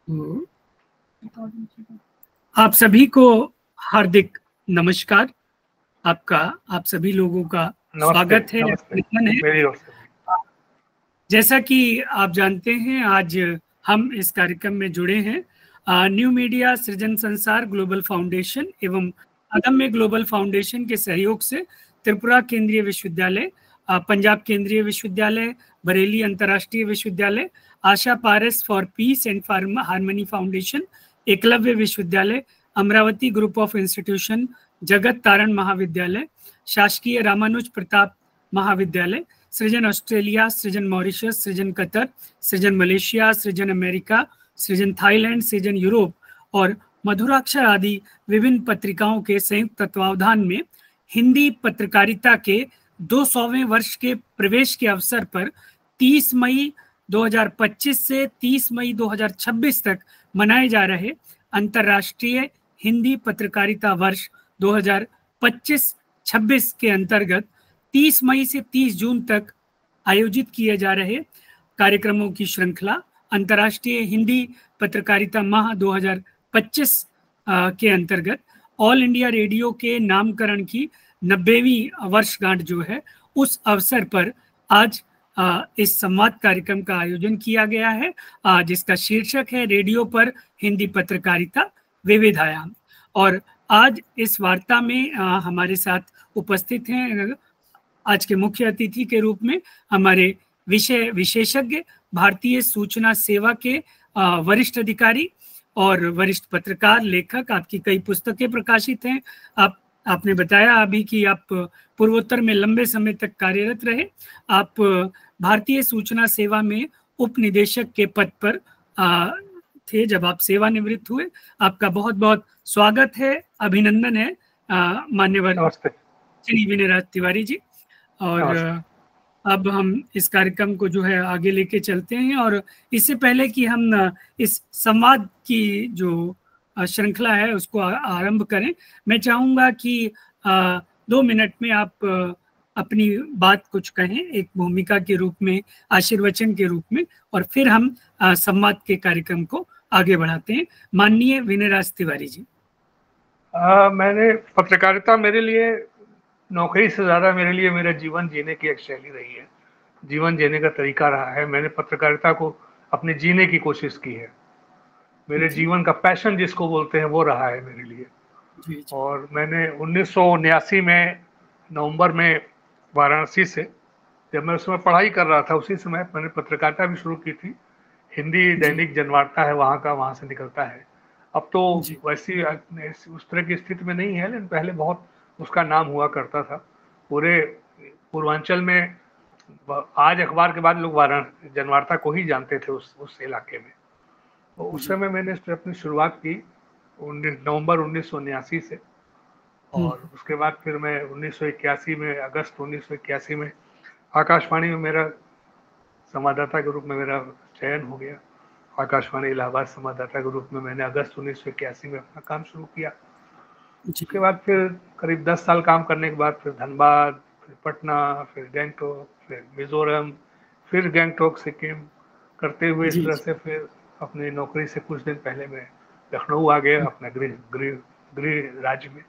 तो आप सभी को हार्दिक नमस्कार। आप सभी लोगों का नमस्ते। स्वागत है, नमस्ते अभिनंदन है। मेरी ओर से। जैसा कि आप जानते हैं, आज हम इस कार्यक्रम में जुड़े हैं न्यू मीडिया सृजन संसार ग्लोबल फाउंडेशन एवं अदम्य ग्लोबल फाउंडेशन के सहयोग से त्रिपुरा केंद्रीय विश्वविद्यालय, पंजाब केंद्रीय विश्वविद्यालय, बरेली अंतर्राष्ट्रीय विश्वविद्यालय, Asha Paras for peace and harmony foundation, Eklavya विश्वविद्यालय, अमरावती ग्रुप ऑफ इंस्टीट्यूशन, जगत तारण महाविद्यालय, शासकीय रामानुज प्रताप महाविद्यालय, सृजन ऑस्ट्रेलिया, सृजन मॉरिशस, सृजन कतर, सृजन मलेशिया, सृजन अमेरिका, सृजन थाईलैंड, सृजन यूरोप और मधुराक्षर आदि विभिन्न पत्रिकाओं के संयुक्त तत्वावधान में हिंदी पत्रकारिता के 200वें वर्ष के प्रवेश के अवसर पर 30 मई 2025 से 30 मई 2026 तक मनाए जा रहे अंतर्राष्ट्रीय हिंदी पत्रकारिता वर्ष 2025-26 के अंतर्गत 30 मई से 30 जून तक आयोजित किए जा रहे कार्यक्रमों की श्रृंखला अंतर्राष्ट्रीय हिंदी पत्रकारिता माह 2025 के अंतर्गत ऑल इंडिया रेडियो के नामकरण की 90वीं वर्षगांठ जो है, उस अवसर पर आज इस संवाद कार्यक्रम का आयोजन किया गया है, जिसका शीर्षक है रेडियो पर हिंदी पत्रकारिता विविध आयाम। और आज इस वार्ता में हमारे साथ उपस्थित हैं आज के मुख्य अतिथि के रूप में हमारे विषय विशेषज्ञ, भारतीय सूचना सेवा के वरिष्ठ अधिकारी और वरिष्ठ पत्रकार, लेखक। आपकी कई पुस्तकें प्रकाशित हैं। आपने बताया अभी कि आप पूर्वोत्तर में लंबे समय तक कार्यरत रहे। आप भारतीय सूचना सेवा में उप निदेशक के पद पर थे जब आप सेवानिवृत्त हुए। आपका बहुत बहुत स्वागत है, अभिनंदन है मान्यवर श्री विनयराज तिवारी जी। और अब हम इस कार्यक्रम को जो है आगे लेके चलते हैं, और इससे पहले कि हम इस संवाद की जो श्रृंखला है उसको आरंभ करें, मैं चाहूँगा कि 2 मिनट में आप अपनी बात कुछ कहें, एक भूमिका के रूप में, आशीर्वचन के रूप में, और फिर हम संवाद के कार्यक्रम को आगे बढ़ाते हैं। माननीय विनयराज तिवारी जी। मैंने पत्रकारिता मेरे लिए नौकरी से ज़्यादा मेरे लिए मेरा जीवन जीने की एक शैली रही है, जीवन जीने का तरीका रहा है। मैंने पत्रकारिता को अपने जीने की कोशिश की है। मेरे जीवन का पैशन जिसको बोलते हैं वो रहा है मेरे लिए। और मैंने 1979 में नवंबर में वाराणसी से, जब मैं उस समय पढ़ाई कर रहा था, उसी समय मैंने पत्रकारिता भी शुरू की थी। हिंदी दैनिक जनवार्ता है वहाँ से निकलता है। अब तो वैसी उस तरह की स्थिति में नहीं है, लेकिन पहले बहुत उसका नाम हुआ करता था पूरे पूर्वांचल में। आज अखबार के बाद लोग वाराणसी जनवार्ता को ही जानते थे उस इलाके में। तो उस समय मैंने अपनी शुरुआत की नवंबर 1979 से, और उसके बाद फिर मैं 1981 में, अगस्त 1981 में आकाशवाणी में मेरा संवाददाता के रूप में मेरा चयन हो गया। आकाशवाणी इलाहाबाद संवाददाता के रूप में मैंने अगस्त 1981 में अपना काम शुरू किया। उसके बाद फिर करीब 10 साल काम करने के बाद फिर धनबाद, फिर पटना, फिर गैंगटॉक, फिर मिजोरम, फिर गैंगटॉक सिक्किम करते हुए इस तरह से फिर अपनी नौकरी से कुछ दिन पहले मैं लखनऊ आ गया, अपने गृह राज्य में।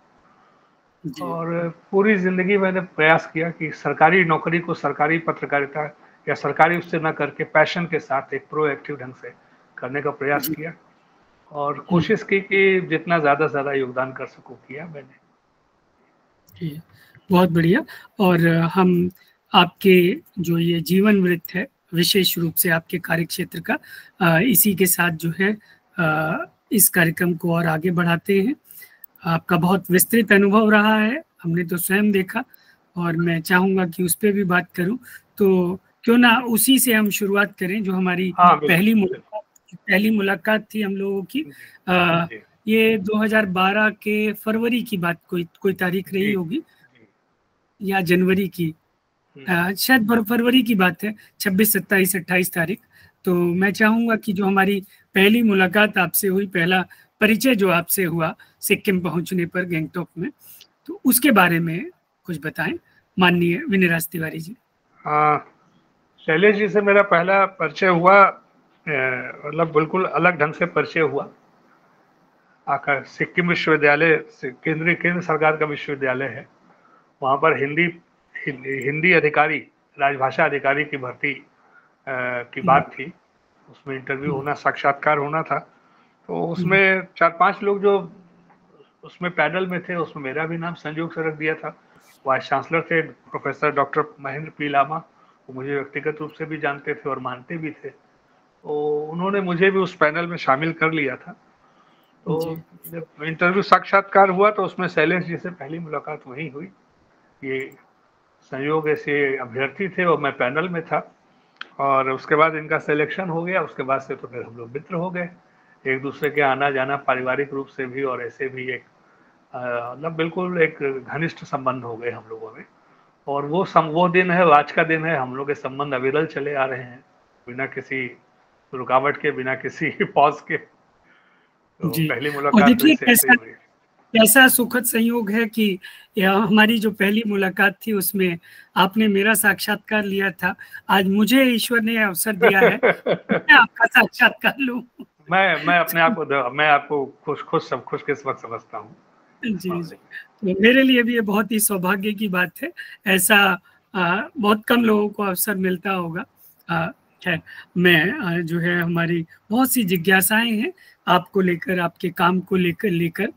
और पूरी जिंदगी मैंने प्रयास किया कि सरकारी नौकरी को सरकारी पत्रकारिता या सरकारी उससे न करके पैशन के साथ एक प्रोएक्टिव ढंग से करने का प्रयास किया, और कोशिश की कि जितना ज़्यादा से ज़्यादा योगदान कर सकूं किया मैंने। बहुत बढ़िया। और हम आपके जो ये जीवन वृत्त है, विशेष रूप से आपके कार्य क्षेत्र का, इसी के साथ जो है इस कार्यक्रम को और आगे बढ़ाते हैं। आपका बहुत विस्तृत अनुभव रहा है, हमने तो स्वयं देखा, और मैं चाहूँगा कि उस पर भी बात करूँ। तो क्यों ना उसी से हम शुरुआत करें जो हमारी पहली मुलाकात थी हम लोगों की। ये 2012 के फरवरी की बात, कोई तारीख रही होगी या जनवरी की, शायद फरवरी की बात है, 26, 27, 28 तारीख। तो मैं चाहूँगा कि जो हमारी पहली मुलाकात आपसे हुई, पहला परिचय जो आपसे हुआ सिक्किम पहुंचने पर गैंगटॉक में, तो उसके बारे में कुछ बताएं माननीय विनयराज तिवारी जी। शैलेश जी से मेरा पहला परिचय हुआ मतलब बिल्कुल अलग ढंग से परिचय हुआ। आकर सिक्किम विश्वविद्यालय केंद्र सरकार का विश्वविद्यालय है, वहाँ पर हिंदी अधिकारी, राजभाषा अधिकारी की भर्ती की बात थी। उसमें इंटरव्यू होना, साक्षात्कार होना था। तो उसमें 4-5 लोग जो उसमें पैनल में थे, उसमें मेरा भी नाम संयोग से रख दिया था। वाइस चांसलर थे professor doctor Mahendra P Lama, वो मुझे व्यक्तिगत रूप से भी जानते थे और मानते भी थे, तो उन्होंने मुझे भी उस पैनल में शामिल कर लिया था। तो जब इंटरव्यू साक्षात्कार हुआ तो उसमें शैलेश जी से पहली मुलाकात वहीं हुई। ये संयोग ऐसे अभ्यर्थी थे और मैं पैनल में था, और उसके बाद इनका सिलेक्शन हो गया। उसके बाद से तो फिर हम लोग मित्र हो गए, एक दूसरे के आना जाना पारिवारिक रूप से भी और ऐसे भी एक मतलब बिल्कुल एक घनिष्ठ संबंध हो गए हम लोगों में। और वो दिन है, आज का दिन है, हम लोग के संबंध अविरल चले आ रहे हैं, बिना किसी रुकावट के, बिना किसी पॉज के। तो जी, पहली और मुलाकात तो देखिए इससे ऐसे ही हुई। कैसा सुखद संयोग है कि हमारी जो पहली मुलाकात थी उसमें आपने मेरा साक्षात्कार लिया था। आज मुझे ईश्वर ने अवसर दिया है मैं आपका साक्षात्कार लूं। मैं अपने आप को, मैं आपको खुशकिस्मत समझता हूँ। जी जी, तो मेरे लिए भी ये बहुत ही सौभाग्य की बात है। ऐसा बहुत कम लोगों को अवसर मिलता होगा। खैर, मैं जो है, हमारी बहुत सी जिज्ञासाएं हैं आपको लेकर, आपके काम को लेकर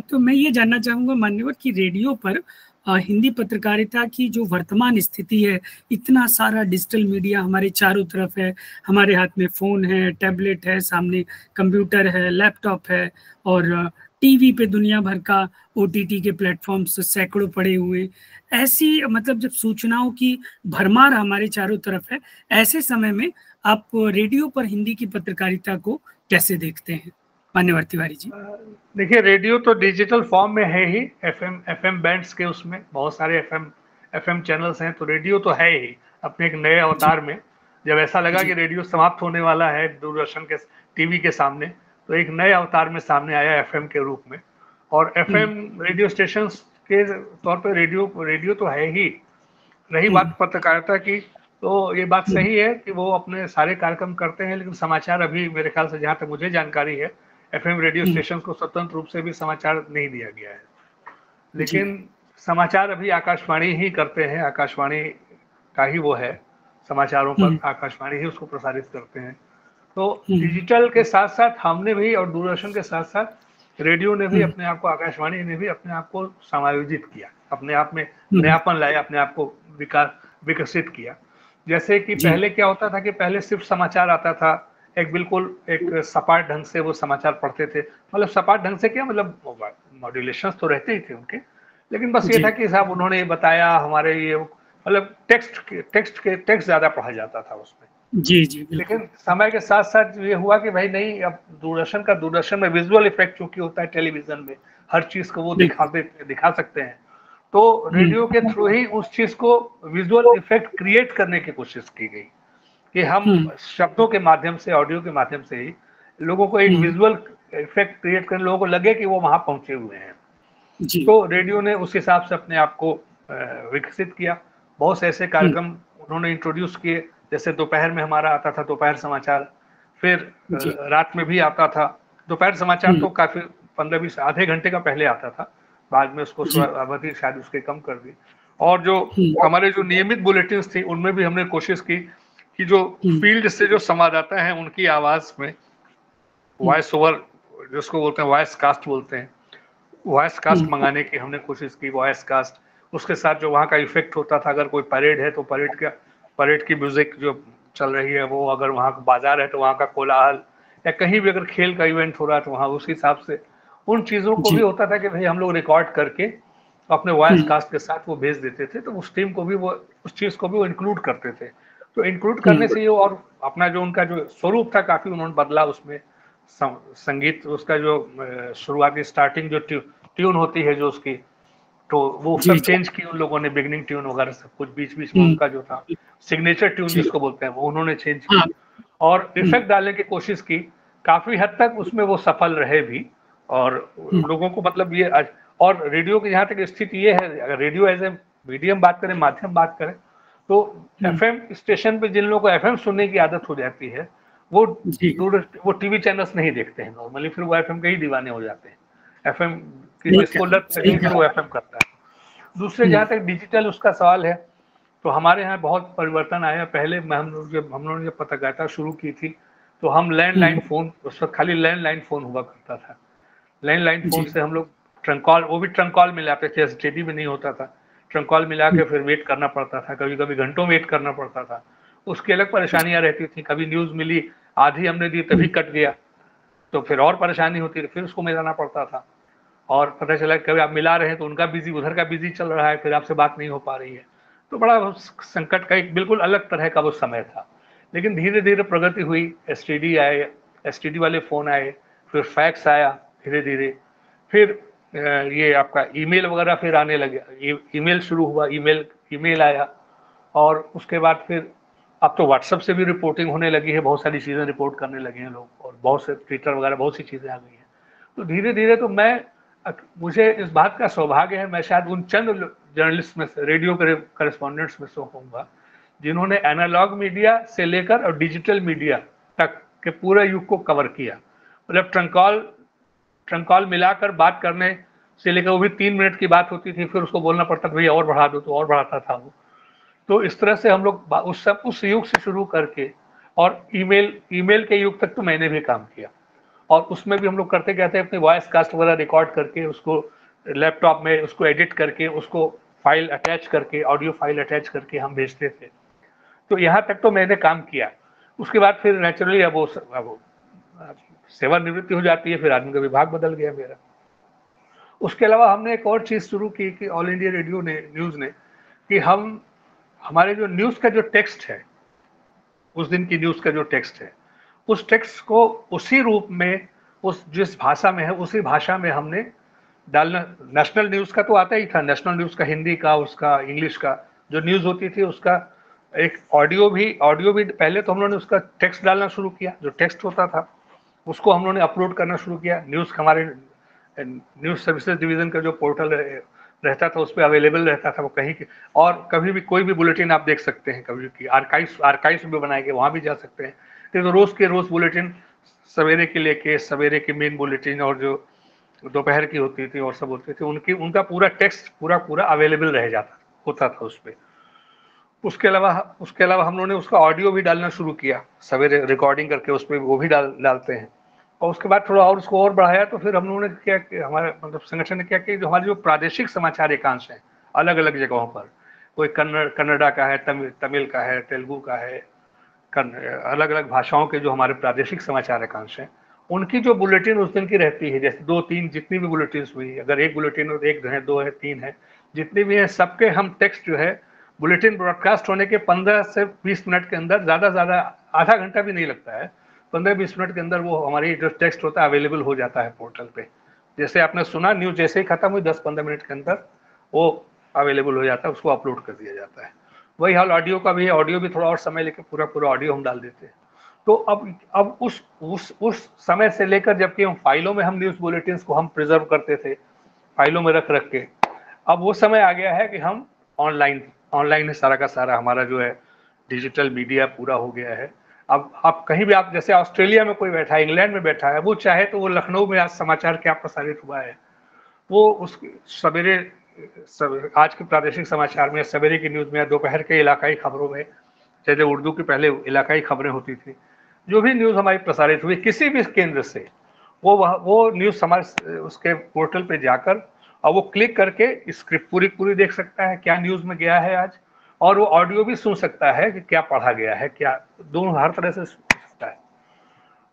तो मैं ये जानना चाहूँगा मान्यवर कि रेडियो पर हिंदी पत्रकारिता की जो वर्तमान स्थिति है, इतना सारा डिजिटल मीडिया हमारे चारों तरफ है, हमारे हाथ में फ़ोन है, टैबलेट है, सामने कंप्यूटर है, लैपटॉप है, और टीवी पे दुनिया भर का ओटीटी के प्लेटफॉर्म्स सैकड़ों पड़े हुए, ऐसी मतलब जब सूचनाओं की भरमार हमारे चारों तरफ है, ऐसे समय में आप रेडियो पर हिंदी की पत्रकारिता को कैसे देखते हैं मान्यवर तिवारी जी? देखिए, रेडियो तो डिजिटल फॉर्म में है ही, एफएम बैंड्स के, उसमें बहुत सारे एफएम चैनल्स हैं, तो रेडियो तो है ही अपने एक नए अवतार में। जब ऐसा लगा कि रेडियो समाप्त होने वाला है दूरदर्शन के टीवी के सामने, तो एक नए अवतार में सामने आया एफएम के रूप में। और एफएम रेडियो स्टेशन के तौर पर रेडियो तो है ही। रही बात पत्रकारिता की, तो ये बात सही है कि वो अपने सारे कार्यक्रम करते हैं, लेकिन समाचार अभी मेरे ख्याल से, जहाँ तक मुझे जानकारी है, एफएम रेडियो स्टेशन को स्वतंत्र रूप से भी समाचार नहीं दिया गया है। लेकिन समाचार अभी आकाशवाणी ही करते हैं, आकाशवाणी का ही वो है, समाचारों पर आकाशवाणी ही उसको प्रसारित करते हैं। तो डिजिटल के साथ साथ हमने भी, और दूरदर्शन के साथ साथ रेडियो ने भी अपने आप को, आकाशवाणी ने भी अपने आप को समायोजित किया, अपने आप में नयापन लाया, अपने आप को विकसित किया। जैसे कि पहले क्या होता था कि पहले सिर्फ समाचार आता था, एक बिल्कुल एक सपाट ढंग से वो समाचार पढ़ते थे। मतलब सपाट ढंग से क्या, मतलब मॉड्यूलेशंस तो रहते ही थे उनके, लेकिन बस ये था कि साहब उन्होंने ये बताया, हमारे ये मतलब टेक्स्ट ज्यादा पढ़ा जाता था उसमें। जी जी, लेकिन समय के साथ साथ ये हुआ कि भाई नहीं, अब दूरदर्शन में विजुअल इफेक्ट चूंकि होता है, टेलीविजन में हर चीज को वो दिखा सकते हैं, तो रेडियो के थ्रू ही उस चीज को विजुअल इफेक्ट क्रिएट करने की कोशिश की गई कि हम शब्दों के माध्यम से, ऑडियो के माध्यम से ही लोगों को एक विजुअल इफेक्ट क्रिएट करने, लोगों को लगे कि वो वहां पहुंचे हुए हैं। तो रेडियो ने उस हिसाब से अपने आप को विकसित किया। बहुत से ऐसे कार्यक्रम उन्होंने इंट्रोड्यूस किए, जैसे दोपहर में हमारा आता था दोपहर समाचार, फिर रात में भी आता था। दोपहर समाचार तो काफी 15-20 आधे घंटे का पहले आता था, बाद में उसको अवधि शायद उसके कम कर दी। और जो हमारे जो नियमित बुलेटिन थी, उनमें भी हमने कोशिश की कि जो फील्ड से जो संवाददाता हैं उनकी आवाज में वॉइस ओवर, जिसको बोलते हैं वॉइस कास्ट बोलते हैं, वॉइस कास्ट मंगाने की हमने कोशिश की। वॉइस कास्ट, उसके साथ जो वहाँ का इफेक्ट होता था, अगर कोई परेड है तो परेड की म्यूजिक जो चल रही है वो, अगर वहाँ का बाजार है तो वहाँ का कोलाहल, या कहीं भी अगर खेल का इवेंट हो रहा है तो वहाँ उस हिसाब से उन चीज़ों को भी होता था कि भाई हम लोग रिकॉर्ड करके अपने वॉइस कास्ट के साथ वो भेज देते थे, तो उस टीम को भी वो, उस चीज़ को भी वो इंक्लूड करते थे। तो इंक्लूड करने से ये, और अपना जो उनका जो स्वरूप था काफ़ी उन्होंने बदला उसमें। संगीत उसका जो शुरुआती स्टार्टिंग जो ट्यून होती है जो उसकी, तो वो सब चेंज की उन लोगों ने, बिगनिंग ट्यून वगैरह सब कुछ, बीच बीच में उनका जो था सिग्नेचर ट्यून जिसको बोलते हैं, वो उन्होंने चेंज किया और इफेक्ट डालने की कोशिश की। काफी हद तक उसमें वो सफल रहे भी, और लोगों को मतलब ये, और रेडियो की जहाँ तक स्थिति ये है, अगर रेडियो एज ए मीडियम बात करें, माध्यम बात करें, तो एफएम स्टेशन पे जिन लोगों को एफएम सुनने की आदत हो जाती है, वो वो टीवी चैनल्स नहीं देखते हैं नॉर्मली, फिर वो एफएम के ही दीवाने हो जाते हैं। एफएम की जिसको लत लगी फिर वो एफएम करता है। दूसरे जहाँ तक डिजिटल उसका सवाल है, तो हमारे यहाँ बहुत परिवर्तन आया। पहले हम लोगों ने जब पत्रकारिता शुरू की थी तो हम लैंडलाइन फोन, उस वक्त खाली लैंडलाइन फोन हुआ करता था। लैंडलाइन फोन से हम लोग ट्रंक कॉल, वो भी ट्रंक कॉल मिलाते थे, एसटीडी भी नहीं होता था। ट्रंक कॉल मिला के फिर वेट करना पड़ता था, कभी कभी घंटों वेट करना पड़ता था। उसकी अलग परेशानियां रहती थी। कभी न्यूज मिली, आधी हमने दी तभी कट गया, तो फिर और परेशानी होती थी, फिर उसको मिलाना पड़ता था। और पता चला कभी आप मिला रहे हैं तो उनका बिजी, उधर का बिजी चल रहा है, फिर आपसे बात नहीं हो पा रही है। तो बड़ा संकट का एक बिल्कुल अलग तरह का वो समय था। लेकिन धीरे धीरे प्रगति हुई, एसटीडी आए, एसटीडी वाले फोन आए, फिर फैक्स आया धीरे धीरे, फिर ये आपका ईमेल वगैरह फिर आने लगे, ईमेल शुरू हुआ, ईमेल आया। और उसके बाद फिर अब तो व्हाट्सएप से भी रिपोर्टिंग होने लगी है, बहुत सारी चीज़ें रिपोर्ट करने लगे हैं लोग, और बहुत से ट्विटर वगैरह बहुत सी चीज़ें आ गई हैं। तो धीरे धीरे तो मुझे इस बात का सौभाग्य है, मैं शायद उन चंद जर्नलिस्ट में से, रेडियो करेस्पॉन्डेंट्स में से होऊंगा जिन्होंने एनालॉग मीडिया से लेकर और डिजिटल मीडिया तक के पूरे युग को कवर किया। मतलब ट्रंक कॉल मिलाकर बात करने से लेकर, वो भी 3 मिनट की बात होती थी, फिर उसको बोलना पड़ता था भैया और बढ़ा दो, तो और बढ़ाता था वो। तो इस तरह से हम लोग उस युग से शुरू करके, और ईमेल के युग तक तो मैंने भी काम किया। और उसमें भी हम लोग करते क्या थे, अपने वॉइस कास्ट वगैरह रिकॉर्ड करके उसको लैपटॉप में उसको एडिट करके उसको फाइल अटैच करके, ऑडियो फाइल अटैच करके हम भेजते थे। तो यहाँ तक तो मैंने काम किया। उसके बाद फिर नेचुरली अब सेवानिवृत्ति हो जाती है, फिर आदमी का विभाग बदल गया मेरा। उसके अलावा हमने एक और चीज शुरू की कि ऑल इंडिया रेडियो ने, न्यूज ने, कि हम हमारे जो न्यूज का जो टेक्स्ट है, उस दिन की न्यूज का जो टेक्स्ट है, उस टेक्स्ट को उसी रूप में, उस जिस भाषा में है उसी भाषा में हमने डालना। नेशनल न्यूज का तो आता ही था, नेशनल न्यूज का हिंदी का, उसका इंग्लिश का जो न्यूज होती थी उसका एक ऑडियो भी पहले तो हम लोगों ने उसका टेक्स्ट डालना शुरू किया। जो टेक्स्ट होता था उसको हम लोगों ने अपलोड करना शुरू किया। न्यूज हमारे न्यूज सर्विसेज डिवीजन का जो पोर्टल रहता था उस पर अवेलेबल रहता था वो कहीं के, और कभी भी कोई भी बुलेटिन आप देख सकते हैं, कभी की आर्काइव्स भी बनाए गए, वहां भी जा सकते हैं। तो रोज के रोज बुलेटिन, सवेरे के लेके सवेरे की मेन बुलेटिन और जो दोपहर की होती थी और सब होती थी, उनका पूरा टेक्स्ट पूरा अवेलेबल रह जाता होता था उस पर। उसके अलावा हम लोगों ने उसका ऑडियो भी डालना शुरू किया, सवेरे रिकॉर्डिंग करके उस पर वो भी डालते हैं। और उसके बाद थोड़ा और उसको और बढ़ाया, तो फिर हम लोगों ने क्या कि हमारे मतलब संगठन ने क्या कि जो हमारे जो प्रादेशिक समाचार एकांश हैं अलग अलग जगहों पर, कोई कन्नड़ा का है, तमिल का है, तेलुगु का है, अलग अलग भाषाओं के जो हमारे प्रादेशिक समाचार एकांश हैं, उनकी जो बुलेटिन उस दिन की रहती है, जैसे 2-3 जितनी भी बुलेटिन हुई, अगर एक बुलेटिन हो, एक है, 2 है, 3 है, जितनी भी है, सबके हम टेक्स्ट जो है बुलेटिन ब्रॉडकास्ट होने के 15 से 20 मिनट के अंदर, ज्यादा आधा घंटा भी नहीं लगता है, 15-20 मिनट के अंदर वो हमारी जो टेक्स्ट होता है अवेलेबल हो जाता है पोर्टल पे। जैसे आपने सुना, न्यूज जैसे ही खत्म हुई 10-15 मिनट के अंदर वो अवेलेबल हो जाता है, उसको अपलोड कर दिया जाता है। वही हाल ऑडियो का भी है, ऑडियो भी थोड़ा और समय लेके पूरा ऑडियो हम डाल देते हैं। तो अब उस समय से लेकर, जबकि हम फाइलों में हम न्यूज बुलेटिन को हम प्रिजर्व करते थे फाइलों में रख के, अब वो समय आ गया है कि हम ऑनलाइन सारा का सारा हमारा जो है डिजिटल मीडिया पूरा हो गया है। अब आप कहीं भी, आप जैसे ऑस्ट्रेलिया में कोई बैठा है, इंग्लैंड में बैठा है, वो चाहे तो वो लखनऊ में आज समाचार क्या प्रसारित हुआ है, वो उस सवेरे आज के प्रादेशिक समाचार में, सवेरे की न्यूज में, दोपहर के इलाकाई खबरों में, जैसे उर्दू की पहले इलाकाई खबरें होती थी, जो भी न्यूज हमारी प्रसारित हुई किसी भी केंद्र से, वो न्यूज हमारे उसके पोर्टल पे जाकर, और वो क्लिक करके स्क्रिप्ट पूरी देख सकता है क्या न्यूज में गया है आज, और वो ऑडियो भी सुन सकता है कि क्या पढ़ा गया है, क्या, दोनों हर तरह से सुन सकता है।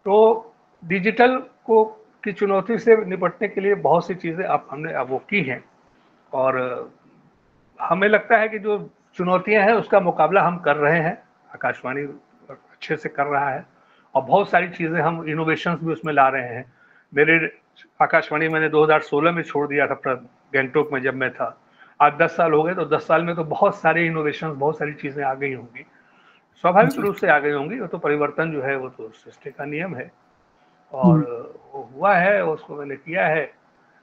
तो डिजिटल को की चुनौती से निपटने के लिए बहुत सी चीजें हमने वो की हैं, और हमें लगता है कि जो चुनौतियां हैं उसका मुकाबला हम कर रहे हैं, आकाशवाणी अच्छे से कर रहा है, और बहुत सारी चीजें हम इनोवेशंस भी उसमें ला रहे हैं। मेरे आकाशवाणी मैंने 2016 में छोड़ दिया था, गैंगटोक में जब मैं था। आज 10 साल हो गए, तो 10 साल में तो बहुत सारे इनोवेशंस, बहुत सारी चीजें आ गई होंगी, स्वाभाविक रूप से आ गई होंगी। वो तो परिवर्तन जो है वो तो सृष्टि का नियम है, और वो हुआ है, उसको मैंने किया है,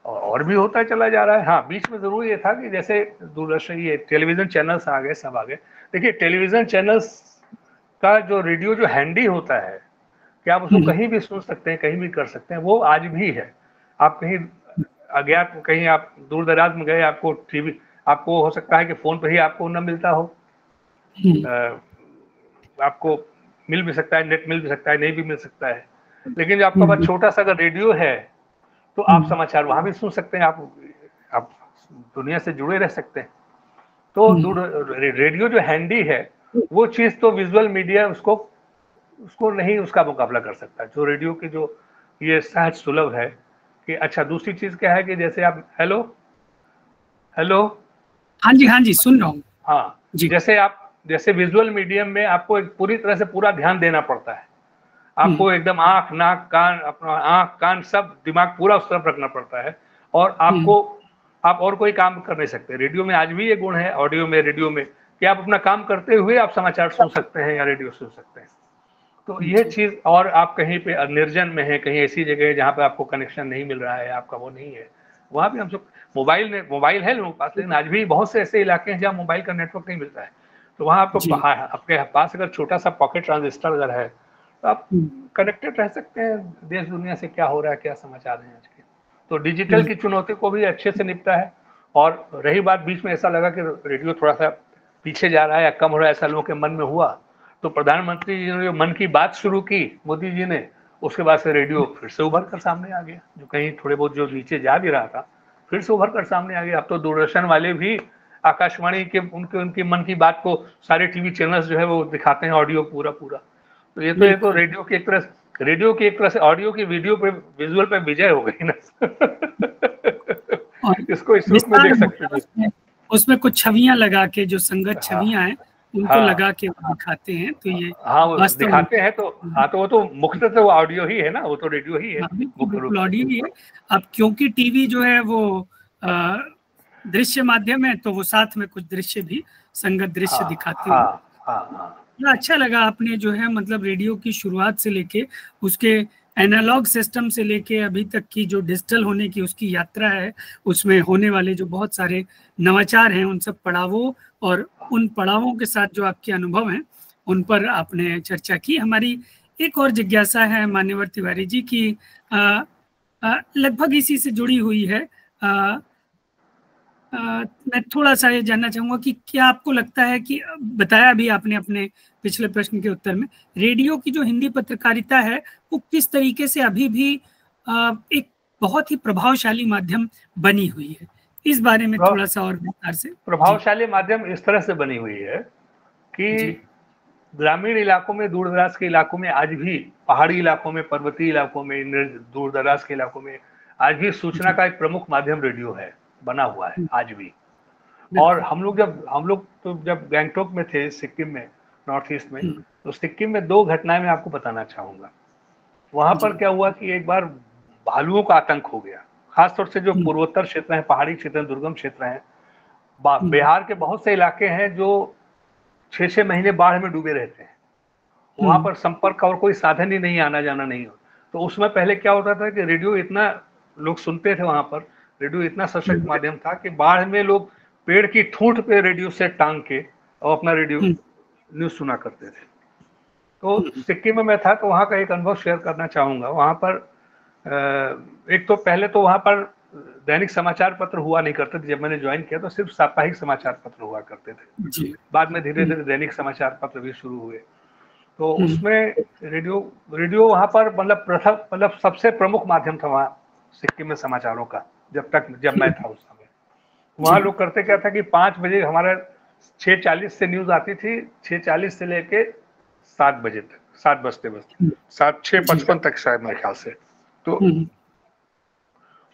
और भी होता चला जा रहा है। हाँ, बीच में जरूर ये था कि जैसे दूरदर्शन, ये टेलीविजन चैनल्स आ गए, सब आ गए। देखिए, टेलीविजन चैनल्स का जो रेडियो जो हैंडी होता है, कि आप उसको कहीं भी सुन सकते हैं, कहीं भी कर सकते हैं, वो आज भी है। आप कहीं अज्ञात, कहीं आप दूर दराज में गए, आपको टीवी, आपको हो सकता है कि फोन पर ही आपको न मिलता हो, आपको मिल भी सकता है, नेट मिल भी सकता है, नहीं भी मिल सकता है, लेकिन जो आपका पास छोटा सा अगर रेडियो है तो आप समाचार वहां भी सुन सकते हैं, आप दुनिया से जुड़े रह सकते हैं। तो रेडियो जो हैंडी है, वो चीज तो विजुअल मीडिया उसको नहीं उसका मुकाबला कर सकता। जो रेडियो की जो ये सहज सुलभ है कि अच्छा, दूसरी चीज क्या है कि जैसे आप हेलो हेलो, हाँ जी सुन रहा हूँ। हाँ, जैसे विजुअल मीडियम में आपको एक पूरी तरह से पूरा ध्यान देना पड़ता है, आपको एकदम आंख नाक कान, अपना आंख कान सब दिमाग पूरा उस तरफ रखना पड़ता है, और आप और कोई काम कर नहीं सकते। रेडियो में आज भी ये गुण है, ऑडियो में, रेडियो में, कि आप अपना काम करते हुए आप समाचार सुन सकते हैं या रेडियो सुन सकते हैं। तो ये चीज, और आप कहीं पे निर्जन में है, कहीं ऐसी जगह है जहाँ पे आपको कनेक्शन नहीं मिल रहा है, आपका वो नहीं है, वहां भी हम सब मोबाइल है लोगों के पास, लेकिन आज भी बहुत से ऐसे इलाके हैं जहाँ मोबाइल का नेटवर्क नहीं मिलता है। तो वहां आपको आपके पास अगर छोटा सा पॉकेट ट्रांजिस्टर अगर है तो आप कनेक्टेड रह सकते हैं देश दुनिया से, क्या हो रहा है, क्या समाचार है आज के। तो डिजिटल की चुनौती को भी अच्छे से निपटा है। और रही बात, बीच में ऐसा लगा कि रेडियो थोड़ा सा पीछे जा रहा है या कम हो रहा है, ऐसा लोगों के मन में हुआ, तो प्रधानमंत्री जी ने जो मन की बात शुरू की मोदी जी ने, उसके बाद से रेडियो फिर से उभर कर सामने आ गया, जो कहीं थोड़े बहुत जो नीचे जा भी रहा था फिर से उभर कर सामने आ गया। अब तो दूरदर्शन वाले भी आकाशवाणी के उनके मन की बात को सारे टीवी चैनल्स जो है वो दिखाते हैं ऑडियो पूरा पूरा। तो ये तो रेडियो की एक तरह से ऑडियो की वीडियो पे, विजुअल पे विजय हो गई ना। इसको इस रूप में देख सकते हैं। उसमें कुछ छवियां लगा के, जो संगत छवियां हैं उनको लगा के दिखाते हैं, तो ये वो दिखाते हैं। तो तो वो तो मुख्यतः तो ऑडियो ही है ना, वो तो रेडियो ही है, बिल्कुल ऑडियो ही है। अब क्योंकि टीवी जो है वो दृश्य माध्यम है, तो वो साथ में कुछ दृश्य भी, संगत दृश्य दिखाते हैं। अच्छा लगा आपने जो है मतलब रेडियो की शुरुआत से लेके उसके एनालॉग सिस्टम से लेके अभी तक की जो डिजिटल होने की उसकी यात्रा है, उसमें होने वाले जो बहुत सारे नवाचार हैं, उन सब पड़ावों और उन पड़ावों के साथ जो आपके अनुभव हैं उन पर आपने चर्चा की। हमारी एक और जिज्ञासा है मान्यवर तिवारी जी की लगभग इसी से जुड़ी हुई है। मैं थोड़ा सा ये जानना चाहूंगा कि क्या आपको लगता है कि, बताया भी आपने अपने पिछले प्रश्न के उत्तर में, रेडियो की जो हिंदी पत्रकारिता है वो किस तरीके से अभी भी एक बहुत ही प्रभावशाली माध्यम बनी हुई है, इस बारे में थोड़ा सा और विस्तार से। प्रभावशाली माध्यम इस तरह से बनी हुई है कि ग्रामीण इलाकों में, दूर दराज के इलाकों में, आज भी पहाड़ी इलाकों में, पर्वतीय इलाकों में, दूर दराज के इलाकों में आज भी सूचना का एक प्रमुख माध्यम रेडियो है, बना हुआ है आज भी। और हम लोग तो जब गैंगटॉक में थे, सिक्किम में, नॉर्थ ईस्ट में, तो सिक्किम में 2 घटनाएं मैं आपको बताना चाहूंगा। वहां पर क्या हुआ कि एक बार भालुओं का आतंक हो गया, खासतौर से जो पूर्वोत्तर क्षेत्र है, पहाड़ी क्षेत्र, दुर्गम क्षेत्र है, बिहार के बहुत से इलाके हैं जो 6-6 महीने बाढ़ में डूबे रहते हैं। वहां पर संपर्क का और कोई साधन ही नहीं, आना जाना नहीं हो। तो उसमें पहले क्या होता था कि रेडियो इतना लोग सुनते थे, वहां पर रेडियो इतना सशक्त माध्यम था कि बाढ़ में लोग पेड़ की ठूंठ पे रेडियो से टांग के और अपना रेडियो न्यूज सुना करते थे। तो सिक्किम में मैं था, तो वहां का एक अनुभव शेयर करना चाहूंगा। वहां पर एक तो पहले तो वहां पर दैनिक समाचार पत्र हुआ नहीं करते थे। जब मैंने ज्वाइन किया तो सिर्फ साप्ताहिक समाचार पत्र हुआ करते थे, बाद में धीरे धीरे दैनिक समाचार पत्र भी शुरू हुए। तो उसमें रेडियो वहां पर मतलब सबसे प्रमुख माध्यम था वहां सिक्किम में समाचारों का। जब मैं था उस समय, वहां लोग करते क्या था कि 5 बजे हमारा 6:40 से न्यूज आती थी, 6:40 से लेके 7 बजे तक, 7 बजते 6:55 तक शायद मेरे ख्याल से। तो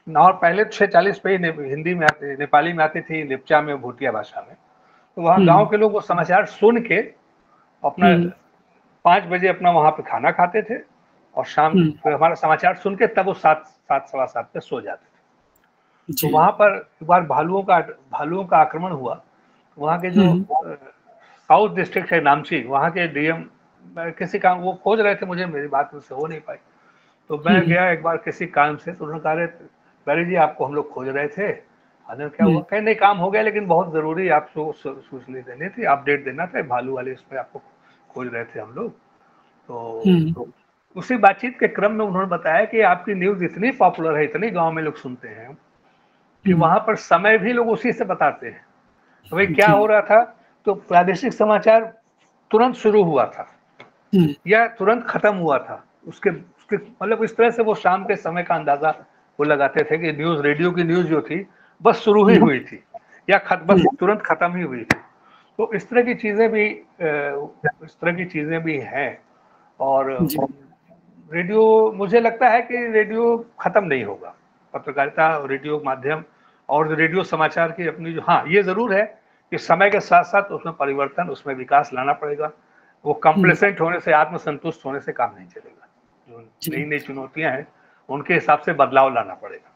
और पहले 6:40 पे ही हिंदी में आते, नेपाली में आती थी, लेप्चा में, भूटिया भाषा में। तो वहाँ गांव के लोग वो समाचार सुन के अपना 5 बजे अपना वहां पे खाना खाते थे, और शाम फिर हमारा समाचार सुन के तब वो 7, 7:15 पे सो जाते थे। तो वहां पर एक बार भालुओं का आक्रमण हुआ। वहाँ के जो साउथ डिस्ट्रिक्ट है नामची, वहाँ के डीएम किसी काम वो खोज रहे थे मुझे, मेरी बात उनसे हो नहीं पाई। तो मैं गया एक बार किसी काम से, तो उन्होंने कहा, बैरी जी आपको हम लोग खोज रहे थे। क्या हुआ? कहीं नहीं, काम हो गया, लेकिन बहुत जरूरी आपको सूचना देनी थी, अपडेट देना था, भालू वाले इस पे आपको खोज रहे थे हम लोग। तो उसी बातचीत के क्रम में उन्होंने बताया कि आपकी न्यूज इतनी पॉपुलर है, इतनी गांव में लोग सुनते हैं कि वहां पर समय भी लोग उसी से बताते हैं। तो भाई क्या हो रहा था, तो प्रादेशिक समाचार तुरंत शुरू हुआ था या तुरंत खत्म हुआ था, उसके मतलब इस तरह से वो शाम के समय का अंदाजा वो लगाते थे कि न्यूज, रेडियो की न्यूज जो थी बस शुरू ही हुई थी या बस तुरंत खत्म ही हुई थी। तो इस तरह की चीजें भी हैं। और रेडियो, मुझे लगता है कि रेडियो खत्म नहीं होगा, पत्रकारिता, रेडियो माध्यम और रेडियो समाचार की अपनी जो, हाँ ये जरूर है कि समय के साथ साथ उसमें परिवर्तन, उसमें विकास लाना पड़ेगा। वो कंप्लेसेंट होने से, आत्मसंतुष्ट होने से काम नहीं चलेगा। जो नई नई चुनौतियां हैं उनके हिसाब से बदलाव लाना पड़ेगा।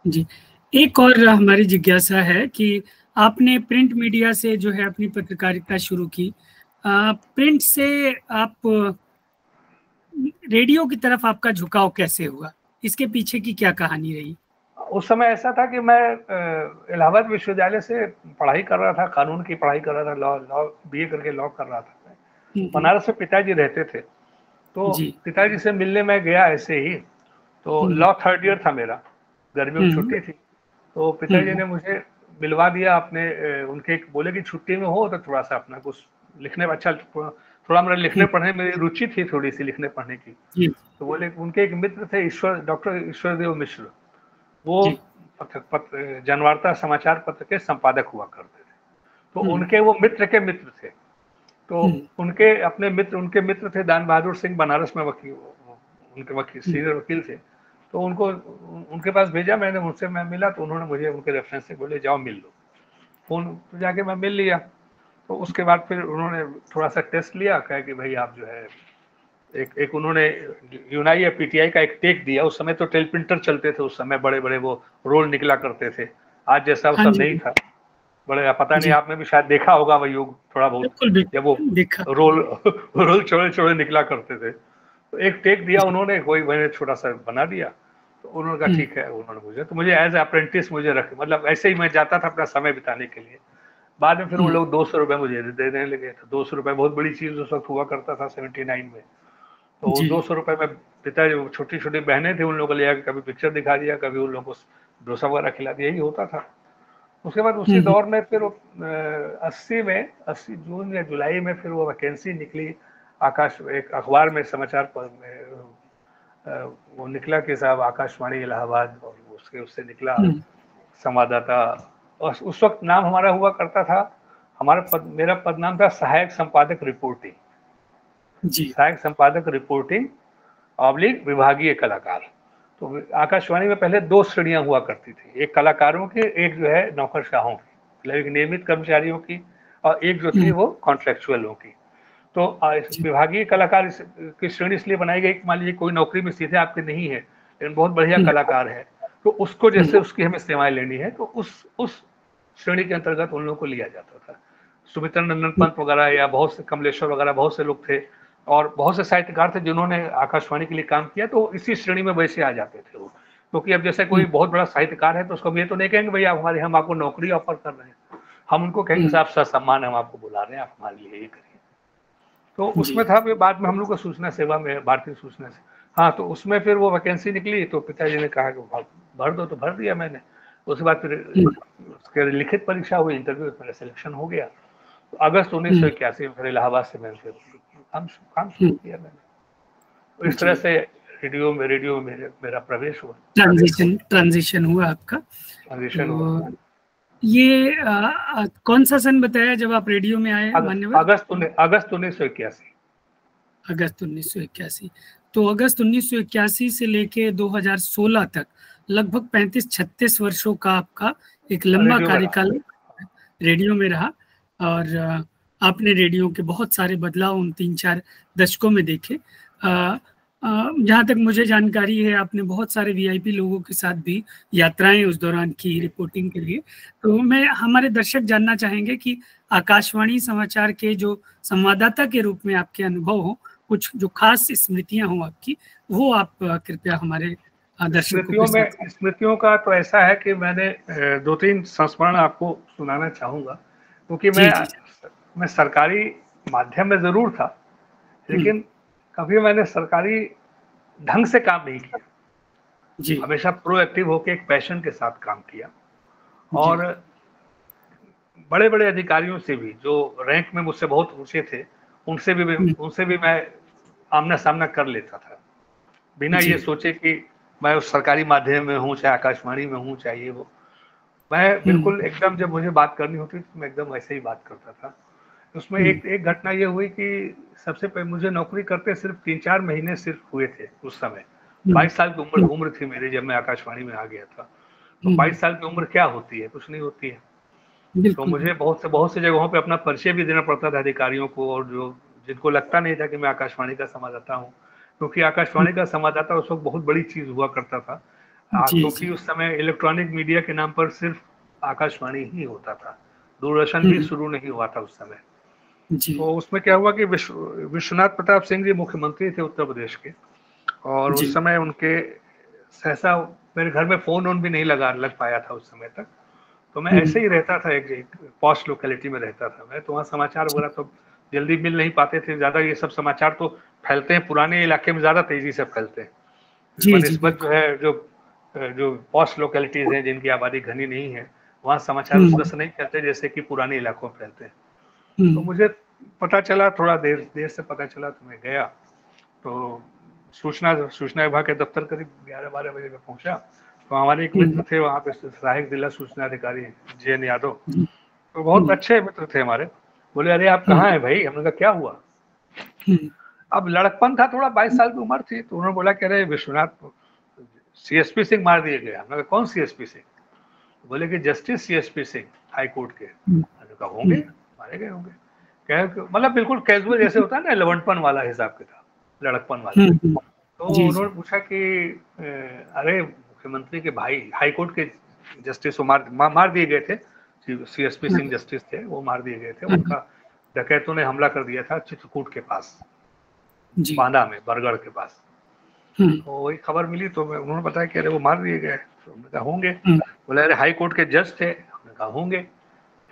जी, एक और हमारी जिज्ञासा है कि आपने प्रिंट मीडिया से जो है अपनी पत्रकारिता शुरू की, प्रिंट से आप रेडियो की तरफ आपका झुकाव कैसे हुआ, इसके पीछे की क्या कहानी रही? उस समय ऐसा था कि मैं इलाहाबाद विश्वविद्यालय से पढ़ाई कर रहा था, कानून की पढ़ाई कर रहा था, लॉ बीए करके लॉ कर रहा था। बनारस में पिताजी रहते थे, तो पिताजी से मिलने में गया ऐसे ही, तो लॉ थर्ड ईयर था मेरा, गर्मियों की छुट्टी थी, तो पिताजी ने मुझे मिलवा दिया अपने, उनके बोले कि छुट्टी में हो तो थोड़ा सा अपना कुछ लिखने में, अच्छा थोड़ा मेरा लिखने पढ़ने में रुचि थी, थोड़ी सी लिखने पढ़ने की। तो बोले, उनके एक मित्र थे डॉक्टर ईश्वरदेव मिश्र, वो जनवार्ता समाचार पत्र के संपादक हुआ करते थे। तो उनके वो मित्र के मित्र थे, तो उनके मित्र थे दान बहादुर सिंह, बनारस में वकील, उनके वकील, सीनियर वकील थे। तो उनको उनके पास भेजा मैंने, उनसे मैं मिला, तो उन्होंने मुझे उनके रेफरेंस से बोले जाओ मिल लो। फोन तो जाके मैं मिल लिया। तो उसके बाद फिर उन्होंने थोड़ा सा टेस्ट लिया, कहा कि भाई आप जो है एक उन्होंने यूनाई या पीटीआई का एक टेक दिया। उस समय तो टेल प्रिंटर चलते थे, उस समय बड़े बड़े वो रोल निकला करते थे, आज जैसा वो सब नहीं था। बड़े, पता नहीं आपने भी शायद देखा होगा वो युग थोड़ा बहुत, जब वो रोल चौड़े चौड़े निकला करते थे। तो एक टेक दिया उन्होंने, कोई मैंने छोटा सा बना दिया। तो उन्होंने कहा ठीक है, उन्होंने मुझे एज अप्रेंटिस मुझे रख, मतलब ऐसे ही मैं जाता था अपना समय बिताने के लिए। बाद में फिर वो लोग 200 रुपए मुझे दे देने लगे। तो 200 रुपए बहुत बड़ी चीज उस वक्त हुआ करता था 79 में। तो 200 रुपए में पिताजी, छोटी छोटी बहनें थी, उन लोगों को ले आकर कभी पिक्चर दिखा दिया, कभी उन लोगों को डोसा वगैरह खिला दिया, यही होता था। उसके बाद उसी दौर में फिर 80 जून या जुलाई में फिर वो वैकेंसी निकली आकाश, एक अखबार में, समाचार में वो निकला कि साहब आकाशवाणी इलाहाबाद, और उससे निकला संवाददाता। और उस वक्त नाम हमारा हुआ करता था, मेरा पद नाम था सहायक संपादक रिपोर्टिंग, सहायक संपादक रिपोर्टिंग ऑब्लिक विभागीय कलाकार। तो आकाशवाणी में पहले 2 श्रेणियां हुआ करती थी, एक कलाकारों की, एक जो है नौकरशाहों की, मतलब नियमित कर्मचारियों की, और एक जो थी वो कॉन्ट्रेक्चुअलों की। तो विभागीय कलाकार की श्रेणी इसलिए बनाई गई, मान लीजिए कोई नौकरी में सीधे आपके नहीं है लेकिन बहुत बढ़िया कलाकार है, तो उसको जैसे उसकी हमें सेवाएं लेनी है, तो उस श्रेणी के अंतर्गत उन लोगों को लिया जाता था। सुमित्र नंदन पंत वगैरह, या बहुत से कमलेश्वर वगैरह, बहुत से लोग थे, और बहुत से साहित्यकार थे जिन्होंने आकाशवाणी के लिए काम किया, तो इसी श्रेणी में वैसे आ जाते थे वो। क्योंकि अब जैसे कोई बहुत बड़ा साहित्यकार है तो उसको ये तो नहीं कहेंगे भैया हम आपको नौकरी ऑफर कर रहे हैं, हम उनको कहेंगे साहब ससम्मान हम आपको बुला रहे हैं, आप हमारे लिए ये करिए। तो उसमें था, फिर बाद में हम लोग को सूचना सेवा में, भारतीय सूचना से, हाँ, तो उसमें फिर वो वैकेंसी निकली, तो पिताजी ने कहा कि भर दो, तो भर दिया मैंने। उसके बाद फिर उसके लिखित परीक्षा हुई, इंटरव्यू, मेरा सिलेक्शन हो गया। तो अगस्त 1981 में फिर इलाहाबाद से मैंने फिर काम शुरू किया मैंने। तो इस तरह से रेडियो में मेरा प्रवेश हुआ, ट्रांजिशन हुआ आपका। ट्रांजिशन हुआ। ये कौन सा सन बताया जब आप रेडियो में आए? अगस्त 1981। अगस्त 1981। तो अगस्त 1981 से लेके 2016 तक लगभग 35-36 वर्षों का आपका एक लंबा कार्यकाल रेडियो में रहा, और आपने रेडियो के बहुत सारे बदलाव उन 3-4 दशकों में देखे। जहाँ तक मुझे जानकारी है, आपने बहुत सारे वीआईपी लोगों के साथ भी यात्राएं उस दौरान की रिपोर्टिंग के लिए। तो हमारे दर्शक जानना चाहेंगे कि आकाशवाणी समाचार के जो संवाददाता के रूप में आपके अनुभव हो, कुछ जो खास स्मृतियां हो आपकी, वो आप कृपया हमारे दर्शकों के साथ। स्मृतियों का तो ऐसा है कि मैंने 2-3 संस्मरण आपको सुनाना चाहूंगा, क्योंकि मैं सरकारी माध्यम में जरूर था, लेकिन कभी मैंने सरकारी ढंग से काम नहीं किया, जी हमेशा प्रोएक्टिव होकर एक पैशन के साथ काम किया। और बड़े बड़े अधिकारियों से भी जो रैंक में मुझसे बहुत ऊंचे थे, उनसे भी मैं आमना सामना कर लेता था, बिना ये सोचे कि मैं उस सरकारी माध्यम में हूँ, चाहे आकाशवाणी में हूँ, चाहे ये वो। मैं बिल्कुल एकदम, जब मुझे बात करनी होती तो मैं एकदम वैसे ही बात करता था। उसमें एक घटना ये हुई कि सबसे पहले मुझे नौकरी करते सिर्फ 3-4 महीने सिर्फ हुए थे उस समय। 22 साल की उम्र थी मेरी जब मैं आकाशवाणी में आ गया था। तो 22 साल की उम्र क्या होती है? कुछ नहीं होती है। तो मुझे बहुत से जगहों पे अपना परिचय भी देना पड़ता था अधिकारियों को, और जो जिनको लगता नहीं था कि मैं आकाशवाणी का संवाददाता हूँ, क्योंकि आकाशवाणी का संवाददाता उस वक्त बहुत बड़ी चीज हुआ करता था। क्योंकि उस समय इलेक्ट्रॉनिक मीडिया के नाम पर सिर्फ आकाशवाणी ही होता था, दूरदर्शन भी शुरू नहीं हुआ था उस समय। तो उसमें क्या हुआ कि विश्वनाथ प्रताप सिंह जी मुख्यमंत्री थे उत्तर प्रदेश के, और उस समय उनके सहसा मेरे घर में फोन ऑन भी नहीं लग पाया था उस समय तक। तो मैं ऐसे ही रहता था, एक पॉश लोकेलिटी में रहता था मैं, तो वहाँ समाचार वगैरह तो जल्दी मिल नहीं पाते थे ज्यादा। ये सब समाचार तो फैलते हैं पुराने इलाके में, ज्यादा तेजी से फैलते हैं बनिस्बत जो है, जो पॉश लोकेलिटीज हैं जिनकी आबादी घनी नहीं है, वहाँ समाचार उस तरह से नहीं फैलते जैसे कि पुराने इलाकों में फैलते हैं। तो मुझे पता चला, थोड़ा देर से पता चला, तो मैं गया। तो सूचना विभाग के दफ्तर करीब 11-12 बजे में पहुंचा। तो हमारे एक मित्र थे वहाँ पे, सहायक जिला सूचना अधिकारी JN यादव, तो बहुत अच्छे मित्र थे हमारे। बोले अरे आप कहाँ हैं भाई? हमने कहा क्या हुआ? अब लड़कपन था थोड़ा, 22 साल की उम्र थी। तो उन्होंने बोला कह रहे विश्वनाथ CSP सिंह मार दिए गए। हमने कहा कौन CSP सिंह? बोले कि justice CSP Singh high court के। हमने कहा होंगे, मारे गए होंगे। मतलब बिल्कुल कैजुअल जैसे होता है ना, लवंडपन वाला हिसाब किताब, लड़कपन वाला। तो उन्होंने पूछा कि अरे मुख्यमंत्री के भाई हाई कोर्ट के जस्टिस को मार दिए गए थे, CSP सिंह जस्टिस थे, वो मार दिए गए थे। उनका डकैतों ने हमला कर दिया था चित्रकूट के पास, बांदा में, बरगढ़ के पास। तो वही खबर मिली, तो उन्होंने बताया कि अरे वो मार दिए गए। तो हमने कहा होंगे। बोले अरे हाई कोर्ट के जज थे। हमने कहा होंगे।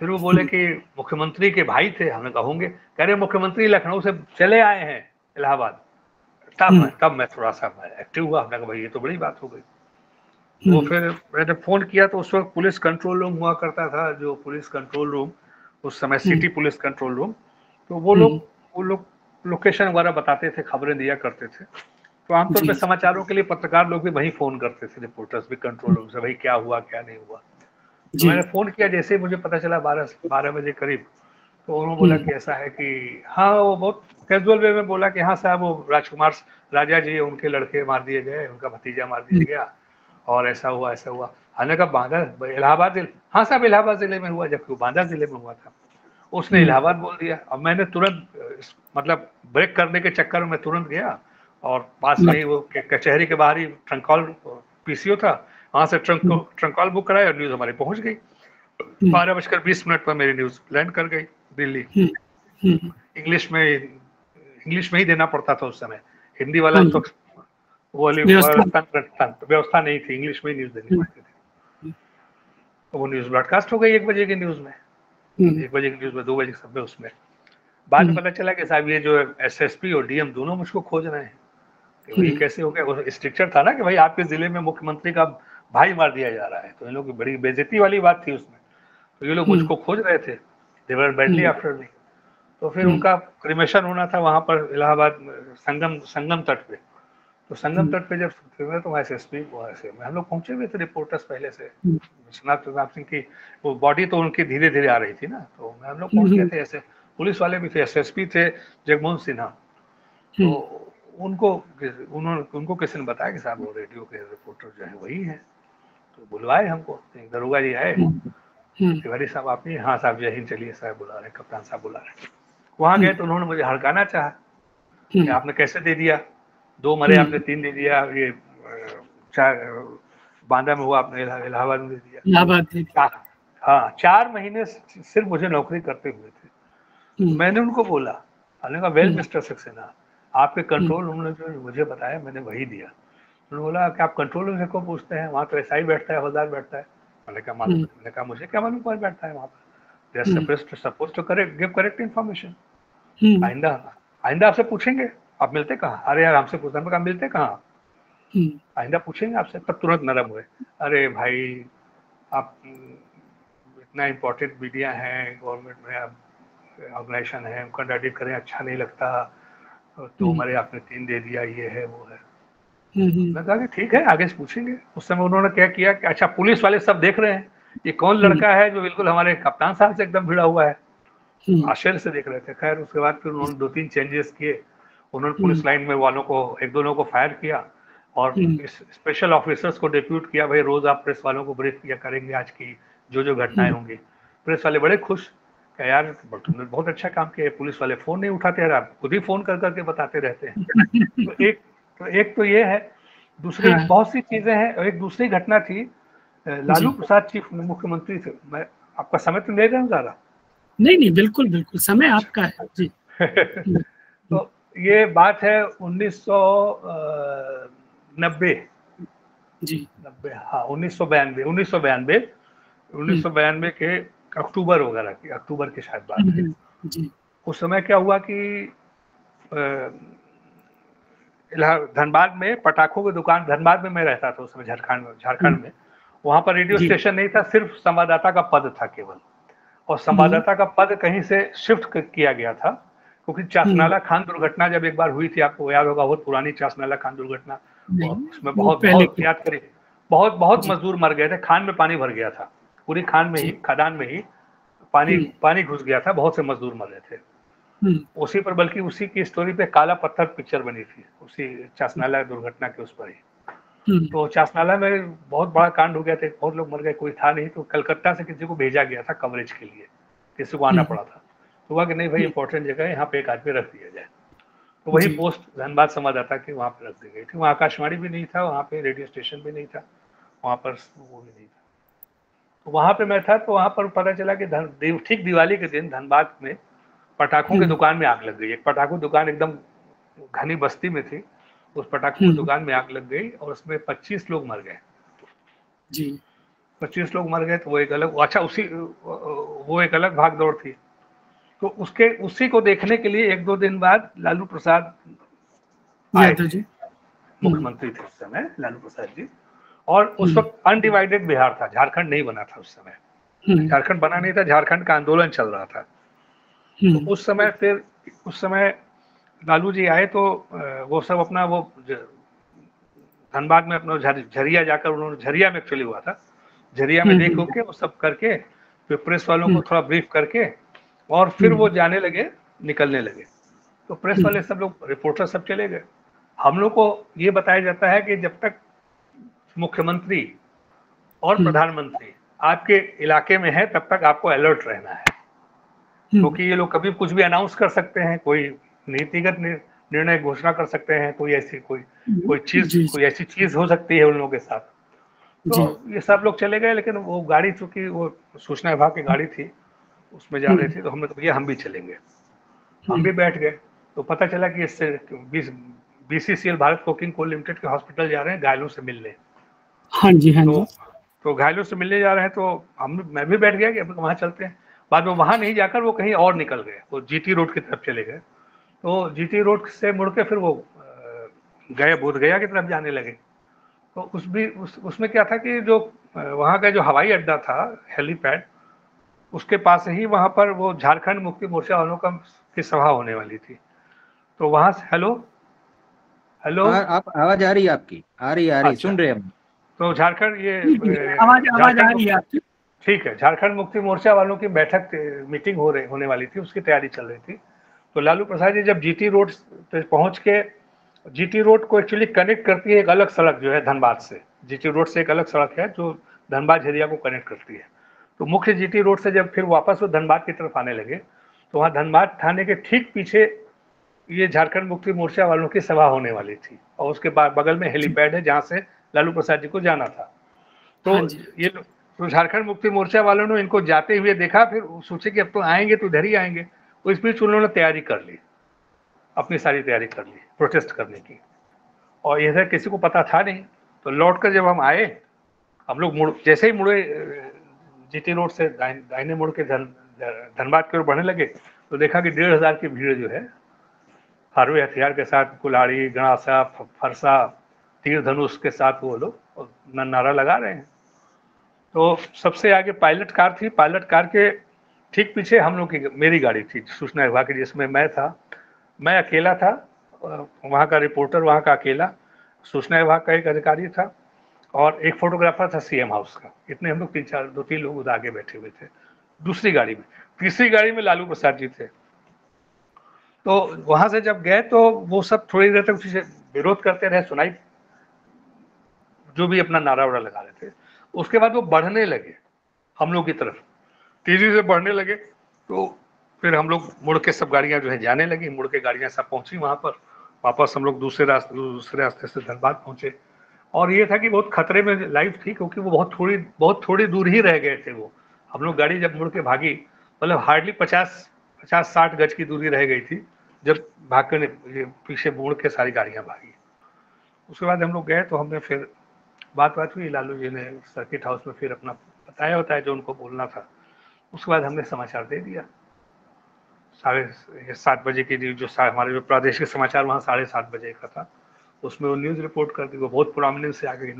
फिर वो बोले कि मुख्यमंत्री के भाई थे। हमने कहा होंगे। कह रहे मुख्यमंत्री लखनऊ से चले आए हैं इलाहाबाद। तब मैं थोड़ा सा एक्टिव हुआ। हमने कहा भाई ये तो बड़ी बात हो गई। तो फिर मैंने फोन किया, तो उस वक्त पुलिस कंट्रोल रूम हुआ करता था, जो पुलिस कंट्रोल रूम उस समय सिटी पुलिस कंट्रोल रूम, तो वो लोग लोकेशन वगैरह बताते थे, खबरें दिया करते थे। तो आमतौर पे समाचारों के लिए पत्रकार लोग भी वही फोन करते थे, रिपोर्टर्स भी कंट्रोल रूम से, भाई क्या हुआ क्या नहीं हुआ। तो मैंने फोन किया, जैसे ही मुझे पता चला 12 बजे करीब, तो उन्होंने बोला कि ऐसा है कि हाँ, वो बहुत कैजुअल वे में बोला कि हाँ साहब, वो राजकुमार राजा जी उनके लड़के मार दिए गए, उनका भतीजा मार दिया गया, और ऐसा हुआ ऐसा हुआ। हमने कहा बांदा, इलाहाबाद? हाँ साहब इलाहाबाद जिले में हुआ, जबकि वो बांदा जिले में हुआ था। उसने इलाहाबाद बोल दिया। अब मैंने तुरंत, मतलब ब्रेक करने के चक्कर में तुरंत गया, और पास में ही वो कचहरी के बाहर ही ट्रंक कॉल PCO था, वहां से ट्रंक कॉल बुक कराया, और न्यूज हमारी पहुंच गई। 12:20 पर मेरी न्यूज लैंड कर गई दिल्ली। इंग्लिश में ही देना पड़ता था उस समय, हिंदी वाला तो वो वाली व्यवस्था नहीं थी, इंग्लिश में ही न्यूज देनी पड़ती थी। तो वो न्यूज ब्रॉडकास्ट हो गई 1 बजे की न्यूज में, 1 बजे की न्यूज में, 2 बजे सब में उसमें। बाद में पता चला कि साहब ये जो SSP और DM दोनों मुझको खोज रहे हैं कि ये कैसे हो गया। वो स्ट्रक्चर था ना कि भाई आपके जिले में मुख्यमंत्री का भाई मार दिया जा रहा है, तो इन लोगों की बड़ी बेइज्जती वाली बात थी उसमें। तो ये लोग मुझको खोज रहे थे, दे वर बैडली आफ्टर मी। तो फिर उनका क्रिमेशन होना था वहां पर इलाहाबाद संगम तट पे। तो संगम तट पे जब तो SSP हम लोग पहुंचे हुए थे रिपोर्टर्स पहले से। विश्वनाथ प्रताप सिंह की वो बॉडी तो उनकी धीरे धीरे आ रही थी ना, तो हम लोग पहुंच गए थे। ऐसे पुलिस वाले भी थे, SSP थे जगमोहन सिन्हा। तो उनको किसी ने बताया कि साहब वो रेडियो के रिपोर्टर जो है वही है। तो बुलवाए हमको, दरोगा जी आए, तिवारी साहब आप ही? हाँ साहब जय हिंद, चलिए साहब बुला रहे, कप्तान साहब बुला रहे। वहां गए तो उन्होंने मुझे हड़काना चाहा कि आपने कैसे दे दिया, 2 मरे आपने, 3 दे दिया, ये 4 बांदा में हुआ, आपने इलाहाबाद में दे दिया। हाँ, 4 महीने सिर्फ मुझे नौकरी करते हुए थे। मैंने उनको बोला, मैंने कहा वेल मिस्टर सक्सेना, आपके कंट्रोल रूम ने जो मुझे बताया मैंने वही दिया। उन्होंने बोला कि आप कंट्रोल रूम से को पूछते हैं, वहाँ तो SI बैठता है, हवलदार बैठता है। मैंने कहा मालूम, मैंने कहा मुझे क्या मालूम कौन बैठता है वहाँ पर, they are supposed to give correct information. आइंदा आपसे पूछेंगे आप मिलते कहाँ? अरे यार हमसे पूछना, मैं कहा मिलते कहाँ? आइंदा पूछेंगे आपसे, तब तुरंत नरम हुए। अरे भाई आप इतना इम्पोर्टेंट मीडिया है, गवर्नमेंट में आप ऑर्गेनाइजेशन है, कंट्राडिक्ट करें अच्छा नहीं लगता, तो हमारे आपने 3 दे दिया, ये है वो है। मैं कहा कि ठीक है आगे से पूछेंगे। उस समय उन्होंने क्या किया कि अच्छा पुलिस वाले सब देख रहे हैं ये कौन लड़का है जो बिल्कुल हमारे कप्तान साहब से एकदम भिड़ा हुआ है, आश्चर्य से देख रहे थे। खैर उसके बाद फिर उन्होंने 2-3 चेंजेस किए। उन्होंने पुलिस लाइन में वालों को, एक दो लोगों को फायर किया और स्पेशल ऑफिसर्स को डिप्यूट किया, भाई रोज आप प्रेस वालों को ब्रीफ किया करेंगे आज की जो जो घटनाएं होंगी। प्रेस वाले बड़े खुश, यार तुमने बहुत अच्छा काम किया। पुलिस वाले फोन नहीं उठाते यार, आप खुद ही फोन कर करके बताते रहते हैं। तो एक तो ये है। दूसरी बहुत सी चीजें हैं। एक दूसरी घटना थी, लालू प्रसाद चीफ मुख्यमंत्री थे। मैं आपका समय तो ले रहा हूँ ज़्यादा? नहीं बिल्कुल बिल्कुल समय आपका है जी। तो ये बात है 1990 जी 90, हाँ 1992 के अक्टूबर वगैरह की, अक्टूबर की शायद बात है। जी। उस समय क्या हुआ कि धनबाद में पटाखों की दुकान, धनबाद में मैं रहता था उस समय, झारखंड में। वहां पर रेडियो स्टेशन नहीं था, सिर्फ संवाददाता का पद था केवल। और संवाददाता का पद कहीं से शिफ्ट किया गया था, क्योंकि चासनाला खान दुर्घटना जब एक बार हुई थी, आपको याद होगा, बहुत पुरानी चासनाला खान दुर्घटना, उसमें बहुत याद करिए, बहुत मजदूर मर गए थे, खान में पानी भर गया था, पूरी खान में ही, खदान में ही पानी घुस गया था, बहुत से मजदूर मर रहे थे। उसी पर, बल्कि उसी की स्टोरी पे काला पत्थर पिक्चर बनी थी, उसी चासनाला दुर्घटना के उस पर ही। तो चासनाला में बहुत बड़ा कांड हो गया था, बहुत लोग मर गए, कोई था नहीं, तो कलकत्ता से किसी को भेजा गया था कवरेज के लिए, किसी को आना पड़ा था। तो हुआ कि नहीं भाई इंपॉर्टेंट जगह है, यहाँ पे एक आदमी रख दिया जाए। तो वही पोस्ट धनबाद संवाददाता की वहाँ पे रख दी गई थी। वहाँ आकाशवाणी भी नहीं था, वहाँ पे रेडियो स्टेशन भी नहीं था, वहाँ पर वो भी नहीं था। तो वहाँ पे मैं था, तो वहाँ पर पता चला कि ठीक दिवाली के दिन धनबाद में पटाखों की दुकान में आग लग गई। एक पटाखों दुकान एकदम घनी बस्ती में थी, उस पटाखों की दुकान में आग लग गई और उसमें 25 लोग मर गए जी। 25 लोग मर गए। तो वो एक अलग, अच्छा वो एक अलग भाग दौड़ थी। तो उसी को देखने के लिए 1-2 दिन बाद लालू प्रसाद आए थे, मुख्यमंत्री थे उस समय लालू प्रसाद जी। और उस वक्त अनडिवाइडेड बिहार था, झारखंड नहीं बना था उस समय, झारखंड बना नहीं था, झारखंड का आंदोलन चल रहा था। तो उस समय लालू जी आए, तो वो सब अपना वो धनबाद में अपना झरिया जाकर, उन्होंने झरिया में एक्चुअली हुआ था, झरिया में देख के वो सब करके, फिर प्रेस वालों को थोड़ा ब्रीफ करके, और फिर वो जाने लगे, निकलने लगे। तो प्रेस वाले सब लोग, रिपोर्टर सब चले गए। हम लोग को ये बताया जाता है कि जब तक मुख्यमंत्री और प्रधानमंत्री आपके इलाके में है, तब तक आपको अलर्ट रहना है, क्योंकि ये लोग कभी कुछ भी अनाउंस कर सकते हैं, कोई नीतिगत निर्णय घोषणा कर सकते हैं, कोई ऐसी चीज हो सकती है उन लोगों के साथ। तो ये सब लोग चले गए, लेकिन वो गाड़ी, चूंकि वो सूचना विभाग की गाड़ी थी, उसमें जा रहे थे, तो हमने तो भैया हम भी चलेंगे, हम भी बैठ गए। तो पता चला कि इससे BCCL Bharat coking coal limited के हॉस्पिटल जा रहे हैं घायलों से मिलने। हाँ जी। तो घायलों से मिलने जा रहे हैं, तो मैं भी बैठ गया कि अब वहां चलते हैं। बाद में वहां नहीं जाकर वो कहीं और निकल गए, वो GT रोड की तरफ चले गए। तो GT रोड से मुड़ के फिर वो गए, बोधगया की तरफ जाने लगे। तो उसमें क्या था कि जो वहाँ का जो हवाई अड्डा था, हेलीपैड, उसके पास ही वहाँ पर वो झारखंड मुक्ति मोर्चा वालों की सभा होने वाली थी। तो वहां से, हेलो आप आवाज आ रही है आपकी? आ रही अच्छा, सुन रहे हैं। तो झारखंड, ये आवाज आ रही है आपकी? ठीक है, झारखंड मुक्ति मोर्चा वालों की बैठक, मीटिंग होने वाली थी, उसकी तैयारी चल रही थी। तो लालू प्रसाद जी जब GT रोड पे पहुंच के, GT रोड को एक्चुअली कनेक्ट करती है एक अलग सड़क जो है धनबाद से, GT रोड से एक अलग सड़क है जो धनबाद झरिया को कनेक्ट करती है। तो मुख्य GT रोड से जब फिर वापस वो धनबाद की तरफ आने लगे, तो वहाँ धनबाद थाने के ठीक पीछे ये झारखंड मुक्ति मोर्चा वालों की सभा होने वाली थी, और उसके बाद बगल में हेलीपैड है जहाँ से लालू प्रसाद जी को जाना था। तो ये तो झारखंड मुक्ति मोर्चा वालों ने इनको जाते हुए देखा, फिर सोचे कि अब तो आएंगे तो इधर ही आएंगे। तो इस बीच उन्होंने तैयारी कर ली, अपनी सारी तैयारी कर ली प्रोटेस्ट करने की, और इधर किसी को पता था नहीं। तो लौट कर जब हम आए, हम लोग जैसे ही मुड़े GT रोड से दाहिने मुड़ के धनबाद की ओर बढ़ने लगे, तो देखा कि 1500 की भीड़ जो है, हार्वे हथियार के साथ, कुल्हाड़ी, गणासा, फरसा, तीर धनुष के साथ वो लोग नारा लगा रहे हैं। तो सबसे आगे पायलट कार थी, पायलट कार के ठीक पीछे हम लोग की मेरी गाड़ी थी सूचना विभाग की, जिसमें मैं था, मैं अकेला था, वहाँ का रिपोर्टर वहाँ का अकेला, सूचना विभाग का एक अधिकारी था और एक फोटोग्राफर था सीएम हाउस का। इतने हम लोग 2-3 लोग उधर आगे बैठे हुए थे दूसरी गाड़ी में। तीसरी गाड़ी में लालू प्रसाद जी थे। तो वहां से जब गए तो वो सब थोड़ी देर तक विरोध करते रहे, सुनाई जो भी अपना नारा वारा लगा रहे थे। उसके बाद वो बढ़ने लगे हम लोग की तरफ, तेजी से बढ़ने लगे। तो फिर हम लोग मुड़ के सब गाड़ियां जो है जाने लगी, मुड़ के गाड़ियां सब पहुंची वहां पर। वापस हम लोग दूसरे रास्ते से धनबाद पहुंचे। और ये था कि बहुत खतरे में लाइफ थी, क्योंकि वो बहुत थोड़ी दूर ही रह गए थे। वो हम लोग गाड़ी जब मुड़ के भागी, मतलब हार्डली 50-60 गज की दूरी रह गई थी जब भाग कर पीछे मुड़ के सारी गाड़ियां भागी। उसके बाद हम लोग गए तो हमने फिर बात हुई, लालू जी ने सर्किट हाउस में फिर अपना बताया जो उनको बोलना था। उसके बाद हमने समाचार दे दिया 7:30 बजे की, जो हमारे जो प्रादेशिक समाचार वहाँ 7:30 बजे का था, उसमें वो न्यूज़ रिपोर्ट कर दी। वो बहुत प्रोमिनेंस से आ गई,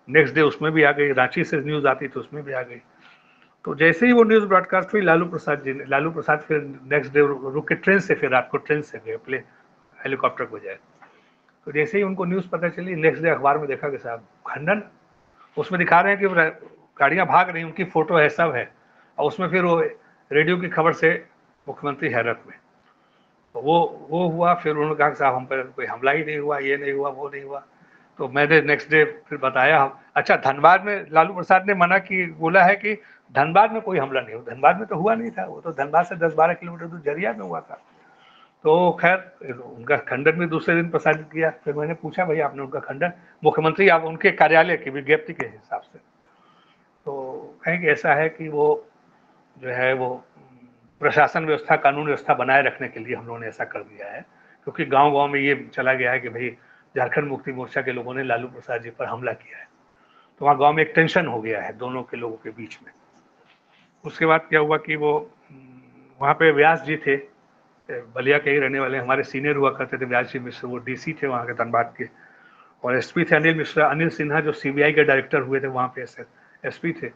नेक्स्ट डे उसमें भी आ गई, रांची से न्यूज़ आती तो उसमें भी आ गई। तो जैसे ही वो न्यूज़ ब्रॉडकास्ट हुई, लालू प्रसाद फिर नेक्स्ट डे रुक के ट्रेन से, फिर रात को ट्रेन से गए प्ले हेलीकॉप्टर को जाए। तो जैसे ही उनको न्यूज़ पता चली, नेक्स्ट डे अखबार में देखा कि साहब खंडन, उसमें दिखा रहे हैं कि गाड़ियां भाग रही, उनकी फोटो है, सब है। और उसमें फिर वो रेडियो की खबर से मुख्यमंत्री हैरत में। तो वो हुआ। फिर उन्होंने कहा कि साहब हम पर कोई हमला ही नहीं हुआ, ये नहीं हुआ, वो नहीं हुआ। तो मैंने नेक्स्ट डे फिर बताया। अच्छा, धनबाद में लालू प्रसाद ने मना की, बोला है कि धनबाद में कोई हमला नहीं हुआ। धनबाद में तो हुआ नहीं था, वो तो धनबाद से 10-12 किलोमीटर दूर जरिया में हुआ था। तो खैर उनका खंडन भी दूसरे दिन प्रसारित किया। फिर मैंने पूछा, भाई आपने उनका खंडन, मुख्यमंत्री आप उनके कार्यालय की विज्ञप्ति के हिसाब से, तो कहें कि ऐसा है कि वो जो है वो प्रशासन व्यवस्था, कानून व्यवस्था बनाए रखने के लिए हम लोगों ने ऐसा कर दिया है, क्योंकि गांव-गांव में ये चला गया है कि भाई झारखंड मुक्ति मोर्चा के लोगों ने लालू प्रसाद जी पर हमला किया है। तो वहाँ गांव में एक टेंशन हो गया है दोनों के लोगों के बीच में। उसके बाद क्या हुआ कि वो वहाँ पे व्यास जी थे, बलिया के ही रहने वाले, हमारे सीनियर हुआ करते थे व्यास जी मिश्र, वो डीसी थे वहाँ के धनबाद के। और एसपी थे अनिल मिश्रा, अनिल सिन्हा, जो सीबीआई के डायरेक्टर हुए थे वहाँ पे एसपी थे।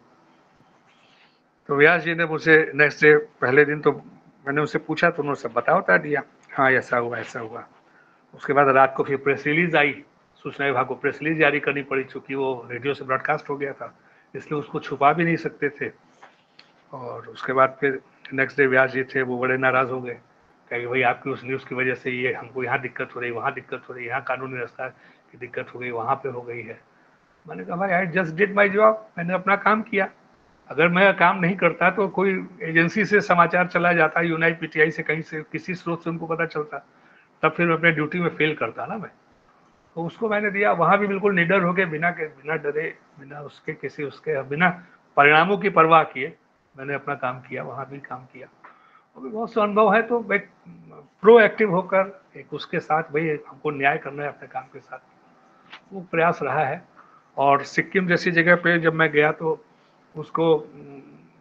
तो व्यास जी ने मुझे नेक्स्ट डे पहले दिन तो मैंने उनसे पूछा तो उन्होंने सब बता दिया, हाँ ऐसा हुआ ऐसा हुआ। उसके बाद रात को फिर प्रेस रिलीज आई, सूचना विभाग को प्रेस रिलीज जारी करनी पड़ी, चूंकि वो रेडियो से ब्रॉडकास्ट हो गया था, इसलिए उसको छुपा भी नहीं सकते थे। और उसके बाद फिर नेक्स्ट डे व्यास जी थे, वो बड़े नाराज हो गए, कहे भाई आपकी उस न्यूज़ की वजह से ये हमको यहाँ दिक्कत हो रही, वहाँ दिक्कत हो रही, यहाँ कानूनी व्यवस्था की दिक्कत हो गई, वहाँ पे हो गई है। मैंने कहा भाई I just did my job, मैंने अपना काम किया। अगर मैं काम नहीं करता तो कोई एजेंसी से समाचार चला जाता, यूनाइट पीटीआई से, कहीं से, किसी स्रोत से उनको पता चलता, तब फिर मैं अपने ड्यूटी में फेल करता ना मैं। तो उसको मैंने दिया, वहाँ भी बिल्कुल निडर हो गए, बिना डरे, बिना उसके किसी उसके बिना परिणामों की परवाह किए मैंने अपना काम किया, वहाँ भी काम किया। और भी बहुत सा अनुभव है, तो एक प्रोएक्टिव होकर एक उसके साथ भाई हमको न्याय करना है अपने काम के साथ, वो प्रयास रहा है। और सिक्किम जैसी जगह पे जब मैं गया तो उसको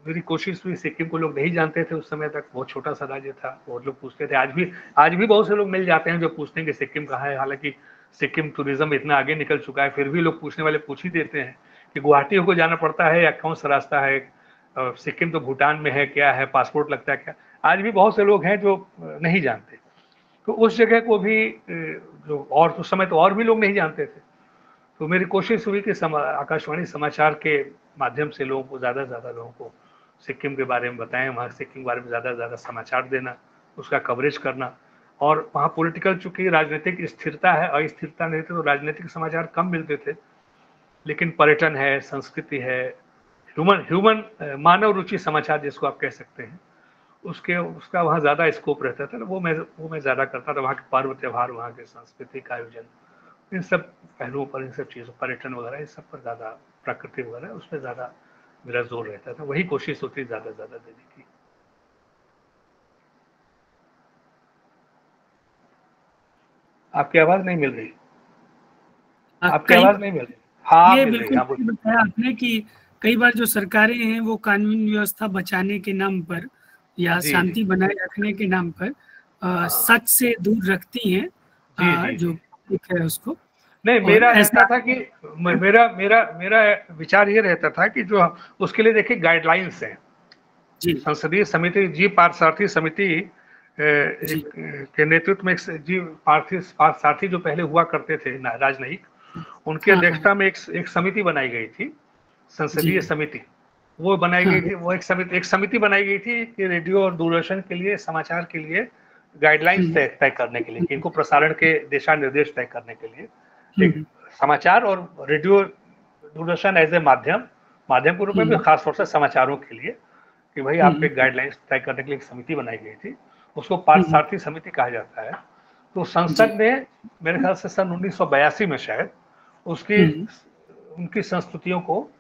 मेरी कोशिश हुई, सिक्किम को लोग नहीं जानते थे उस समय तक, बहुत छोटा सा राज्य था, बहुत लोग पूछते थे, आज भी बहुत से लोग मिल जाते हैं जो पूछते हैं कि सिक्किम कहाँ है। हालांकि सिक्किम टूरिज्म इतना आगे निकल चुका है, फिर भी लोग पूछने वाले पूछ ही देते हैं कि गुवाहाटी को जाना पड़ता है या कौन सा रास्ता है, सिक्किम तो भूटान में है, क्या है, पासपोर्ट लगता है क्या। आज भी बहुत से लोग हैं जो नहीं जानते। तो उस जगह को भी जो, और उस समय तो और भी लोग नहीं जानते थे, तो मेरी कोशिश हुई कि आकाशवाणी समाचार के माध्यम से लोगों को, ज़्यादा से ज़्यादा लोगों को सिक्किम के बारे में बताएं, वहाँ सिक्किम के बारे में ज़्यादा से ज़्यादा समाचार देना, उसका कवरेज करना। और वहाँ पॉलिटिकल, चूँकि राजनीतिक स्थिरता है, अस्थिरता नहीं थी तो राजनीतिक समाचार कम मिलते थे, लेकिन पर्यटन है, संस्कृति है, ह्यूमन मानव रुचि समाचार जिसको आप कह सकते हैं, उसका वहाँ ज़्यादा स्कोप रहता था। वो मैं ज़्यादा करता था। वहाँ के पर्व त्यौहार, वहाँ के सांस्कृतिक आयोजन, इन सब पहलुओं पर, इन सब चीज़ों, पर्यटन वगैरह, इस सब पर ज़्यादा, प्रकृति वगैरह, उस पर ज़्यादा मेरा जोर रहता था। वही कोशिश होती ज़्यादा से ज़्यादा देने की। आपकी आवाज़ नहीं मिल रही, आपकी आवाज़ नहीं मिल रही। हाँ, ये बिल्कुल बताया आपने कि कई बार जो सरकारें हैं वो कानून व्यवस्था बचाने के नाम पर या शांति बनाए रखने के नाम पर सच से दूर रखती हैं जो है उसको। नहीं, मेरा ऐसा था कि मेरा मेरा मेरा विचार ये रहता था कि जो उसके लिए देखिए गाइडलाइंस हैं। संसदीय समिति जी पार्थसारथी समिति के नेतृत्व में जी पार्थसारथी जो पहले हुआ करते थे राजनयिक, उनकी अध्यक्षता में एक समिति बनाई गई थी, संसदीय समिति। वो बनाई गई थी, वो एक समिति बनाई गई थी कि रेडियो और दूरदर्शन के लिए, समाचार के लिए गाइडलाइंस तय करने के लिए, कि इनको प्रसारण के दिशा निर्देश तय करने के लिए, एक समाचार और रेडियो दूरदर्शन एज ए माध्यम के रूप में भी, खासतौर से समाचारों के लिए, कि भाई आपको एक गाइडलाइंस तय करने के लिए एक समिति बनाई गई थी। उसको पार्थसारथी समिति कहा जाता है। तो संसद ने मेरे ख्याल से सन 1982 में शायद उनकी संस्तुतियों को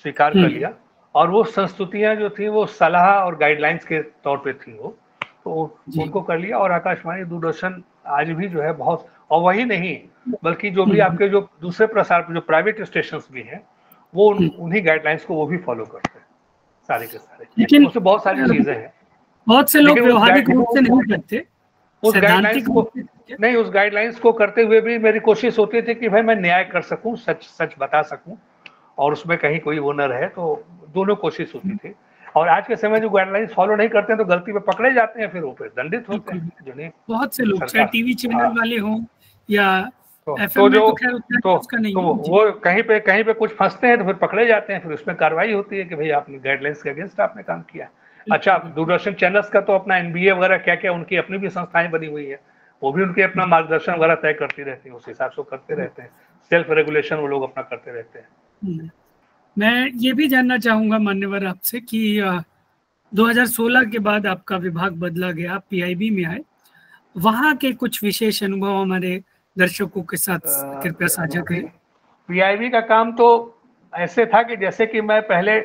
स्वीकार कर लिया, और वो संस्तुतियां जो थी वो सलाह और गाइडलाइंस के तौर पे थी, वो तो उनको कर लिया। और आकाशवाणी दूरदर्शन आज भी जो है बहुत, और वही नहीं बल्कि जो भी आपके जो दूसरे प्रसार जो प्राइवेट स्टेशन भी हैं, वो उन्हीं गाइडलाइंस को वो भी फॉलो करते हैं सारे के सारे। लेकिन उसमें बहुत सारी चीजें हैं, बहुत से लोग व्यवहारिक रूप से नहीं करते। उस गाइडलाइंस को करते हुए भी मेरी कोशिश होती थी कि भाई मैं न्याय कर सकूं, सच बता सकूं, और उसमें कहीं कोई वो न रहे, तो दोनों कोशिश होती थी। और आज के समय जो गाइडलाइंस फॉलो नहीं करते हैं तो गलती पे पकड़े जाते हैं, फिर वो पे दंडित होते हैं। जो नहीं, बहुत से लोग चाहे टीवी चैनल वाले हों या तो वो कहीं पे कुछ फंसते हैं तो फिर पकड़े जाते हैं, फिर उसमें कार्रवाई होती है कि भाई आपने गाइडलाइंस के अगेंस्ट आपने काम किया। अच्छा, दूरदर्शन चैनल्स का तो अपना एनबीए वगैरह क्या क्या उनकी अपनी भी संस्थाएं बनी हुई है, वो भी उनके अपना मार्गदर्शन वगैरह तय करती रहती है, उस हिसाब से करते रहते हैं, सेल्फ रेगुलेशन वो लोग अपना करते रहते हैं। मैं ये भी जानना चाहूंगा मान्यवर आपसे कि 2016 के बाद आपका विभाग बदला गया, आप पीआईबी में आए, वहाँ के कुछ विशेष अनुभव हमारे दर्शकों के साथ कृपया साझा करें। पीआईबी का काम तो ऐसे था कि जैसे कि मैं पहले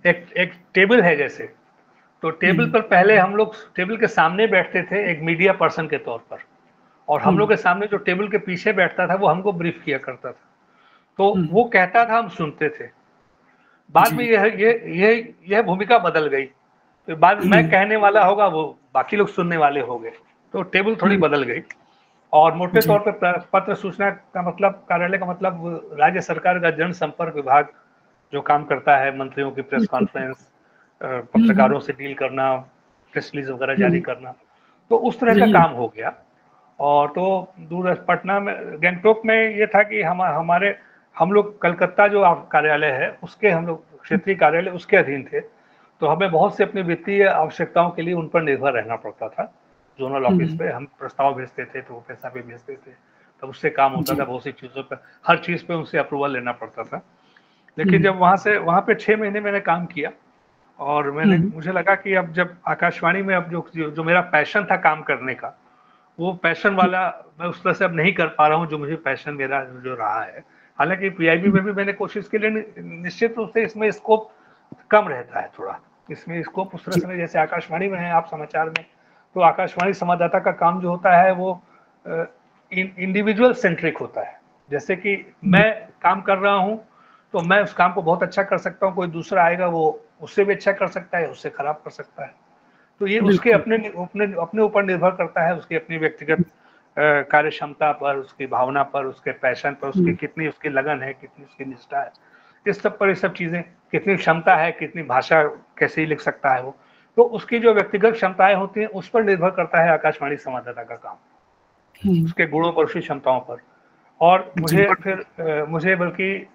एक टेबल है जैसे, तो टेबल पर पहले हम लोग टेबल के सामने बैठते थे एक मीडिया पर्सन के तौर पर, और हम लोग के सामने जो टेबल के पीछे बैठता था वो हमको ब्रीफ किया करता था, तो वो कहता था, हम सुनते थे। बाद में यह भूमिका बदल गई, तो बाद मैं कहने वाला होगा, वो बाकी लोग सुनने वाले हो गए, तो टेबल थोड़ी बदल गई। और मोटे तौर पर पत्र सूचना का मतलब, कार्यालय का मतलब राज्य सरकार का जनसंपर्क विभाग जो काम करता है, मंत्रियों की प्रेस कॉन्फ्रेंस, पत्रकारों से डील करना, प्रेस रिलीज वगैरह जारी करना, तो उस तरह का काम हो गया। और तो दूर पटना में, गंगटोक में ये था कि हम लोग कलकत्ता जो कार्यालय है उसके, हम लोग क्षेत्रीय कार्यालय उसके अधीन थे, तो हमें बहुत से अपनी वित्तीय आवश्यकताओं के लिए उन पर निर्भर रहना पड़ता था। जोनल ऑफिस पे हम प्रस्ताव भेजते थे तो वो पैसा भी भेजते थे, तब उससे काम होता था। बहुत सी चीज़ों पर, हर चीज़ पे उनसे अप्रूवल लेना पड़ता था। लेकिन जब वहाँ पे 6 महीने मैंने काम किया, और मुझे लगा कि अब जब आकाशवाणी में अब जो मेरा पैशन था काम करने का, वो पैशन वाला मैं उस तरह से अब नहीं कर पा रहा हूँ जो मुझे पैशन मेरा जो रहा है। हालांकि पीआईबी में भी मैंने कोशिश की, लेकिन निश्चित रूप से इसमें स्कोप कम रहता है थोड़ा, इसमें स्कोप उस तरह से, जैसे आकाशवाणी में है आप समाचार में, तो आकाशवाणी संवाददाता का काम जो होता है वो इंडिविजुअल सेंट्रिक होता है। जैसे कि मैं काम कर रहा हूँ तो मैं उस काम को बहुत अच्छा कर सकता हूँ, कोई दूसरा आएगा वो उससे भी अच्छा कर सकता है, उससे खराब कर सकता है। तो ये उसके अपने ऊपर निर्भर करता है, उसकी अपनी व्यक्तिगत कार्य क्षमता पर, उसकी भावना पर, उसके पैशन पर, उसकी कितनी उसकी लगन है, कितनी उसकी निष्ठा है, इस सब पर, ये सब चीजें, कितनी क्षमता है, कितनी भाषा कैसे ही लिख सकता है वो, तो उसकी जो व्यक्तिगत क्षमताएं होती हैं उस पर निर्भर करता है आकाशवाणी संवाददाता का काम, उसके गुणों पर, उसकी क्षमताओं पर। और मुझे बल्कि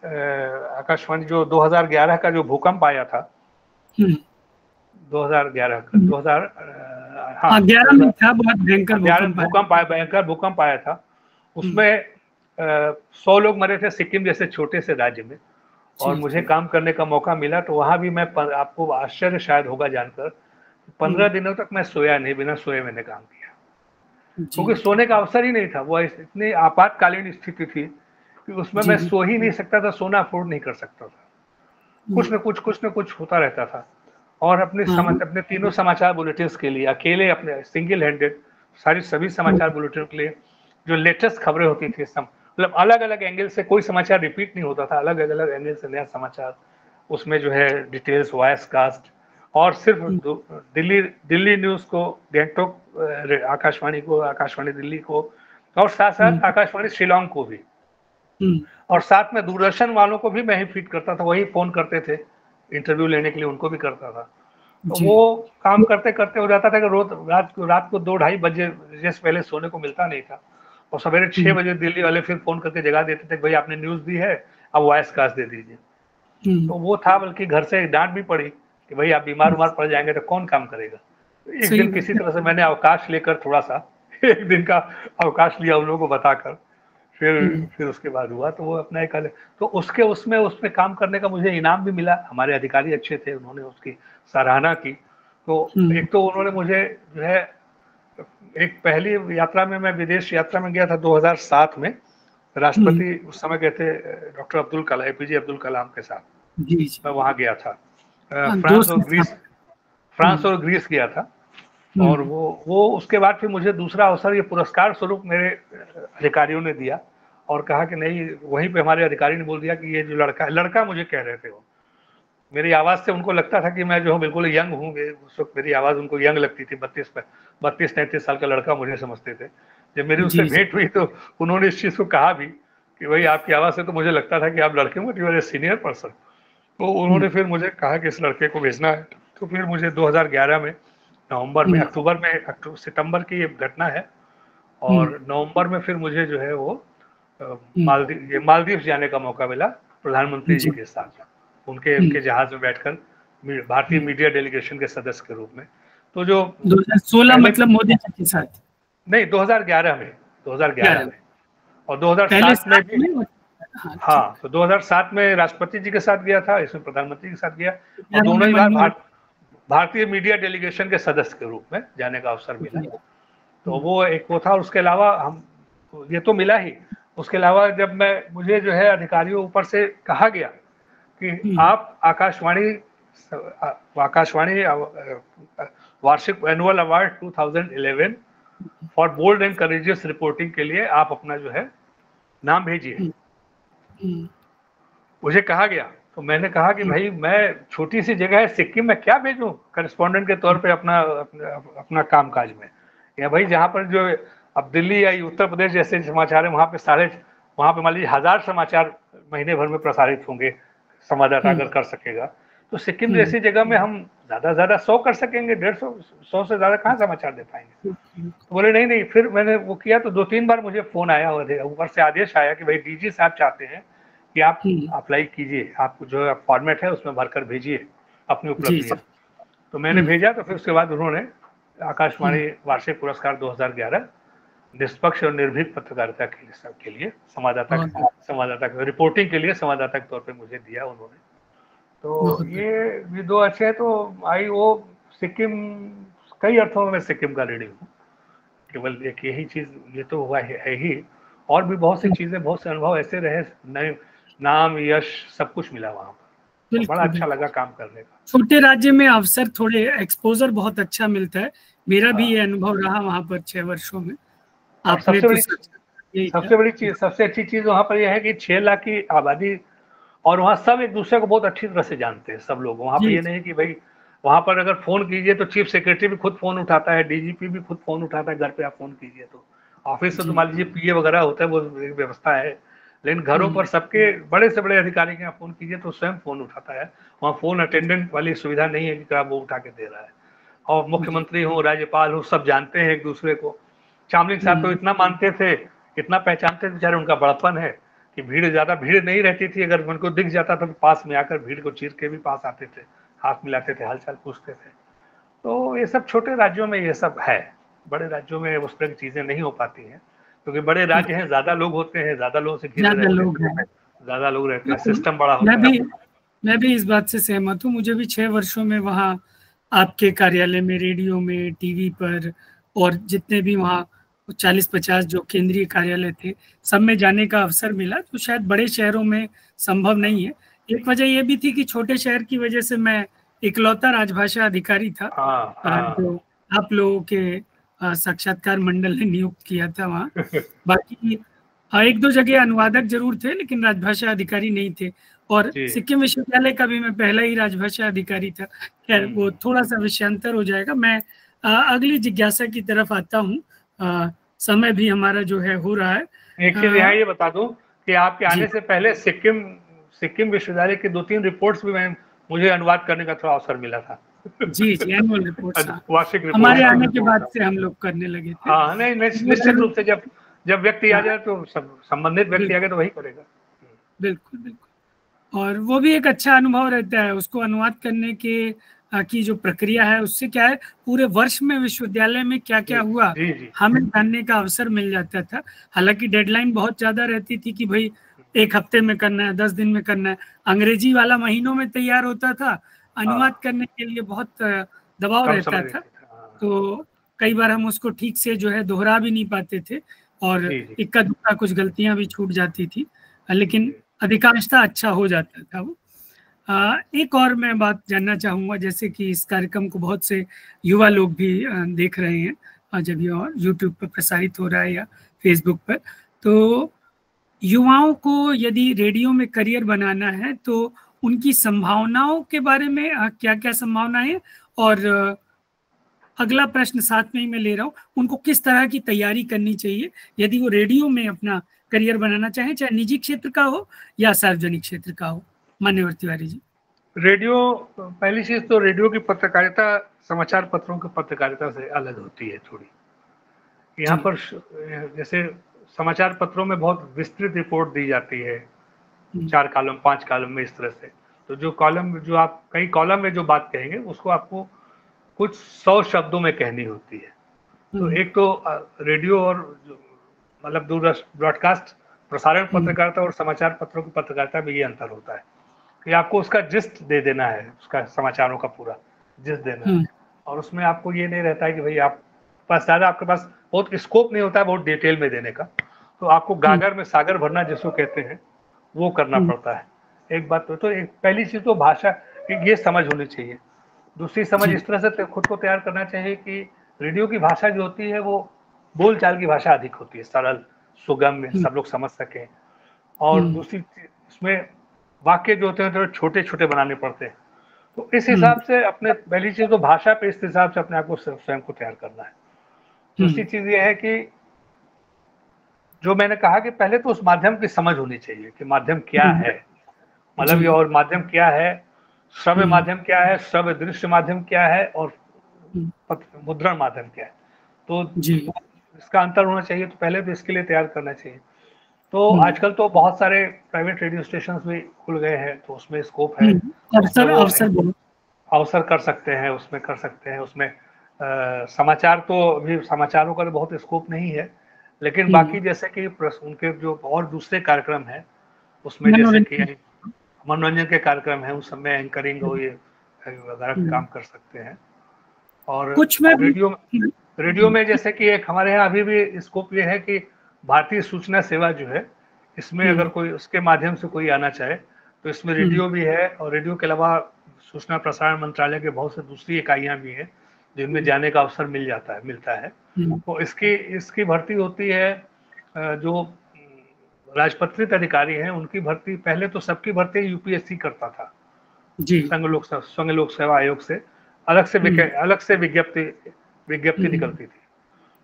आकाशवाणी जो 2011 का जो भूकंप आया था, 2011 का 2011 में था, बहुत भयंकर भूकंप आया था। उसमें 100 लोग मरे थे सिक्किम जैसे छोटे से राज्य में, और मुझे काम करने का मौका मिला। तो वहां भी मैं, आपको आश्चर्य शायद होगा जानकर, 15 दिनों तक मैं सोया नहीं, बिना सोए मैंने काम किया, क्योंकि सोने का अवसर ही नहीं था। वो इतनी आपातकालीन स्थिति थी कि उसमें मैं सो ही नहीं सकता था, सोना अफोर्ड नहीं कर सकता था, कुछ न कुछ होता रहता था। और अपने तीनों समाचार बुलेटिन के लिए अकेले, अपने सिंगल हैंडेड सभी समाचार बुलेटिन के लिए जो लेटेस्ट खबरें होती थी, मतलब अलग अलग एंगल से, कोई समाचार रिपीट नहीं होता था, अलग अलग एंगल से नया समाचार, उसमें जो है डिटेल्स, वॉइस कास्ट, और सिर्फ दिल्ली न्यूज को, गंगटोक आकाशवाणी को, आकाशवाणी दिल्ली को, और साथ साथ आकाशवाणी शिलोंग को भी, और साथ में दूरदर्शन वालों को भी मैं ही फीड करता था, वही फोन करते थे इंटरव्यू लेने के लिए, उनको भी करता था। तो वो काम करते करते हो जाता था कि रोज रात को 2-2:30 बजे जैसे पहले सोने को मिलता नहीं था, और सवेरे 6 बजे दिल्ली वाले फिर फोन करके जगा देते थे, भाई आपने न्यूज दी है, अब वॉइस कास्ट दे दीजिए। तो वो था, बल्कि घर से डांट भी पड़ी कि भाई आप बीमार पड़ जाएंगे तो कौन काम करेगा। एक दिन किसी तरह से मैंने अवकाश लेकर, थोड़ा सा 1 दिन का अवकाश लिया उन लोगों को बताकर, फिर उसके बाद हुआ तो वो अपना एक तो उसमें काम करने का मुझे इनाम भी मिला। हमारे अधिकारी अच्छे थे, उन्होंने उसकी सराहना की। तो एक तो उन्होंने मुझे जो है, एक पहली यात्रा में मैं विदेश यात्रा में गया था 2007 में, राष्ट्रपति उस समय गए थे डॉक्टर अब्दुल कलाम, APJ अब्दुल कलाम के साथ, मैं वहां गया था। फ्रांस और ग्रीस गया था। और वो उसके बाद फिर मुझे दूसरा अवसर ये पुरस्कार स्वरूप मेरे अधिकारियों ने दिया, और कहा कि नहीं, वहीं पे हमारे अधिकारी ने बोल दिया कि ये जो लड़का मुझे कह रहे थे वो, मेरी आवाज से उनको लगता था कि मैं जो हूँ बिल्कुल यंग हूँ। उस वक्त मेरी आवाज उनको यंग लगती थी, 32-33 साल का लड़का मुझे समझते थे। जब मेरी उससे भेंट हुई तो उन्होंने इस चीज को कहा भी कि भाई आपकी आवाज से तो मुझे लगता था कि आप लड़के हो, you are a senior person. तो उन्होंने फिर मुझे कहा कि इस लड़के को भेजना है। तो फिर मुझे 2011 में सितंबर की ये घटना है, और नवंबर में फिर मुझे जो है वो मालदीव जाने का मौका मिला प्रधानमंत्री जी के साथ, उनके जहाज में बैठकर भारतीय मीडिया डेलीगेशन के सदस्य के रूप में। तो जो 2016 मतलब मोदी जी के साथ नहीं, 2011 में और 2007 में भी। हाँ, तो 2007 में राष्ट्रपति जी के साथ गया था, इसमें प्रधानमंत्री के साथ गया, और दोनों ही बार भारतीय मीडिया डेलीगेशन के सदस्य के रूप में जाने का अवसर मिला। तो वो एक वो था। उसके अलावा हम ये तो मिला ही, उसके अलावा जब मुझे जो है अधिकारियों ऊपर से कहा गया कि आप आकाशवाणी वार्षिक annual award 2011 for bold and courageous reporting के लिए आप अपना जो है नाम भेजिए, मुझे कहा गया। तो मैंने कहा कि भाई मैं छोटी सी जगह है सिक्किम में क्या भेजूं करेस्पॉन्डेंट के तौर पे अपना कामकाज में, या भाई जहाँ पर जो अब दिल्ली या उत्तर प्रदेश जैसे समाचार है, वहाँ पे मान लीजिए 1000 समाचार महीने भर में प्रसारित होंगे, संवाददाता अगर कर सकेगा। तो सिक्किम जैसी जगह में हम ज्यादा 100 कर सकेंगे, 150 से ज्यादा कहाँ समाचार दे पाएंगे। तो बोले नहीं। फिर मैंने वो किया, तो 2-3 बार मुझे फोन आया, ऊपर से आदेश आया कि भाई DG साहब चाहते हैं कि आप अप्लाई कीजिए, आप जो फॉर्मेट है उसमें भरकर भेजिए अपनी उपलब्धियां। तो मैंने भेजा, तो फिर उसके बाद उन्होंने आकाशवाणी वार्षिक पुरस्कार 2011 निष्पक्ष और निर्भीक पत्रकारिता के लिए संवाददाता रिपोर्टिंग के लिए संवाददाता के तौर पे मुझे दिया उन्होंने। तो ये 2 अच्छे हैं। तो वो सिक्किम, कई अर्थों में सिक्किम का ऋणी हूँ, केवल एक यही चीज ये तो हुआ है ही, और भी बहुत सी चीजें, बहुत से अनुभव ऐसे रहे, नए नाम, यश, सब कुछ मिला वहाँ पर। तो बड़ा अच्छा लगा काम करने का। छोटे राज्य में अवसर, थोड़े एक्सपोजर बहुत अच्छा मिलता है। मेरा भी ये अनुभव रहा वहाँ पर 6 वर्षों में। सबसे अच्छी चीज वहाँ पर यह है कि 6 लाख की आबादी, और वहाँ सब एक दूसरे को बहुत अच्छी तरह से जानते हैं सब लोग। वहाँ पर ये नहीं कि भाई वहाँ पर अगर फोन कीजिए तो चीफ सेक्रेटरी भी खुद फोन उठाता है, DGP भी खुद फोन उठाता है, घर पे आप फोन कीजिए तो। ऑफिस से तो मान लीजिए PA वगैरह होता है, वो एक व्यवस्था है, लेकिन घरों पर सबके बड़े से बड़े अधिकारी के यहाँ फोन कीजिए तो स्वयं फोन उठाता है। वहाँ फोन अटेंडेंट वाली सुविधा नहीं है कि आप वो उठा के दे रहा है। और मुख्यमंत्री हो, राज्यपाल हो, सब जानते हैं एक दूसरे को। चामलिंग साहब तो इतना मानते थे, इतना पहचानते थे, बेचारे उनका बड़प्पन है कि ज्यादा भीड़ नहीं रहती थी, अगर उनको दिख जाता था तो पास में आकर भीड़ को चीर के भी पास आते थे, हाथ मिलाते थे, हालचाल पूछते थे। तो ये सब छोटे राज्यों में ये सब है, बड़े राज्यों में उस तरह की चीजें नहीं हो पाती हैं, क्योंकि बड़े राज्य हैं, ज्यादा लोग होते हैं, ज्यादा लोगों से ज्यादा लोग रहते हैं, सिस्टम बड़ा होता है। मैं भी इस बात से सहमत हूँ। मुझे भी 6 वर्षों में वहाँ आपके कार्यालय में, रेडियो में, TV पर, और जितने भी वहाँ 40-50 जो केंद्रीय कार्यालय थे, सब में जाने का अवसर मिला, तो शायद बड़े शहरों में संभव नहीं है। एक वजह ये भी थी कि छोटे शहर की वजह से मैं इकलौता राजभाषा अधिकारी था जो आप लोगों के साक्षात्कार मंडल ने नियुक्त किया था वहाँ। बाकी 1-2 जगह अनुवादक जरूर थे, लेकिन राजभाषा अधिकारी नहीं थे। और सिक्किम विश्वविद्यालय का भी मैं पहला ही राजभाषा अधिकारी था। खैर वो थोड़ा सा विषयांतर हो जाएगा। मैं अगली जिज्ञासा की तरफ आता हूँ। समय भी हमारा जो है हो रहा है। एक चीज यहाँ ये बता दूं कि आपके आने से पहले सिक्किम विश्वविद्यालय की 2-3 रिपोर्ट्स भी मुझे अनुवाद करने का थोड़ा अवसर मिला था। जी जी, एनुअल रिपोर्ट वार्षिक रिपोर्ट हमारे आने के बाद से हम लोग करने लगे थे। हाँ, नहीं निश्चित रूप से जब व्यक्ति आ जाए तो संबंधित व्यक्ति आ गए तो वही करेगा। बिल्कुल बिल्कुल, और वो भी एक अच्छा अनुभव रहता है। उसको अनुवाद करने के की जो प्रक्रिया है, उससे क्या है, पूरे वर्ष में विश्वविद्यालय में क्या क्या हुआ हमें जानने का अवसर मिल जाता था। हालांकि डेडलाइन बहुत ज्यादा रहती थी कि भाई 1 हफ्ते में करना है, 10 दिन में करना है। अंग्रेजी वाला महीनों में तैयार होता था, अनुवाद करने के लिए बहुत दबाव रहता था, तो कई बार हम उसको ठीक से जो है दोहरा भी नहीं पाते थे और इक्का दुक्का कुछ गलतियां भी छूट जाती थी, लेकिन अधिकांशतः अच्छा हो जाता था वो। एक और मैं बात जानना चाहूँगा, जैसे कि इस कार्यक्रम को बहुत से युवा लोग भी देख रहे हैं, और जब ये यूट्यूब पर प्रसारित हो रहा है या फेसबुक पर, तो युवाओं को यदि रेडियो में करियर बनाना है तो उनकी संभावनाओं के बारे में क्या क्या संभावना है, और अगला प्रश्न साथ में ही मैं ले रहा हूँ, उनको किस तरह की तैयारी करनी चाहिए यदि वो रेडियो में अपना करियर बनाना चाहे, चाहे निजी क्षेत्र का हो या सार्वजनिक क्षेत्र का हो। मान्यवर तिवारी जी। रेडियो, पहली चीज तो रेडियो की पत्रकारिता समाचार पत्रों की पत्रकारिता से अलग होती है थोड़ी। यहाँ पर जैसे समाचार पत्रों में बहुत विस्तृत रिपोर्ट दी जाती है, 4 कॉलम 5 कॉलम में, इस तरह से। तो जो आप कई कॉलम में जो बात कहेंगे उसको आपको कुछ 100 शब्दों में कहनी होती है। तो एक तो रेडियो और मतलब दूरदर्शन ब्रॉडकास्ट प्रसारण पत्रकारिता और समाचार पत्रों की पत्रकारिता में ये अंतर होता है कि आपको उसका जिस्ट दे देना है, उसका समाचारों का पूरा जिस्ट देना है, और उसमें आपको ये नहीं रहता है कि भाई आप पास ज़्यादा, आपके पास बहुत स्कोप नहीं होता है बहुत डिटेल में देने का, तो आपको गागर में सागर भरना जिसको कहते हैं वो करना पड़ता है। एक बात तो एक पहली चीज़ तो भाषा ये समझ होनी चाहिए। दूसरी समझ इस तरह से खुद को तैयार करना चाहिए कि रेडियो की भाषा जो होती है वो बोलचाल की भाषा अधिक होती है, सरल सुगम्य, सब लोग समझ सकें। और दूसरी इसमें वाक्य जो होते हैं थोड़े छोटे छोटे बनाने पड़ते हैं। तो इस हिसाब से अपने, पहली चीज तो भाषा पे इस हिसाब से अपने आप को स्वयं को तैयार करना है। दूसरी चीज ये है कि जो मैंने कहा कि पहले तो उस माध्यम की समझ होनी चाहिए कि माध्यम क्या है, मतलब ये, और माध्यम क्या है, श्रव्य माध्यम क्या है, श्रव्य दृश्य माध्यम क्या है, और मुद्रण माध्यम क्या है। तो इसका अंतर होना चाहिए, तो पहले तो इसके लिए तैयार करना चाहिए। तो आजकल तो बहुत सारे प्राइवेट रेडियो स्टेशन भी खुल गए हैं, तो उसमें स्कोप है, अवसर कर सकते हैं, उसमें कर सकते हैं। उसमें समाचार तो अभी समाचारों का तो बहुत स्कोप नहीं है, लेकिन बाकी जैसे कि उनके जो और दूसरे कार्यक्रम हैं उसमें जैसे कि मनोरंजन के कार्यक्रम है, उस समय एंकरिंग और ये वगैरह काम कर सकते हैं। और कुछ में रेडियो में जैसे कि एक हमारे यहाँ अभी भी स्कोप ये है कि भारतीय सूचना सेवा जो है, इसमें अगर कोई उसके माध्यम से कोई आना चाहे तो इसमें रेडियो भी है, और रेडियो के अलावा सूचना प्रसारण मंत्रालय के बहुत से दूसरी इकाइयां भी हैं जिनमें जाने का अवसर मिलता है। तो इसकी भर्ती होती है। जो राजपत्रित अधिकारी हैं उनकी भर्ती, पहले तो सबकी भर्ती यूपीएससी करता था, संघ लोक सेवा आयोग से अलग से विज्ञप्ति निकलती थी।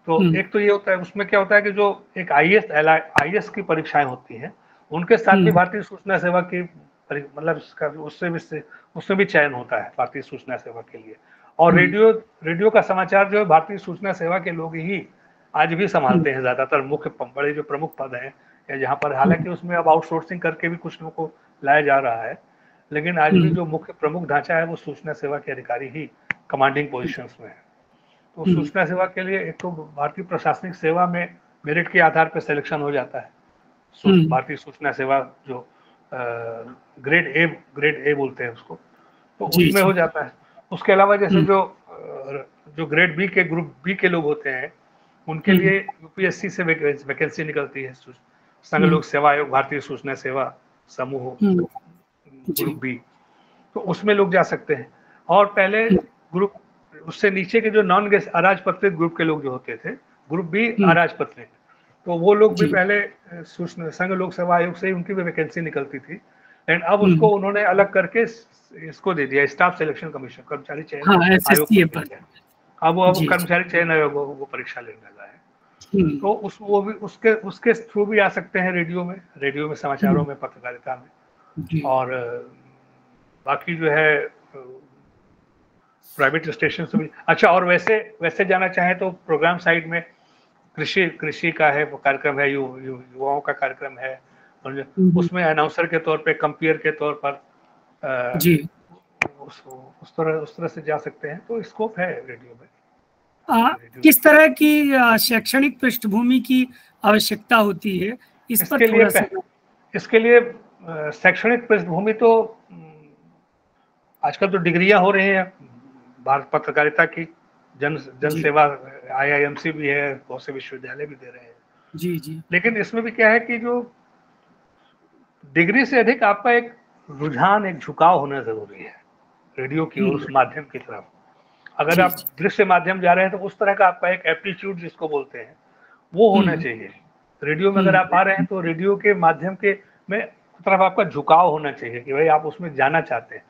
तो एक तो ये होता है, उसमें क्या होता है कि जो एक आईएएस की परीक्षाएं होती हैं उनके साथ भी भारतीय सूचना सेवा की मतलब उसमें भी चयन होता है भारतीय सूचना सेवा के लिए। और रेडियो का समाचार जो है भारतीय सूचना सेवा के लोग ही आज भी संभालते हैं, ज्यादातर मुख्य बड़े जो प्रमुख पद हैं, या जहाँ पर हालांकि उसमें अब आउटसोर्सिंग करके भी कुछ लोगों को लाया जा रहा है, लेकिन आज भी जो मुख्य प्रमुख ढांचा है वो सूचना सेवा के अधिकारी ही कमांडिंग पोजीशंस में है। तो सूचना सेवा के लिए एक तो भारतीय प्रशासनिक सेवा में मेरिट के आधार पर सिलेक्शन हो जाता है, भारतीय सूचना सेवा जो ग्रेड ए बोलते हैं उसको, तो उसमें हो जाता है। उसके अलावा जैसे जो ग्रेड बी के ग्रुप बी के लोग होते हैं उनके लिए यूपीएससी से वैकेंसी निकलती है, संघ लोक सेवा आयोग भारतीय सूचना सेवा समूह ग्रुप बी, तो उसमें लोग जा सकते हैं। और पहले ग्रुप उससे नीचे के जो नॉन अराजपत्रित ग्रुप के लोग जो होते थे, ग्रुप बी अराजपत्रित, तो वो लोग भी पहले संघ लोक सेवा आयोग से ही उनकी भी वैकेंसी निकलती थी, लेकिन अब उसको उन्होंने अलग करके इसको दे दिया, स्टाफ सिलेक्शन कमीशन, कर्मचारी चयन आयोग। अब कर्मचारी चयन आयोग वो परीक्षा लेने लगा है। तो वो भी उसके थ्रू भी आ सकते हैं रेडियो में, समाचारों में, पत्रकारिता में। और बाकी जो है प्राइवेट स्टेशन से भी अच्छा। और वैसे जाना चाहें तो प्रोग्राम साइड में कृषि का है, वो कार्यक्रम है, युवाओं का कार्यक्रम है, उसमें अनाउंसर के तौर पे, कंपेयर के तौर पर जी उस तरह से जा सकते हैं। तो स्कोप है रेडियो में। किस तरह की शैक्षणिक पृष्ठभूमि की आवश्यकता होती है, इसके लिए शैक्षणिक पृष्ठभूमि तो आजकल तो डिग्रियां हो रही हैं भारत पत्रकारिता की, जन सेवा, IIMC भी है, बहुत से विश्वविद्यालय भी दे रहे हैं। जी। लेकिन इसमें भी क्या है कि जो डिग्री से अधिक आपका एक रुझान, एक झुकाव होना जरूरी है रेडियो की ओर, उस माध्यम की तरफ। अगर आप दृश्य माध्यम जा रहे हैं तो उस तरह का आपका एक एप्टीट्यूड जिसको बोलते हैं वो होना चाहिए। रेडियो में अगर आप आ रहे हैं तो रेडियो के माध्यम के में तरफ आपका झुकाव होना चाहिए कि भाई आप उसमें जाना चाहते हैं।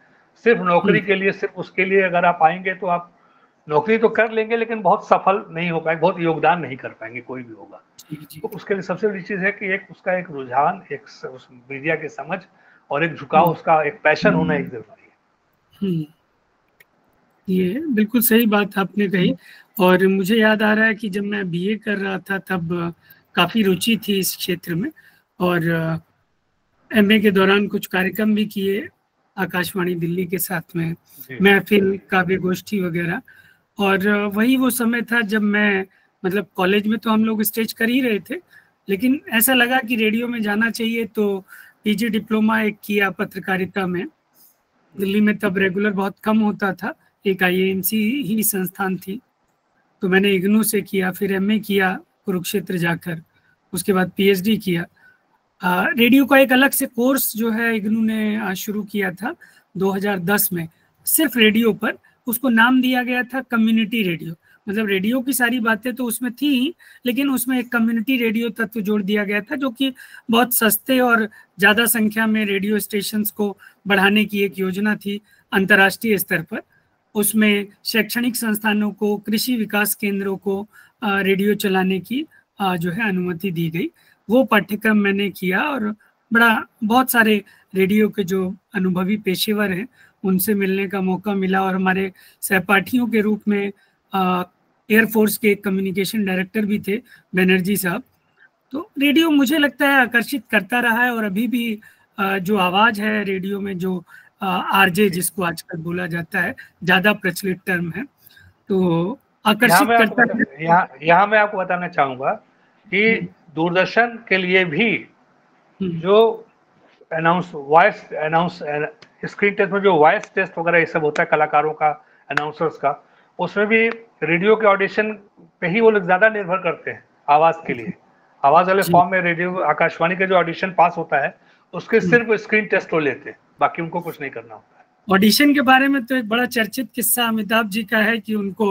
सिर्फ नौकरी के लिए, सिर्फ उसके लिए अगर आप आएंगे तो आप नौकरी तो कर लेंगे लेकिन बहुत सफल नहीं हो पाएंगे, बहुत योगदान नहीं कर पाएंगे, कोई भी होगा। तो उसके लिए सबसे बड़ी चीज है कि उसका एक रुझान, उस मीडिया की समझ और एक झुकाव, उसका एक पैशन होना एक जरूरी है। ये बिल्कुल सही बात आपने कही। और मुझे याद आ रहा है कि जब मैं BA कर रहा था तब काफ़ी रुचि थी इस क्षेत्र में, और MA के दौरान कुछ कार्यक्रम भी किए आकाशवाणी दिल्ली के साथ में, महफिल, काव्य गोष्ठी वगैरह। और वही वो समय था जब मैं, मतलब कॉलेज में तो हम लोग स्टेज कर ही रहे थे, लेकिन ऐसा लगा कि रेडियो में जाना चाहिए, तो PG डिप्लोमा एक किया पत्रकारिता में। दिल्ली में तब रेगुलर बहुत कम होता था, एक IIMC ही संस्थान थी, तो मैंने IGNOU से किया, फिर MA किया कुरुक्षेत्र जाकर, उसके बाद PhD किया। रेडियो का एक अलग से कोर्स जो है IGNOU ने शुरू किया था 2010 में, सिर्फ रेडियो पर। उसको नाम दिया गया था कम्युनिटी रेडियो। मतलब रेडियो की सारी बातें तो उसमें थी ही, लेकिन उसमें एक कम्युनिटी रेडियो तत्व जोड़ दिया गया था, जो कि बहुत सस्ते और ज़्यादा संख्या में रेडियो स्टेशंस को बढ़ाने की एक योजना थी अंतर्राष्ट्रीय स्तर पर। उसमें शैक्षणिक संस्थानों को, कृषि विकास केंद्रों को रेडियो चलाने की जो है अनुमति दी गई। वो पाठ्यक्रम मैंने किया और बहुत सारे रेडियो के जो अनुभवी पेशेवर हैं उनसे मिलने का मौका मिला, और हमारे सहपाठियों के रूप में एयरफोर्स के कम्युनिकेशन डायरेक्टर भी थे, बनर्जी साहब। तो रेडियो मुझे लगता है आकर्षित करता रहा है, और अभी भी जो आवाज़ है रेडियो में, जो RJ जिसको आजकल बोला जाता है, ज़्यादा प्रचलित टर्म है, तो आकर्षित करता है। यहाँ मैं आपको बताना चाहूँगा कि दूरदर्शन के लिए भी जो वॉइस अनाउंस स्क्रीन टेस्ट में जो वॉइस टेस्ट वगैरह ये सब होता है कलाकारों का, अनाउंसर्स का, उसमें भी रेडियो के ऑडिशन पे ही वो लोग ज्यादा निर्भर करते हैं आवाज के लिए। आवाज वाले फॉर्म में रेडियो आकाशवाणी का जो ऑडिशन पास होता है उसके सिर्फ स्क्रीन टेस्ट वो लेते हैं, बाकी उनको कुछ नहीं करना होता है। ऑडिशन के बारे में तो एक बड़ा चर्चित किस्सा अमिताभ जी का है कि उनको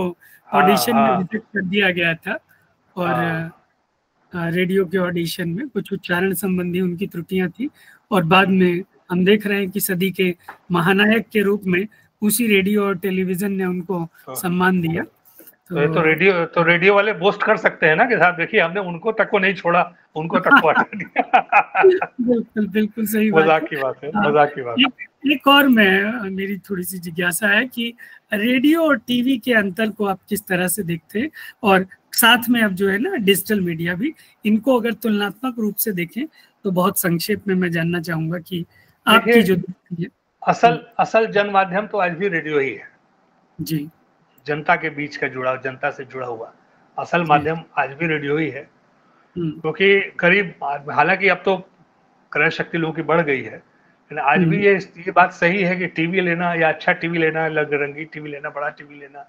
ऑडिशन में रिजेक्ट कर दिया गया था, और रेडियो के ऑडिशन में कुछ उच्चारण संबंधी उनकी त्रुटियां थी, और बाद में हम देख रहे हैं कि सदी के महानायक के रूप में उसी रेडियो और टेलीविजन ने उनको सम्मान दिया। तो रेडियो वाले बोस्ट कर सकते हैं ना कि साहब देखिए हमने उनको तक को नहीं छोड़ा, उनको तक को हटा दिया। बिल्कुल सही बात है, मजाक की बात। एक और मेरी थोड़ी सी जिज्ञासा है कि रेडियो और टीवी के अंतर को आप किस तरह से देखते हैं, और साथ में अब जो है ना डिजिटल मीडिया भी, इनको अगर तुलनात्मक रूप से देखें तो बहुत संक्षेप में मैं जानना चाहूंगा कि आपकी जो असल जन माध्यम तो आज भी रेडियो ही है जी। जनता के बीच का जुड़ा, जनता से जुड़ा हुआ असल माध्यम आज भी रेडियो ही है, क्योंकि करीब, हालांकि अब तो क्रय शक्ति लोगों की बढ़ गई है, लेकिन आज भी ये बात सही है कि टीवी लेना या अच्छा टीवी लेना, रंगीन टीवी लेना, बड़ा टीवी लेना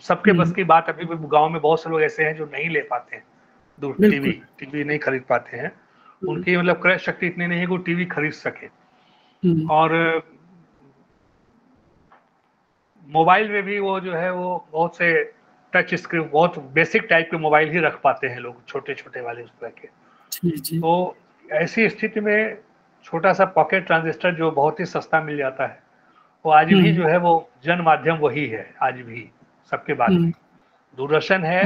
सबके बस की बात। अभी भी गांव में बहुत से लोग ऐसे हैं जो नहीं ले पाते हैं, दूर टीवी नहीं खरीद पाते हैं, उनकी मतलब क्रय शक्ति इतनी नहीं है कि वो टीवी खरीद सके। और मोबाइल में भी वो जो है वो बहुत से टच स्क्रीन, बहुत बेसिक टाइप के मोबाइल ही रख पाते हैं लोग, छोटे छोटे वाले उस तरह के। तो ऐसी स्थिति में छोटा सा पॉकेट ट्रांजिस्टर जो बहुत ही सस्ता मिल जाता है, वो आज भी जो है वो जन माध्यम वही है, आज भी सबके बाद में दूरदर्शन है,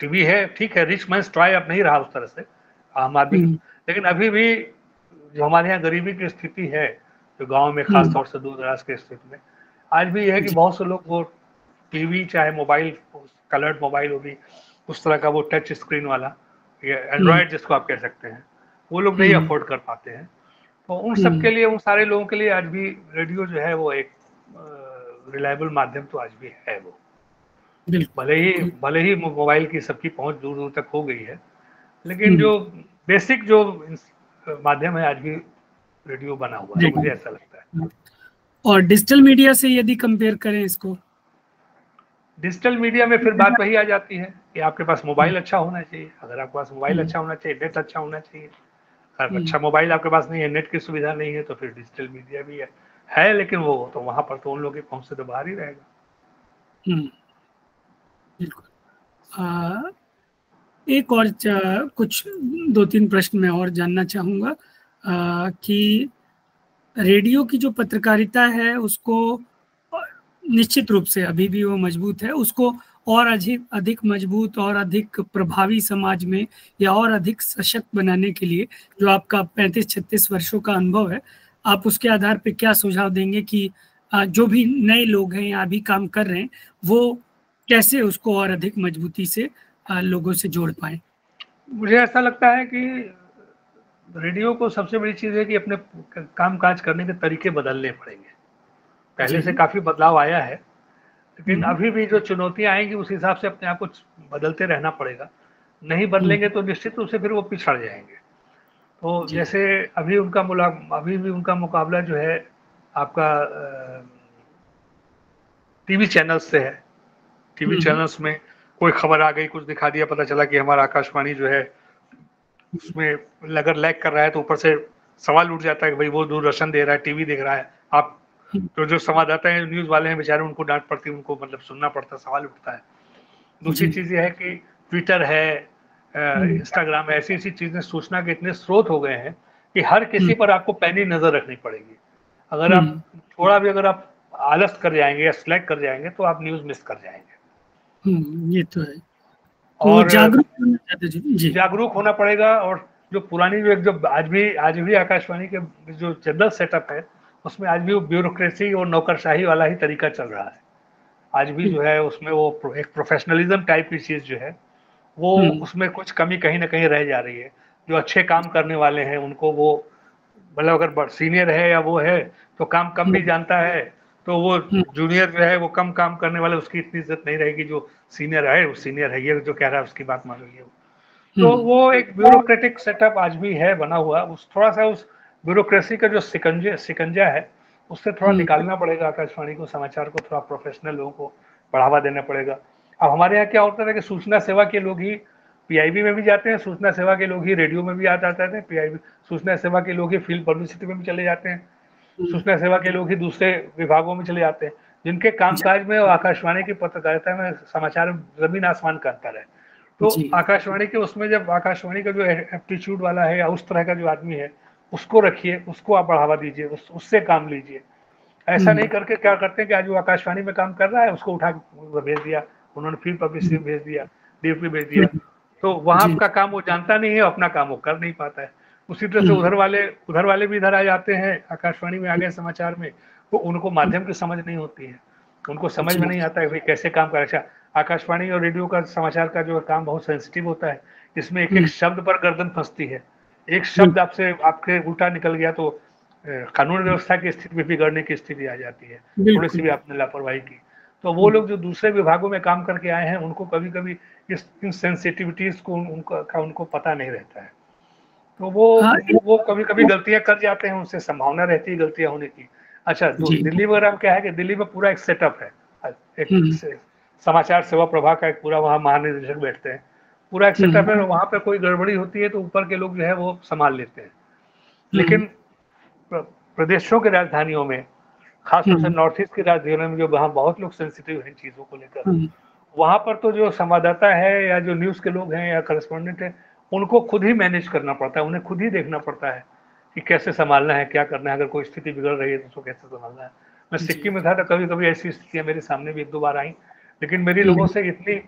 टीवी है, ठीक है, रिच मैन्स टॉय अब नहीं रहा उस तरह से आम आदमी, लेकिन अभी भी जो हमारे यहाँ गरीबी की स्थिति है, जो गांव में खास तौर से दूर दराज की स्थिति में, आज भी यह है कि बहुत से लोग वो टीवी, चाहे मोबाइल, कलर्ड मोबाइल होगी, उस तरह का वो टच स्क्रीन वाला, या एंड्रॉयड जिसको आप कह सकते हैं, वो लोग नहीं अफोर्ड कर पाते हैं। तो उन सब के लिए, उन सारे लोगों के लिए आज भी रेडियो जो है वो एक रिलायबल माध्यम तो आज भी है वो। भले ही मोबाइल की सबकी पहुंच दूर दूर तक हो गई है, लेकिन जो बेसिक जो माध्यम है आज भी रेडियो बना हुआ है, मुझे ऐसा लगता है। और डिजिटल मीडिया से यदि कंपेयर करें इसको, डिजिटल मीडिया में फिर बात वही आ जाती है कि आपके पास मोबाइल अच्छा होना चाहिए। अगर आपके पास मोबाइल अच्छा होना चाहिए, नेट अच्छा होना चाहिए। अगर अच्छा मोबाइल आपके पास नहीं है, नेट की सुविधा नहीं है, तो फिर डिजिटल मीडिया भी है, लेकिन वो तो वहां पर तो उन लोगों की पहुंच से तो बाहर ही रहेगा। बिल्कुल। एक और कुछ 2-3 प्रश्न मैं और जानना चाहूँगा कि रेडियो की जो पत्रकारिता है उसको निश्चित रूप से अभी भी वो मजबूत है, उसको और अधिक मजबूत और अधिक प्रभावी समाज में या और अधिक सशक्त बनाने के लिए, जो आपका 35-36 वर्षों का अनुभव है, आप उसके आधार पे क्या सुझाव देंगे कि जो भी नए लोग हैं या अभी काम कर रहे हैं वो कैसे उसको और अधिक मजबूती से लोगों से जोड़ पाए? मुझे ऐसा लगता है कि रेडियो को सबसे बड़ी चीज है कि अपने काम काज करने के तरीके बदलने पड़ेंगे। पहले से काफी बदलाव आया है, लेकिन अभी भी जो चुनौतियां आएंगी उस हिसाब से अपने आप को बदलते रहना पड़ेगा। नहीं बदलेंगे तो निश्चित रूप से फिर वो पिछड़ जाएंगे। तो जैसे अभी भी उनका मुकाबला जो है आपका टीवी चैनल्स से है। टीवी चैनल्स में कोई खबर आ गई, कुछ दिखा दिया, पता चला कि हमारा आकाशवाणी जो है उसमें अगर लैग कर रहा है तो ऊपर से सवाल उठ जाता है कि भाई वो दूरदर्शन दे रहा है, टीवी देख रहा है। आप तो जो संवाददाता है, न्यूज वाले हैं बेचारे, उनको डांट पड़ती है, उनको मतलब सुनना पड़ता है, सवाल उठता है। दूसरी चीज ये है कि ट्विटर है, इंस्टाग्राम है, ऐसी ऐसी चीजें, सूचना के इतने स्रोत हो गए हैं कि हर किसी पर आपको पैनी नजर रखनी पड़ेगी। अगर आप थोड़ा भी अगर आप आलस कर जाएंगे या स्लैक कर जाएंगे तो आप न्यूज मिस कर जाएंगे। ये तो है। और जागरूक होना पड़ेगा। और जो पुरानी जो आज भी आकाशवाणी के जो जनरल सेटअप है उसमें आज भी वो ब्यूरोक्रेसी और नौकरशाही वाला ही तरीका चल रहा है। आज भी जो है उसमें वो एक प्रोफेशनलिज्म टाइप की चीज जो है वो उसमें कुछ कमी कहीं ना कहीं रह जा रही है। जो अच्छे काम करने वाले हैं उनको वो मतलब अगर सीनियर है या वो है तो काम कम भी जानता है, तो वो जूनियर जो है वो कम काम करने वाले, उसकी इतनी इज्जत नहीं रहेगी। जो सीनियर है वो सीनियर है, ये जो कह रहा है उसकी बात मान लीजिए। तो वो एक ब्यूरोक्रेटिक सेटअप आज भी है बना हुआ। उस थोड़ा सा उस ब्यूरोक्रेसी का जो सिकंजा है उससे थोड़ा निकालना पड़ेगा आकाशवाणी को, समाचार को थोड़ा प्रोफेशनल लोगों को बढ़ावा देना पड़ेगा। अब हमारे यहाँ क्या होता है कि सूचना सेवा के लोग ही पीआईबी में भी जाते हैं, सूचना सेवा के लोग ही रेडियो में भी आ जाते हैं, पीआईबी सूचना सेवा के लोग ही फील्ड पब्लिसिटी में भी चले जाते हैं, सूचना सेवा के लोग ही दूसरे विभागों में चले जाते हैं, जिनके कामकाज में और आकाशवाणी की पत्रकारिता में समाचार जमीन आसमान का अंतर है। तो आकाशवाणी के उसमें जब आकाशवाणी का जो एप्टीट्यूड वाला है या उस तरह का जो आदमी है उसको रखिए, उसको आप बढ़ावा दीजिए, उससे काम लीजिए। ऐसा नहीं करके क्या करते हैं कि आज वो आकाशवाणी में काम कर रहा है उसको उठा भेज दिया, उन्होंने फील्ड पब्लिसिटी भेज दिया, डीपी भेज दिया, तो वहां का काम वो जानता नहीं है, अपना काम वो कर नहीं पाता है। उसी तरह से उधर वाले भी इधर आ जाते हैं आकाशवाणी में, आ गए समाचार में, तो उनको माध्यम की समझ नहीं होती है, उनको समझ में नहीं आता है भाई कैसे काम कर। अच्छा, आकाशवाणी और रेडियो का समाचार का जो काम बहुत सेंसिटिव होता है, इसमें एक एक शब्द पर गर्दन फंसती है। एक शब्द आपसे आपके उल्टा निकल गया तो कानून व्यवस्था की स्थिति में बिगड़ने की स्थिति आ जाती है, थोड़ी सी भी आपने लापरवाही की। तो वो लोग जो दूसरे विभागों में काम करके आए हैं उनको कभी कभी इन सेंसिटिविटीज को उनको पता नहीं रहता है, तो वो कभी कभी गलतियां कर जाते हैं, उनसे संभावना रहती है गलतियां होने की। अच्छा, दिल्ली वगैरह क्या है कि दिल्ली में पूरा एक सेटअप है, एक समाचार सेवा प्रभाग का एक पूरा वहाँ महानिदेशक बैठते हैं, पूरा एक सेटअप है। वहां पे कोई गड़बड़ी होती है तो ऊपर के लोग जो है वो संभाल लेते हैं। लेकिन प्रदेशों की राजधानियों में, खासतौर से नॉर्थ ईस्ट की राजधानियों में, जो वहाँ बहुत लोग सेंसिटिव हैं चीजों को लेकर, वहां पर तो जो संवाददाता है या जो न्यूज के लोग हैं या करस्पॉन्डेंट है, उनको खुद ही मैनेज करना पड़ता है, उन्हें खुद ही देखना पड़ता है कि कैसे संभालना है, क्या करना है, अगर कोई स्थिति बिगड़ रही है तो उसको कैसे संभालना है। मैं सिक्किम में था तो कभी कभी ऐसी स्थितियां मेरे सामने भी 1-2 बार आई, लेकिन मेरी लोगों से इतनी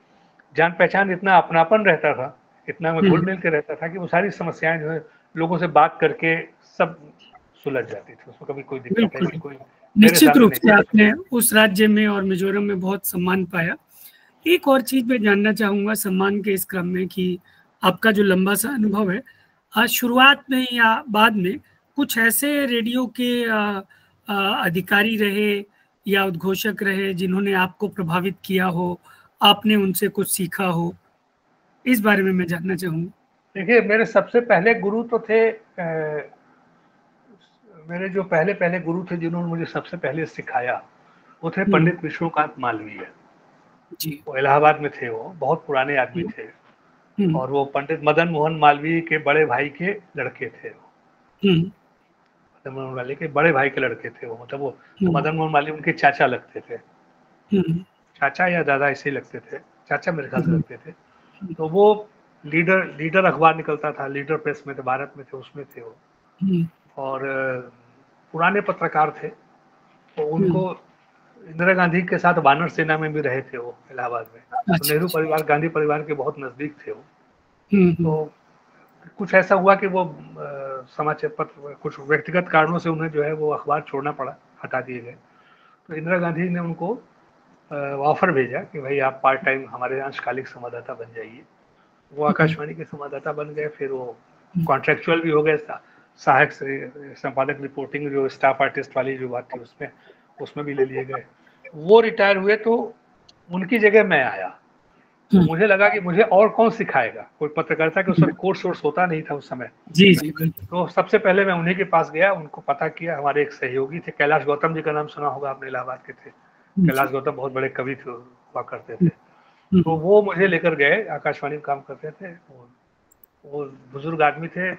जान पहचान, इतना अपनापन रहता था, इतना मैं घुल मिल के रहता था कि वो सारी समस्याएं जो है लोगों से बात करके सब सुलझ जाती थी, उसमें कभी कोई दिक्कत ऐसी कोई मेरे निश्चित सामने रूप नहीं से आई। आपने उस राज्य में और मिजोरम में बहुत सम्मान पाया। एक और चीज मैं जानना चाहूंगा सम्मान के इस क्रम में कि आपका जो लंबा सा अनुभव है, शुरुआत में या बाद में कुछ ऐसे रेडियो के अधिकारी रहे या उद्घोषक रहे जिन्होंने आपको प्रभावित किया हो, आपने उनसे कुछ सीखा हो, इस बारे में मैं जानना चाहूंगा। देखिए, मेरे सबसे पहले गुरु तो थे, मेरे जो पहले पहले गुरु थे जिन्होंने मुझे सबसे पहले सिखाया, वो थे पंडित विष्णुकांत मालवीय जी। वो इलाहाबाद में थे, वो बहुत पुराने आदमी थे और वो पंडित मदन मोहन मालवीय के बड़े भाई के लड़के थे। मदन मोहन मालवीय के बड़े भाई के लड़के थे वो, मतलब वो मदन मोहन मालवीय उनके चाचा लगते थे, चाचा या दादा ऐसे लगते थे, चाचा मेरे ख्याल से लगते थे। तो वो लीडर अखबार निकलता था, लीडर प्रेस में थे, भारत में थे, उसमें थे वो, और पुराने पत्रकार थे। तो उनको इंदिरा गांधी के साथ वानर सेना में भी रहे थे वो इलाहाबाद में। तो नेहरू परिवार, गांधी परिवार के बहुत नजदीक थे वो। तो कुछ ऐसा हुआ कि वो समाचार पत्र, कुछ व्यक्तिगत कारणों से उन्हें जो है वो अखबार छोड़ना पड़ा, हटा दिए गए। तो इंदिरा गांधी ने उनको ऑफर भेजा कि भाई आप पार्ट टाइम हमारे अंशकालिक संवाददाता बन जाइए। वो आकाशवाणी के संवाददाता बन गए, फिर वो कॉन्ट्रेक्चुअल भी हो गए, सहायक संपादक रिपोर्टिंग जो स्टाफ आर्टिस्ट वाली जो बात थी उसमें भी ले लिए गए। वो रिटायर हुए तो उनकी जगह मैं आया। तो मुझे लगा कि मुझे और कौन सिखाएगा, कोई पत्रकारिता के उस वक्त कोर्स होता नहीं था उस समय। जी जी। तो सबसे पहले मैं उन्हीं के पास गया, उनको पता किया। हमारे एक सहयोगी थे, कैलाश गौतम जी का नाम सुना होगा आपने, इलाहाबाद के थे। कैलाश गौतम बहुत बड़े कवि थे, हुआ करते थे। तो वो मुझे लेकर गए, आकाशवाणी में काम करते थे। वो बुजुर्ग आदमी थे,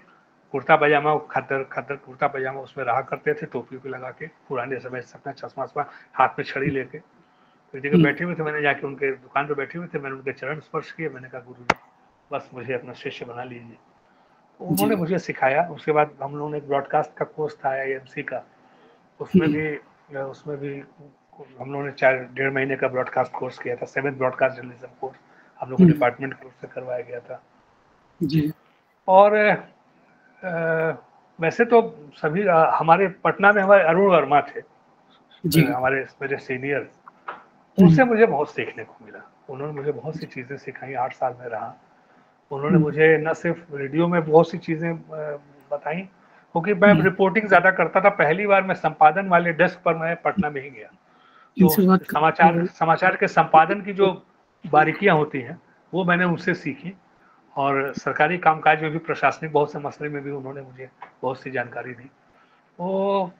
कुर्ता पजामा, खद्दर कुर्ता पजामा उसमें रहा करते थे, टोपी भी लगा के, पुराने समय से अपना चश्मा हाथ में छड़ी लेके। तो एक जगह बैठे हुए थे, मैंने जाके उनके दुकान पे बैठे हुए थे, मैंने उनके चरण स्पर्श किए, मैंने कहा गुरु जी बस मुझे अपना शिष्य बना लीजिए। तो उन्होंने मुझे सिखाया। उसके बाद हम लोगों ने एक ब्रॉडकास्ट का कोर्स था IIMC का, उसमें भी हम लोगों ने 4-1.5 महीने का ब्रॉडकास्ट कोर्स किया था, 7th ब्रॉडकास्ट जर्नलिज्म कोर्स हम लोग को डिपार्टमेंट की ओर से करवाया गया था जी। और वैसे तो सभी हमारे पटना में हमारे अरुण वर्मा थे जी। हमारे मेरे सीनियर, उनसे मुझे बहुत सीखने को मिला। उन्होंने मुझे बहुत सी चीज़ें सिखाई, 8 साल में रहा। उन्होंने मुझे न सिर्फ रेडियो में बहुत सी चीज़ें बताई, क्योंकि मैं रिपोर्टिंग ज़्यादा करता था। पहली बार मैं संपादन वाले डेस्क पर मैं पटना में ही गया, तो समाचार के संपादन की जो बारीकियां होती हैं वो मैंने उनसे सीखी, और सरकारी कामकाज में भी, प्रशासनिक बहुत से मसले में भी उन्होंने मुझे बहुत सी जानकारी दी। तो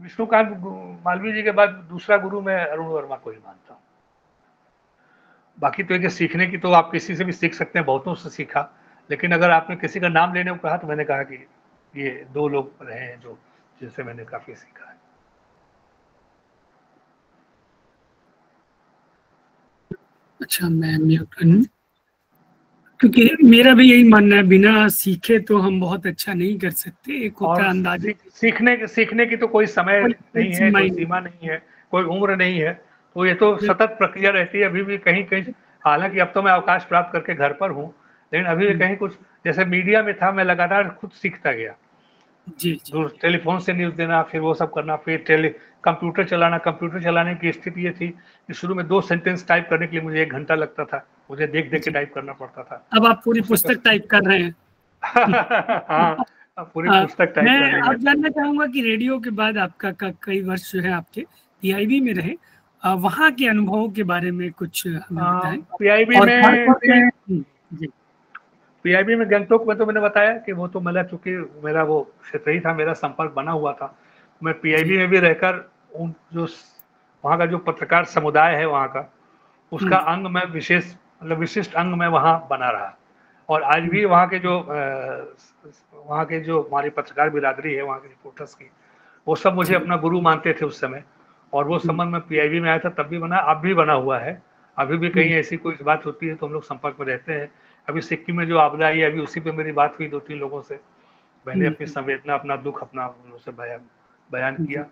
विष्णुकांत मालवीय जी के बाद दूसरा गुरु मैं अरुण वर्मा को ही मानता हूँ। बाकी तो ये सीखने की तो आप किसी से भी सीख सकते हैं, बहुतों से सीखा, लेकिन अगर आपने किसी का नाम लेने को कहा तो मैंने कहा कि ये 2 लोग रहे हैं जो जिनसे मैंने काफी सीखा है। अच्छा, मैं म्यूट कर लूं, क्योंकि मेरा भी यही मानना है, बिना सीखे तो हम बहुत अच्छा नहीं कर सकते। एक होता है अंदाजा, सीखने की तो कोई समय नहीं है, कोई सीमा नहीं है, कोई उम्र नहीं है। तो ये तो सतत प्रक्रिया रहती है। अभी भी कहीं कहीं, हालांकि अब तो मैं अवकाश प्राप्त करके घर पर हूँ, लेकिन अभी भी कहीं कुछ, जैसे मीडिया में था, मैं लगातार खुद सीखता गया। दूर टेलीफोन से न्यूज देना, फिर वो सब करना, फिर कंप्यूटर चलाना। कंप्यूटर चलाने की स्थिति ये थी कि शुरू में 2 सेंटेंस टाइप करने के लिए मुझे 1 घंटा लगता था, मुझे देख देख के टाइप करना पड़ता था। अब आप पूरी पुस्तक टाइप कर रहे हैं। हाँ, अब पूरी पुस्तक टाइप मैं अब जानना चाहूंगा कि रेडियो के बाद आपका कई वर्ष जो है आपके PIB में रहे, वहाँ के अनुभवों के बारे में कुछ हमें बताएं। PIB में गंगटोक में तो मैंने बताया कि वो तो मतलब, चूंकि मेरा वो क्षेत्र ही था, मेरा संपर्क बना हुआ था। मैं PIB में भी रहकर उन जो वहाँ का जो पत्रकार समुदाय है वहाँ का, उसका अंग मैं विशिष्ट अंग में वहाँ बना रहा। और आज भी वहाँ के जो हमारी पत्रकार बिरादरी है, वहाँ के रिपोर्टर्स की, वो सब मुझे अपना गुरु मानते थे उस समय। और वो संबंध में PIB में आया था तब भी बना, अब भी बना हुआ है। अभी भी कहीं ऐसी कोई बात होती है तो हम लोग संपर्क में रहते हैं। अभी सिक्किम में जो आपदा आई है, अभी उसी पे मेरी बात हुई 2-3 लोगों से। मैंने अपनी संवेदना, अपना दुख, अपना उनसे बयान किया।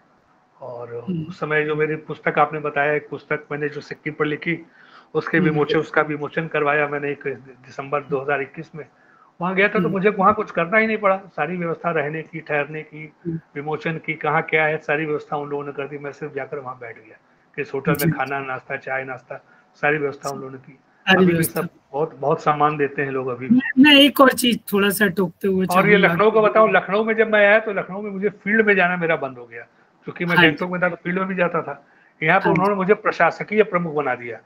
और उस समय जो मेरी पुस्तक आपने बताया, एक पुस्तक मैंने जो सिक्किम पर लिखी, उसका विमोचन करवाया मैंने 1 दिसंबर 2021 में। वहाँ गया था तो मुझे वहाँ कुछ करना ही नहीं पड़ा, सारी व्यवस्था रहने की, ठहरने की, विमोचन की, कहाँ क्या है सारी व्यवस्था उन लोगों ने कर दी। मैं सिर्फ जाकर वहाँ बैठ गया कि इस होटल में खाना, नाश्ता, चाय नाश्ता सारी व्यवस्था उन लोगों ने की। अभी भी सब बहुत बहुत सामान देते हैं लोग अभी भी। मैं एक और चीज थोड़ा सा टोकते हुए और ये लखनऊ को बताऊं, लखनऊ में जब मैं आया तो लखनऊ में मुझे फील्ड में जाना मेरा बंद हो गया, क्योंकि मैं गैंगटॉक में था तो फील्ड में भी जाता था। यहाँ पर उन्होंने मुझे प्रशासकीय प्रमुख बना दिया,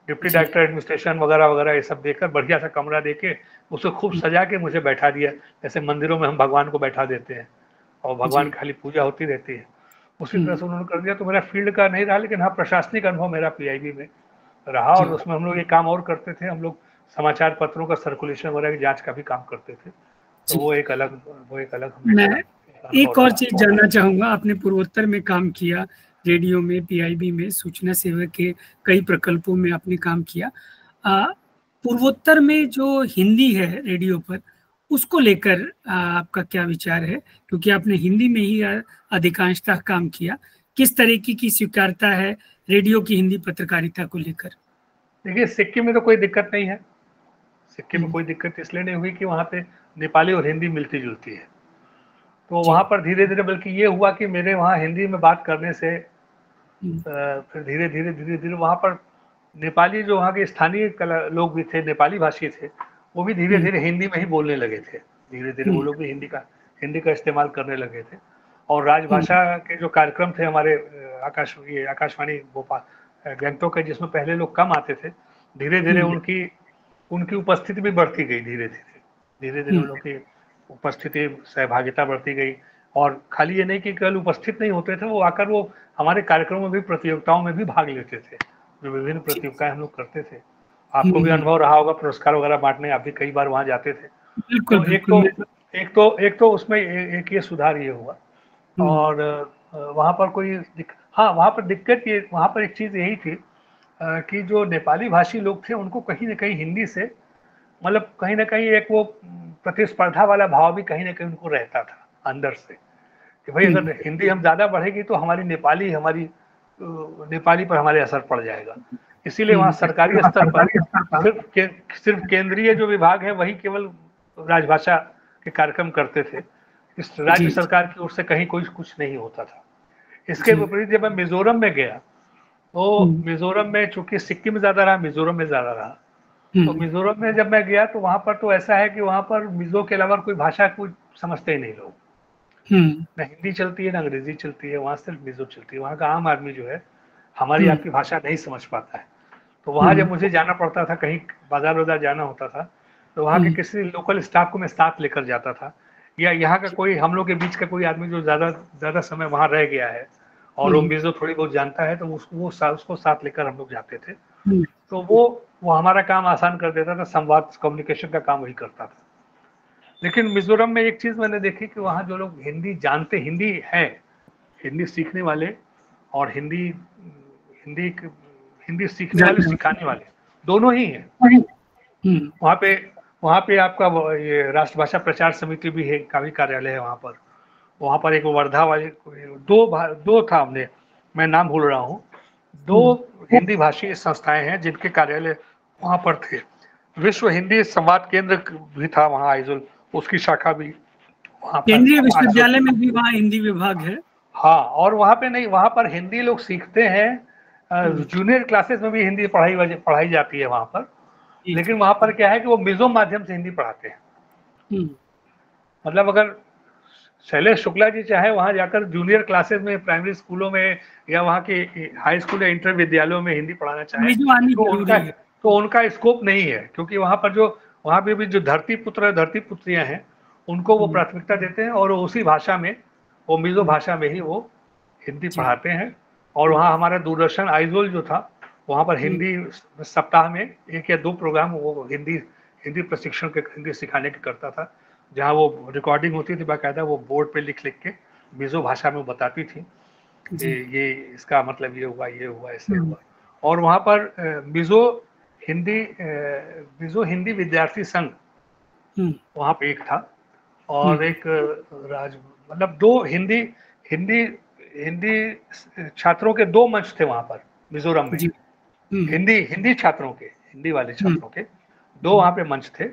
डिप्टी डायरेक्टर एडमिनिस्ट्रेशन वगैरह वगैरह ये सब देकर बढ़िया सा कमरा देके उसे खूब सजा के मुझे बैठा दिया, जैसे मंदिरों में हम भगवान को बैठा देते हैं और भगवान की खाली पूजा होती रहती है, उसी तरह से उन्होंने कर दिया। तो मेरा फील्ड का नहीं रहा, लेकिन हाँ प्रशासनिक अनुभव मेरा पीआईबी में रहा, और उसमें हम लोग ये काम और करते थे, हम लोग समाचार पत्रों का सर्कुलेशन वगैरह की जांच का भी काम करते थे। तो वो एक अलग मैं एक और चीज जानना चाहूंगा, आपने पूर्वोत्तर में काम किया, रेडियो में, पीआईबी में, सूचना सेवा के कई प्रकल्पों में आपने काम किया। पूर्वोत्तर में जो हिंदी है रेडियो पर, उसको लेकर आपका क्या विचार है? क्योंकि आपने हिंदी में ही अधिकांशतः काम किया, किस तरीके की स्वीकारता है रेडियो की हिंदी पत्रकारिता को लेकर? देखिए, सिक्किम में तो कोई दिक्कत नहीं है, सिक्किम में कोई दिक्कत इसलिए नहीं हुई कि वहाँ पे नेपाली और हिंदी मिलती जुलती है। तो वहाँ पर धीरे धीरे, बल्कि ये हुआ कि मेरे वहाँ हिंदी में बात करने से फिर धीरे धीरे वहाँ पर नेपाली जो वहाँ के स्थानीय लोग भी थे, नेपाली भाषी थे, वो भी धीरे धीरे हिंदी में ही बोलने लगे थे। धीरे धीरे वो लोग भी हिंदी का इस्तेमाल करने लगे थे। और राजभाषा के जो कार्यक्रम थे हमारे आकाशवाणी भोपाल गैंगटॉक के, जिसमें पहले लोग कम आते थे, धीरे धीरे उनकी उपस्थिति भी बढ़ती गई। धीरे धीरे उन लोगों की उपस्थिति, सहभागिता बढ़ती गई। और खाली ये नहीं कि केवल उपस्थित नहीं होते थे, वो आकर वो हमारे कार्यक्रमों में भी, प्रतियोगिताओं में भी भाग लेते थे, जो विभिन्न प्रतियोगिताएं हम लोग करते थे। आपको भी अनुभव रहा होगा पुरस्कार वगैरह बांटने, आप भी कई बार वहां जाते थे। तो एक तो उसमें एक ये सुधार ये हुआ। और वहां पर वहां पर दिक्कत ये, वहां पर एक चीज यही थी कि जो नेपाली भाषी लोग थे उनको कहीं ना कहीं हिंदी से, मतलब कहीं ना कहीं एक वो प्रतिस्पर्धा वाला भाव भी कहीं ना कहीं उनको रहता था अंदर से, कि भाई अगर हिंदी हम ज्यादा बढ़ेगी तो हमारी नेपाली पर हमारे असर पड़ जाएगा। इसीलिए वहाँ सरकारी स्तर पर सिर्फ केंद्रीय जो विभाग है वही केवल राजभाषा के कार्यक्रम करते थे, इस राज्य सरकार की ओर से कहीं कोई कुछ नहीं होता था। इसके विपरीत जब मैं मिजोरम में गया तो मिजोरम में, चूंकि सिक्किम में ज्यादा रहा, मिजोरम में ज्यादा रहा, तो मिजोरम में जब मैं गया तो वहां पर तो ऐसा है कि वहां पर मिजो के अलावा कोई भाषा कोई समझते ही नहीं लोग, न हिंदी चलती है न अंग्रेजी चलती है, वहां सिर्फ मिजो चलती है। वहां का आम आदमी जो है हमारी आपकी भाषा नहीं समझ पाता है। तो वहां जब मुझे जाना पड़ता था, कहीं बाजार वाजार जाना होता था, तो वहां के किसी लोकल स्टाफ को मैं साथ लेकर जाता था, या यहाँ का कोई हम लोग के बीच का कोई आदमी जो ज्यादा समय वहां रह गया है और वो मिजो थोड़ी बहुत जानता है, तो उसको साथ लेकर हम लोग जाते थे। तो वो हमारा काम आसान कर देता था, संवाद कम्युनिकेशन का काम वही करता था। लेकिन मिजोरम में एक चीज मैंने देखी कि वहाँ जो लोग हिंदी जानते, हिंदी सीखने वाले और हिंदी सीखने वाले, सिखाने वाले दोनों ही हैं। वहाँ पे आपका ये राष्ट्रभाषा प्रचार समिति भी है, का भी कार्यालय है वहाँ पर एक वर्धा वाले दो था, हमने, मैं नाम भूल रहा हूँ, 2 हिंदी भाषी संस्थाएं हैं जिनके कार्यालय वहाँ पर थे। विश्व हिंदी संवाद केंद्र भी था वहाँ, आइजोल, उसकी शाखा भी वहाँ पर, केंद्रीय विश्वविद्यालय में भी वहाँ हिंदी विभाग है। हाँ, और वहाँ पे नहीं, वहाँ पर हिंदी लोग सीखते हैं, जूनियर क्लासेस में भी हिंदी पढ़ाई जाती है वहाँ पर। लेकिन वहाँ पर क्या है कि वो मिजो माध्यम से हिंदी पढ़ाते हैं। मतलब अगर शैलेश शुक्ला जी चाहे वहाँ जाकर जूनियर क्लासेस में, प्राइमरी स्कूलों में या वहाँ के हाई स्कूल या इंटर विद्यालयों में हिंदी पढ़ाना चाहे तो उनका स्कोप नहीं है, क्योंकि वहाँ पे भी जो धरती पुत्रियां हैं उनको वो प्राथमिकता देते हैं, और उसी भाषा में, वो मिजो भाषा में ही वो हिंदी पढ़ाते हैं। और वहाँ हमारा दूरदर्शन आइजोल जो था, वहाँ पर हिंदी सप्ताह में 1 या 2 प्रोग्राम वो हिंदी प्रशिक्षण के, हिंदी सिखाने के करता था, जहाँ वो रिकॉर्डिंग होती थी बाकायदा, वो बोर्ड पे लिख के मिजो भाषा में बताती थी कि ये इसका मतलब ये हुआ ऐसे हुआ। और वहाँ पर मिजो हिंदी विद्यार्थी संघ वहाँ पे एक था, और एक मतलब 2 हिंदी छात्रों के 2 मंच थे वहाँ पर मिजोरम में। हिंदी हिंदी छात्रों के, हिंदी वाले छात्रों के 2 वहाँ पे मंच थे,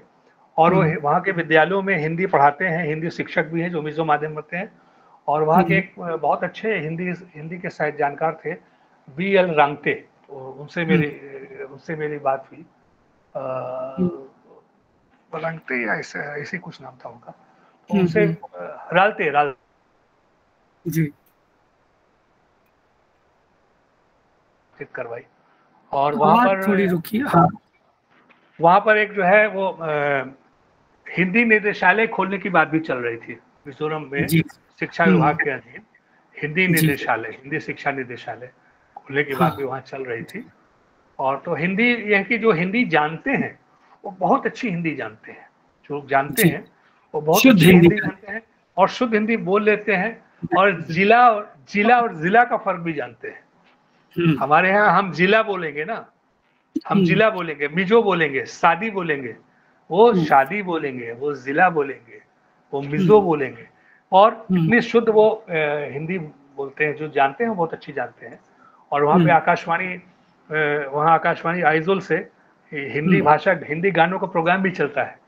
और वो वहाँ के विद्यालयों में हिंदी पढ़ाते हैं, हिंदी शिक्षक भी हैं जो मिजो माध्यम होते हैं, और वहाँ के एक बहुत अच्छे हिंदी के साहित्य जानकार थे BL रांगते, तो उनसे मेरी बात हुई, रांगते या ऐसे कुछ नाम था उनका, तो उनसे रालते जी करवाई, और वहाँ पर थोड़ी रुकिए। हाँ, वहाँ पर एक जो है वो हिंदी निदेशालय खोलने की बात भी चल रही थी मिजोरम में, शिक्षा विभाग के अधीन हिंदी निदेशालय, हिंदी शिक्षा निदेशालय खोलने की बात भी वहाँ चल रही थी। और तो हिंदी यह कि जो हिंदी जानते हैं वो बहुत अच्छी हिंदी जानते हैं, जो जानते हैं वो बहुत अच्छी हिंदी जानते हैं और शुद्ध हिंदी बोल लेते हैं, और जिला और जिला का फर्क भी जानते हैं। हमारे यहाँ हम जिला बोलेंगे ना, हम जिला बोलेंगे, मिजो बोलेंगे, शादी बोलेंगे, वो शादी बोलेंगे, वो जिला बोलेंगे, वो मिजो बोलेंगे, और इतनी शुद्ध वो हिंदी बोलते हैं, जो जानते हैं बहुत अच्छी जानते हैं। और वहाँ पे आकाशवाणी आइजोल से हिंदी भाषा, हिंदी गानों का प्रोग्राम भी चलता है,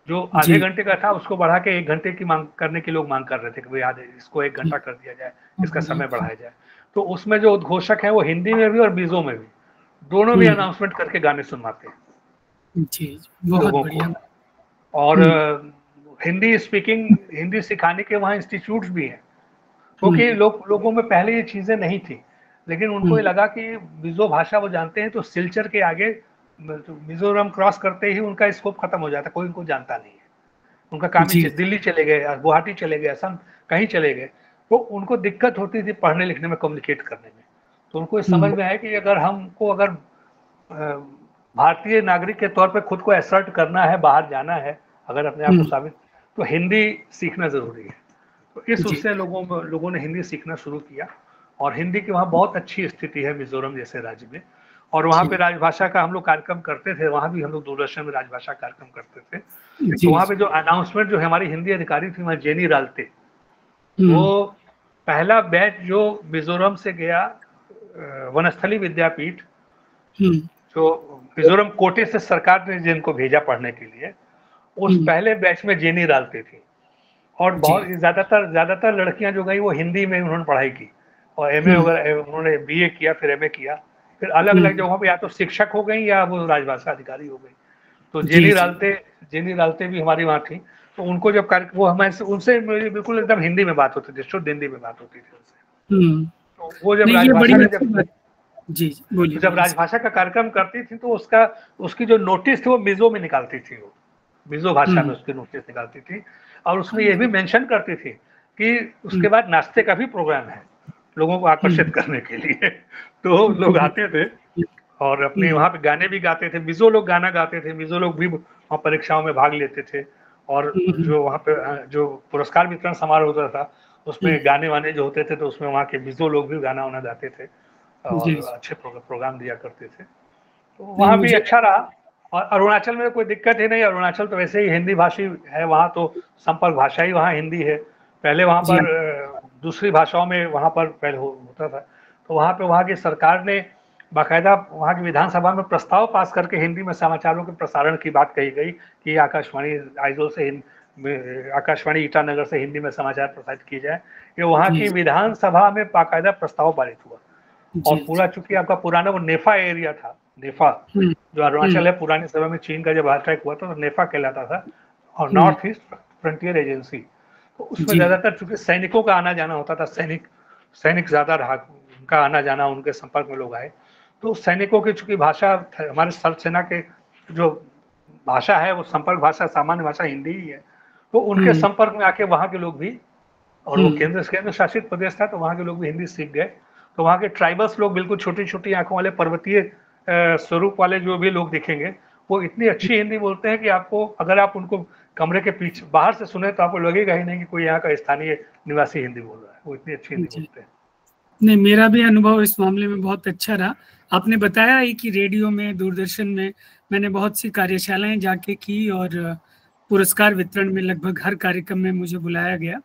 जो आधे घंटे का था उसको बढ़ा के 1 घंटे की मांग करने की लोग मांग कर रहे थे कि भाई इसको 1 घंटा कर दिया जाए, इसका समय बढ़ाया जाए। तो उसमें जो उद्घोषक है वो हिंदी में भी और मिजो में भी दोनों भी अनाउंसमेंट करके गाने सुनवाते हैं जी, बहुत बढ़िया। और हिंदी सिखाने के वहाँ इंस्टीट्यूट्स भी हैं, क्योंकि लोगों में पहले ये चीजें नहीं थी, लेकिन उनको ये लगा कि मिजो भाषा वो जानते हैं, तो सिलचर के आगे मिजोरम क्रॉस करते ही उनका स्कोप खत्म हो जाता, कोई उनको जानता नहीं है, उनका काम ही दिल्ली चले गए, गुवाहाटी चले गए, असम कहीं चले गए, तो उनको दिक्कत होती थी पढ़ने लिखने में, कम्युनिकेट करने में। तो उनको इस समझ में है कि अगर भारतीय नागरिक के तौर पे खुद को असर्ट करना है, बाहर जाना है, अगर अपने आप को साबित, तो हिंदी सीखना जरूरी है। तो इस उससे लोगों ने हिंदी सीखना शुरू किया, और हिंदी की वहाँ बहुत अच्छी स्थिति है मिजोरम जैसे राज्य में। और वहाँ पे राजभाषा का हम लोग कार्यक्रम करते थे, वहाँ भी हम लोग दूरदर्शन में राजभाषा कार्यक्रम करते थे। तो वहाँ पे जो अनाउंसमेंट जो हमारी हिंदी अधिकारी थी वहाँ जेनी रालते, वो पहला बैच जो मिजोरम से गया वनस्थली विद्यापीठ, जो मिजोरम कोटे से सरकार ने जिनको भेजा पढ़ने के लिए, उस पहले बैच में जेनी रालते थी। और बहुत ज्यादातर लड़कियां जो गई वो हिंदी में उन्होंने पढ़ाई की, और MA वगैरह, उन्होंने BA किया, फिर MA किया, फिर अलग अलग जगहों पे या तो शिक्षक हो गई या वो राजभाषा अधिकारी हो गई। तो जेनी रालते भी हमारी वहाँ थी। तो उनको जब वो हमारे उनसे बिल्कुल एकदम हिंदी में बात होती थी, शुद्ध हिंदी में बात होती थी उनसे। तो वो जब राजभाषा का कार्यक्रम करती थी तो उसकी जो नोटिस थी वो मिजो में निकालती थी, वो मिजो भाषा में उसकी नोटिस निकालती थी, और उसमें ये भी मेंशन करती थी कि उसके बाद नाश्ते का भी प्रोग्राम है लोगों को आकर्षित करने के लिए। तो लोग आते थे और अपने वहाँ पे गाने भी गाते थे, मिजो लोग गाना गाते थे, मिजो लोग भी वहाँ परीक्षाओं में भाग लेते थे, और जो वहाँ पे जो पुरस्कार वितरण समारोह होता था उसमें गाने वाने जो होते थे, तो उसमें वहाँ के मिजो लोग भी गाना वाना गाते थे और अच्छे प्रोग्राम दिया करते थे। तो वहाँ भी अच्छा रहा। और अरुणाचल में कोई दिक्कत ही नहीं, अरुणाचल तो वैसे ही हिंदी भाषी है, वहाँ तो संपर्क भाषा ही वहाँ हिंदी है। पहले वहाँ पर दूसरी भाषाओं में वहाँ पर पहले होता था, तो वहाँ पे वहाँ की सरकार ने बाकायदा वहाँ की विधानसभा में प्रस्ताव पास करके हिंदी में समाचारों के प्रसारण की बात कही गई कि आकाशवाणी आइजोल से आकाशवाणी ईटानगर से हिंदी में समाचार प्रसारित किए जाए। ये वहाँ की विधानसभा में बाकायदा प्रस्ताव पारित हुआ। और पूरा चूंकि आपका पुराना वो नेफा एरिया था, नेफा जो अरुणाचल है, पुराने समय में चीन का जब अटैक हुआ था तो नेफा कहलाता था, और नॉर्थ ईस्ट फ्रंटियर एजेंसी। तो उसमें ज्यादातर चूंकि सैनिकों का आना जाना होता था, सैनिक ज्यादा रहा, उनका आना जाना, उनके संपर्क में लोग आए, तो सैनिकों की चूंकि भाषा हमारे स्थल सेना के जो भाषा है वो संपर्क भाषा सामान्य भाषा हिंदी ही है, तो उनके संपर्क में आके वहाँ के लोग भी, और वो केंद्र शासित प्रदेश था तो वहाँ के लोग भी हिंदी सीख गए। तो वहाँ के ट्राइबल्स लोग बिल्कुल छोटी छोटी आंखों वाले पर्वतीय स्वरूप वाले जो भी लोग दिखेंगे वो इतनी अच्छी हिंदी बोलते हैं कि आपको, अगर आप उनको कमरे के पीछे बाहर से सुने तो आपको लगेगा ही नहीं कि कोई यहाँ का स्थानीय निवासी हिंदी बोल रहा है, वो इतनी अच्छी हिंदी बोलते हैं। नहीं, मेरा भी अनुभव इस मामले में बहुत अच्छा रहा। आपने बताया ही कि रेडियो में, दूरदर्शन में मैंने बहुत सी कार्यशालाएं जाके की, और पुरस्कार वितरण में लगभग हर कार्यक्रम में मुझे बुलाया गया,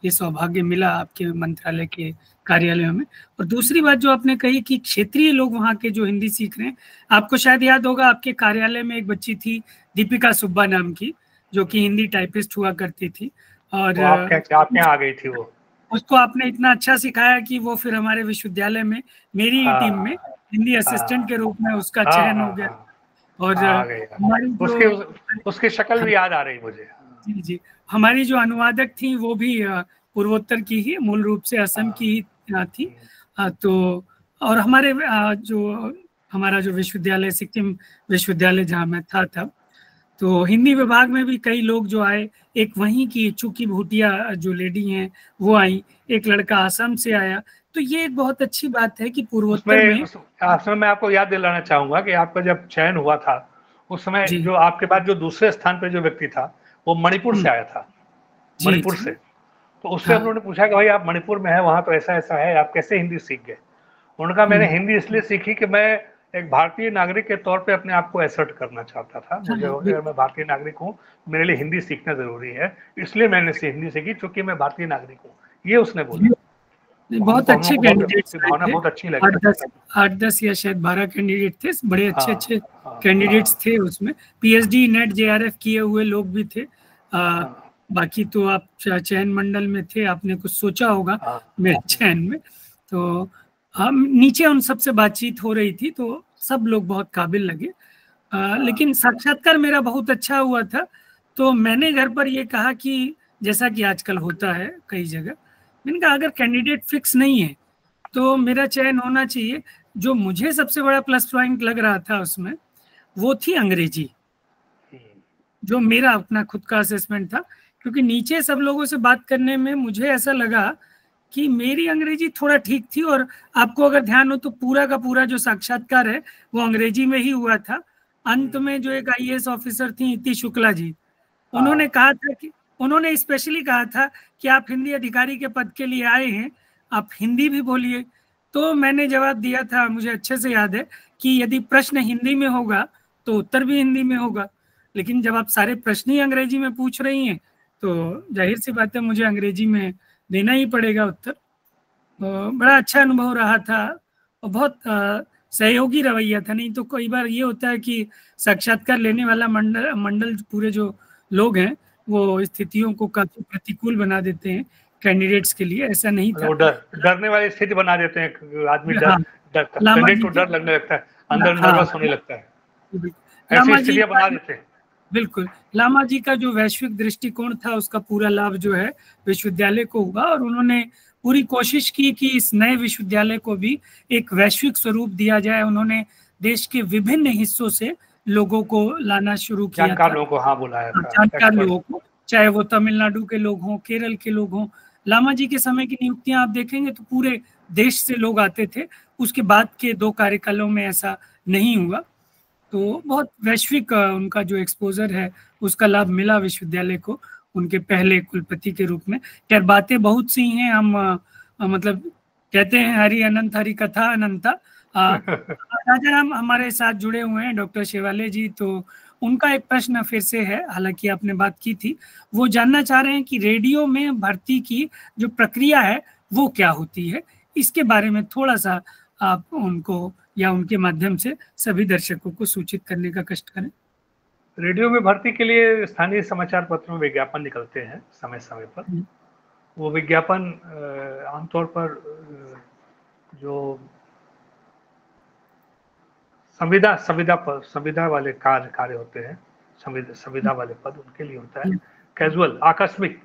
ये सौभाग्य मिला आपके मंत्रालय के कार्यालयों में। और दूसरी बात जो आपने कही कि क्षेत्रीय लोग वहाँ के जो हिंदी सीख रहे हैं, आपको शायद याद होगा आपके कार्यालय में एक बच्ची थी दीपिका सुब्बा नाम की, जो कि हिंदी टाइपिस्ट हुआ करती थी, और आपके यहाँ आ गई थी वो। उसको आपने इतना अच्छा सिखाया कि वो फिर हमारे विश्वविद्यालय में मेरी ही टीम में हिंदी असिस्टेंट के रूप में उसका चयन हो गया। और हमारी उसकी शक्ल भी याद आ रही मुझे। जी जी, हमारी जो अनुवादक थी वो भी पूर्वोत्तर की ही, मूल रूप से असम की ही थी। तो और हमारा जो विश्वविद्यालय, सिक्किम विश्वविद्यालय जहाँ मैं था तब, तो हिंदी विभाग में भी कई लोग जो आए, एक वहीं की चुकी भूटिया जो लेडी हैं वो आई, एक लड़का असम से आया। तो ये एक बहुत अच्छी बात है कि पूर्वोत्तर में मैं आपको याद दिलाना चाहूंगा कि आपका जब चयन हुआ था उस समय जो आपके बाद जो दूसरे स्थान पे जो व्यक्ति था वो मणिपुर से आया था, मणिपुर से। तो उससे हम लोगों ने पूछा कि भाई आप मणिपुर में है, वहां तो ऐसा ऐसा है, आप कैसे हिंदी सीख गए? उनका मैंने हिंदी इसलिए सीखी कि मैं एक भारतीय नागरिक के तौर पे अपने आप को एसर्ट करना चाहता था। मुझे अगर मैं भारतीय नागरिक हूँ, मेरे लिए हिंदी सीखना जरूरी है, इसलिए मैंने हिंदी सीखी क्योंकि मैं भारतीय नागरिक हूँ, ये उसने बोला। बहुत अच्छे कैंडिडेट्स, बहुत अच्छी लगी। 8-10 या शायद 12 कैंडिडेट थे, बड़े अच्छे कैंडिडेट्स थे उसमें। पीएचडी नेट जेआरएफ किए हुए लोग भी थे। बाकी तो आप चयन मंडल में थे, आपने कुछ सोचा होगा मेरे चयन में। तो हम नीचे उन सबसे बातचीत हो रही थी, तो सब लोग बहुत काबिल लगे। लेकिन साक्षात्कार मेरा बहुत अच्छा हुआ था। तो मैंने घर पर ये कहा कि जैसा कि आजकल होता है कई जगह, मैंने कहा अगर कैंडिडेट फिक्स नहीं है तो मेरा चयन होना चाहिए। जो मुझे सबसे बड़ा प्लस पॉइंट लग रहा था उसमें, वो थी अंग्रेजी, जो मेरा अपना खुद का असेसमेंट था। क्योंकि नीचे सब लोगों से बात करने में मुझे ऐसा लगा कि मेरी अंग्रेजी थोड़ा ठीक थी। और आपको अगर ध्यान हो तो पूरा का पूरा जो साक्षात्कार है वो अंग्रेजी में ही हुआ था। अंत में जो एक आईएएस ऑफिसर थी इति शुक्ला जी, उन्होंने कहा था कि उन्होंने स्पेशली कहा था कि आप हिंदी अधिकारी के पद के लिए आए हैं, आप हिंदी भी बोलिए। तो मैंने जवाब दिया था, मुझे अच्छे से याद है, कि यदि प्रश्न हिंदी में होगा तो उत्तर भी हिंदी में होगा। लेकिन जब आप सारे प्रश्न ही अंग्रेजी में पूछ रही हैं तो जाहिर सी बात है मुझे अंग्रेजी में देना ही पड़ेगा उत्तर। तो बड़ा अच्छा अनुभव रहा था और बहुत सहयोगी रवैया था। नहीं तो कई बार ये होता है कि साक्षात्कार लेने वाला मंडल पूरे जो लोग हैं वो स्थितियों को काफी प्रतिकूल बना देते हैं कैंडिडेट्स के लिए। ऐसा नहीं था, डरने वाली स्थिति बना देते हैं, आदमी कैंडिडेट को डर लगने लगता है, अंदर नर्वस होने लगता है, ऐसी स्थितियां बना देते हैं। बिल्कुल, लामा जी का जो वैश्विक दृष्टिकोण था उसका पूरा लाभ जो है विश्वविद्यालय को हुआ। और उन्होंने पूरी कोशिश की कि इस नए विश्वविद्यालय को भी एक वैश्विक स्वरूप दिया जाए। उन्होंने देश के विभिन्न हिस्सों से लोगों को लाना शुरू किया, जानकार लोगों को बुलाया था, जानकार लोगों को, चाहे वो तमिलनाडु के लोग हों, केरल के लोग हों। लामा जी के समय की नियुक्तियां आप देखेंगे तो पूरे देश से लोग आते थे। उसके बाद के 2 कार्यकालों में ऐसा नहीं हुआ। तो बहुत वैश्विक उनका जो एक्सपोजर है उसका लाभ मिला विश्वविद्यालय को उनके पहले कुलपति के रूप में। खैर बातें बहुत सी हैं, हम मतलब कहते हैं हरि अनंत हरि कथा अनंता। राजा राम हमारे साथ जुड़े हुए हैं, डॉक्टर शेवाले जी। तो उनका एक प्रश्न फिर से है, हालांकि आपने बात की थी, वो जानना चाह रहे हैं कि रेडियो में भर्ती की जो प्रक्रिया है वो क्या होती है। इसके बारे में थोड़ा सा आप उनको या उनके माध्यम से सभी दर्शकों को सूचित करने का कष्ट करें। रेडियो में भर्ती के लिए स्थानीय समाचार पत्रों में विज्ञापन निकलते हैं समय समय पर। वो विज्ञापन आमतौर पर जो संविदा वाले कार्य होते हैं, संविदा वाले पद, उनके लिए होता है। कैजुअल, आकस्मिक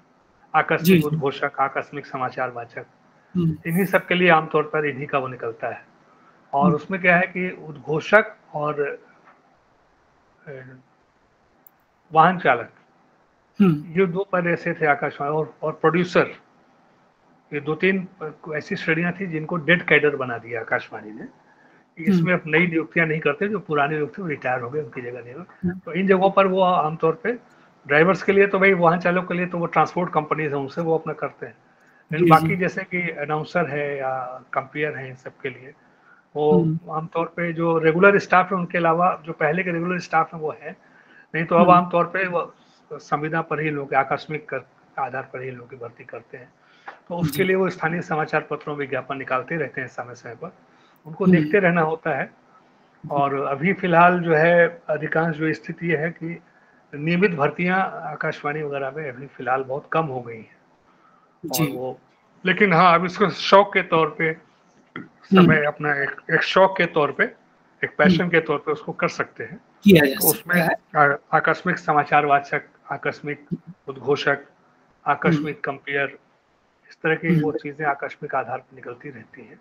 उद्घोषक, आकस्मिक समाचार वाचक, इन्हीं सब के लिए आमतौर पर इन्हीं का वो निकलता है। और उसमें क्या है कि उद्घोषक और वाहन चालक, ये 2 पद ऐसे थे आकाशवाणी, और प्रोड्यूसर, ये 2-3 ऐसी श्रेणियां थी जिनको डेड कैडर बना दिया आकाशवाणी ने। इसमें अब नई नियुक्तियां नहीं करते, जो पुराने लोग थे रिटायर हो गए, उनकी जगह नहीं। तो इन जगहों पर वो आमतौर पे ड्राइवर्स के लिए तो भाई वाहन चालक के लिए तो वो ट्रांसपोर्ट कंपनीज है, उनसे वो अपना करते हैं। लेकिन बाकी जैसे कि अनाउंसर है या कंपेयर है, इन सब के लिए वो आमतौर पे जो रेगुलर स्टाफ है उनके अलावा जो पहले के रेगुलर स्टाफ है वो है। नहीं तो अब आमतौर पे वो संविदा पर ही लोग, आकस्मिक आधार पर ही लोग की भर्ती करते हैं। तो उसके लिए वो स्थानीय समाचार पत्रों में विज्ञापन निकालते रहते हैं समय समय पर, उनको देखते रहना होता है। और अभी फिलहाल जो है अधिकांश जो स्थिति ये है कि नियमित भर्तियां आकाशवाणी वगैरह में अभी फिलहाल बहुत कम हो गई हैं। और वो, लेकिन हाँ, अब इसको शौक के तौर पे समय अपना एक शौक के तौर पे, एक पैशन के तौर पे उसको कर सकते हैं। तो उसमें आकस्मिक समाचार वाचक, आकस्मिक उद्घोषक, आकस्मिक कंपेयर, इस तरह की वो चीजें आकस्मिक आधार पर निकलती रहती हैं।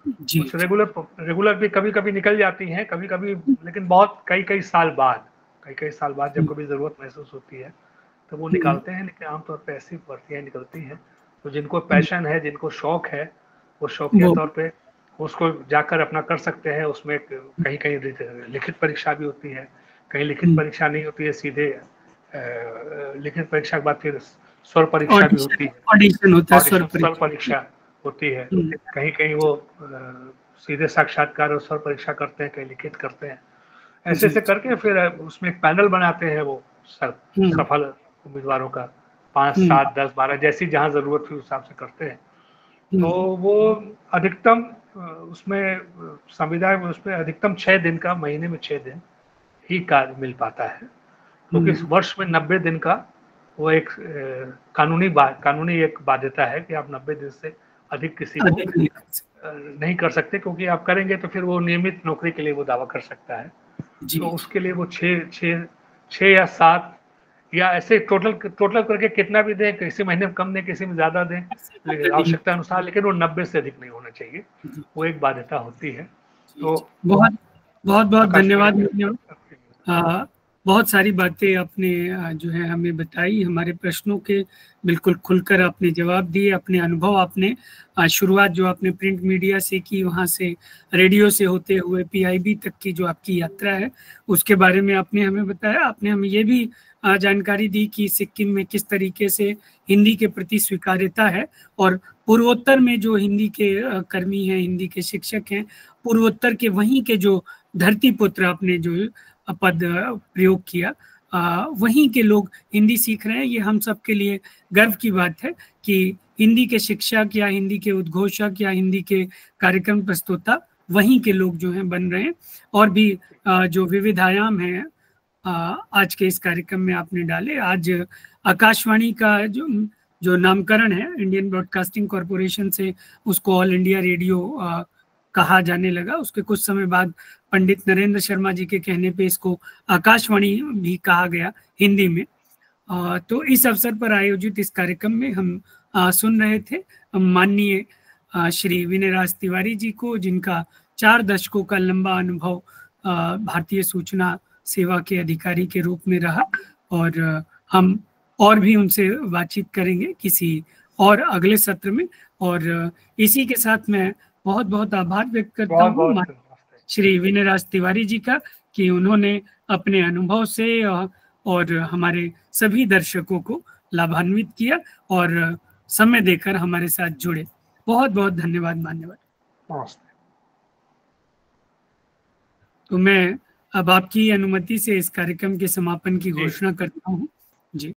कुछ रेगुलर भी कभी कभी निकल जाती हैं, कभी कभी, लेकिन बहुत कई साल बाद जब कभी जरूरत महसूस होती है तो वो निकालते हैं। लेकिन आमतौर पर ऐसी भर्तियां निकलती हैं तो जिनको पैशन है, जिनको शौक है, वो शौकिया तौर पे उसको जाकर अपना कर सकते हैं। उसमें कहीं कहीं लिखित परीक्षा भी होती है, कहीं लिखित परीक्षा नहीं होती है, सीधे लिखित परीक्षा के बाद फिर स्वर परीक्षा भी होती है, ऑडिशन होता है, स्वर परीक्षा होती है। कहीं कहीं वो सीधे साक्षात्कार और स्वर परीक्षा करते हैं, कहीं लिखित करते हैं। ऐसे ऐसे करके फिर उसमें एक पैनल बनाते हैं वो सफल उम्मीदवारों का, 5, 7, 10, 12 जैसी जहाँ जरूरत हुई उस हिसाब से करते हैं। तो वो अधिकतम उसमें संविदा में उसमें अधिकतम 6 दिन का, महीने में 6 दिन ही कार्य मिल पाता है, क्योंकि इस वर्ष में 90 दिन का वो एक कानूनी एक बाध्यता है कि आप 90 दिन से अधिक किसी को नहीं कर सकते, क्योंकि आप करेंगे तो फिर वो नियमित नौकरी के लिए वो दावा कर सकता है। तो उसके लिए वो 6 या 7 या ऐसे टोटल करके कितना भी दें, किसी महीने में कम दें, किसी में ज्यादा दें, आवश्यकता अनुसार, लेकिन वो 90 से अधिक नहीं होना चाहिए, वो एक बाध्यता होती है। तो बहुत बहुत धन्यवाद। बहुत सारी बातें आपने जो है हमें बताई, हमारे प्रश्नों के बिल्कुल खुलकर आपने जवाब दिए, अपने अनुभव आपने शुरुआत जो आपने प्रिंट मीडिया से की, वहाँ से रेडियो से होते हुए PIB तक की जो आपकी यात्रा है उसके बारे में आपने हमें बताया। आपने हमें ये भी जानकारी दी कि सिक्किम में किस तरीके से हिंदी के प्रति स्वीकार्यता है, और पूर्वोत्तर में जो हिंदी के कर्मी हैं, हिंदी के शिक्षक हैं, पूर्वोत्तर के वहीं के जो धरती पुत्र आपने जो पद प्रयोग किया, वहीं के लोग हिंदी सीख रहे हैं। ये हम सब के लिए गर्व की बात है कि हिंदी के शिक्षक या हिंदी के उद्घोषक या हिंदी के कार्यक्रम प्रस्तोता वहीं के लोग जो हैं बन रहे हैं। और भी जो विविध आयाम हैं आज के इस कार्यक्रम में आपने डाले। आज आकाशवाणी का जो नामकरण है इंडियन ब्रॉडकास्टिंग कॉरपोरेशन से, उसको ऑल इंडिया रेडियो कहा जाने लगा। उसके कुछ समय बाद पंडित नरेंद्र शर्मा जी के कहने पे इसको आकाशवाणी भी कहा गया हिंदी में। तो इस अवसर पर आयोजित इस कार्यक्रम में हम सुन रहे थे माननीय श्री विनय राज तिवारी जी को, जिनका 4 दशकों का लंबा अनुभव भारतीय सूचना सेवा के अधिकारी के रूप में रहा। और हम और भी उनसे बातचीत करेंगे किसी और अगले सत्र में। और इसी के साथ मैं बहुत बहुत आभार व्यक्त करता हूँ श्री विनय राज तिवारी जी का कि उन्होंने अपने अनुभव से और हमारे सभी दर्शकों को लाभान्वित किया और समय देकर हमारे साथ जुड़े। बहुत बहुत धन्यवाद मान्यवर। तो मैं अब आपकी अनुमति से इस कार्यक्रम के समापन की घोषणा करता हूँ। जी।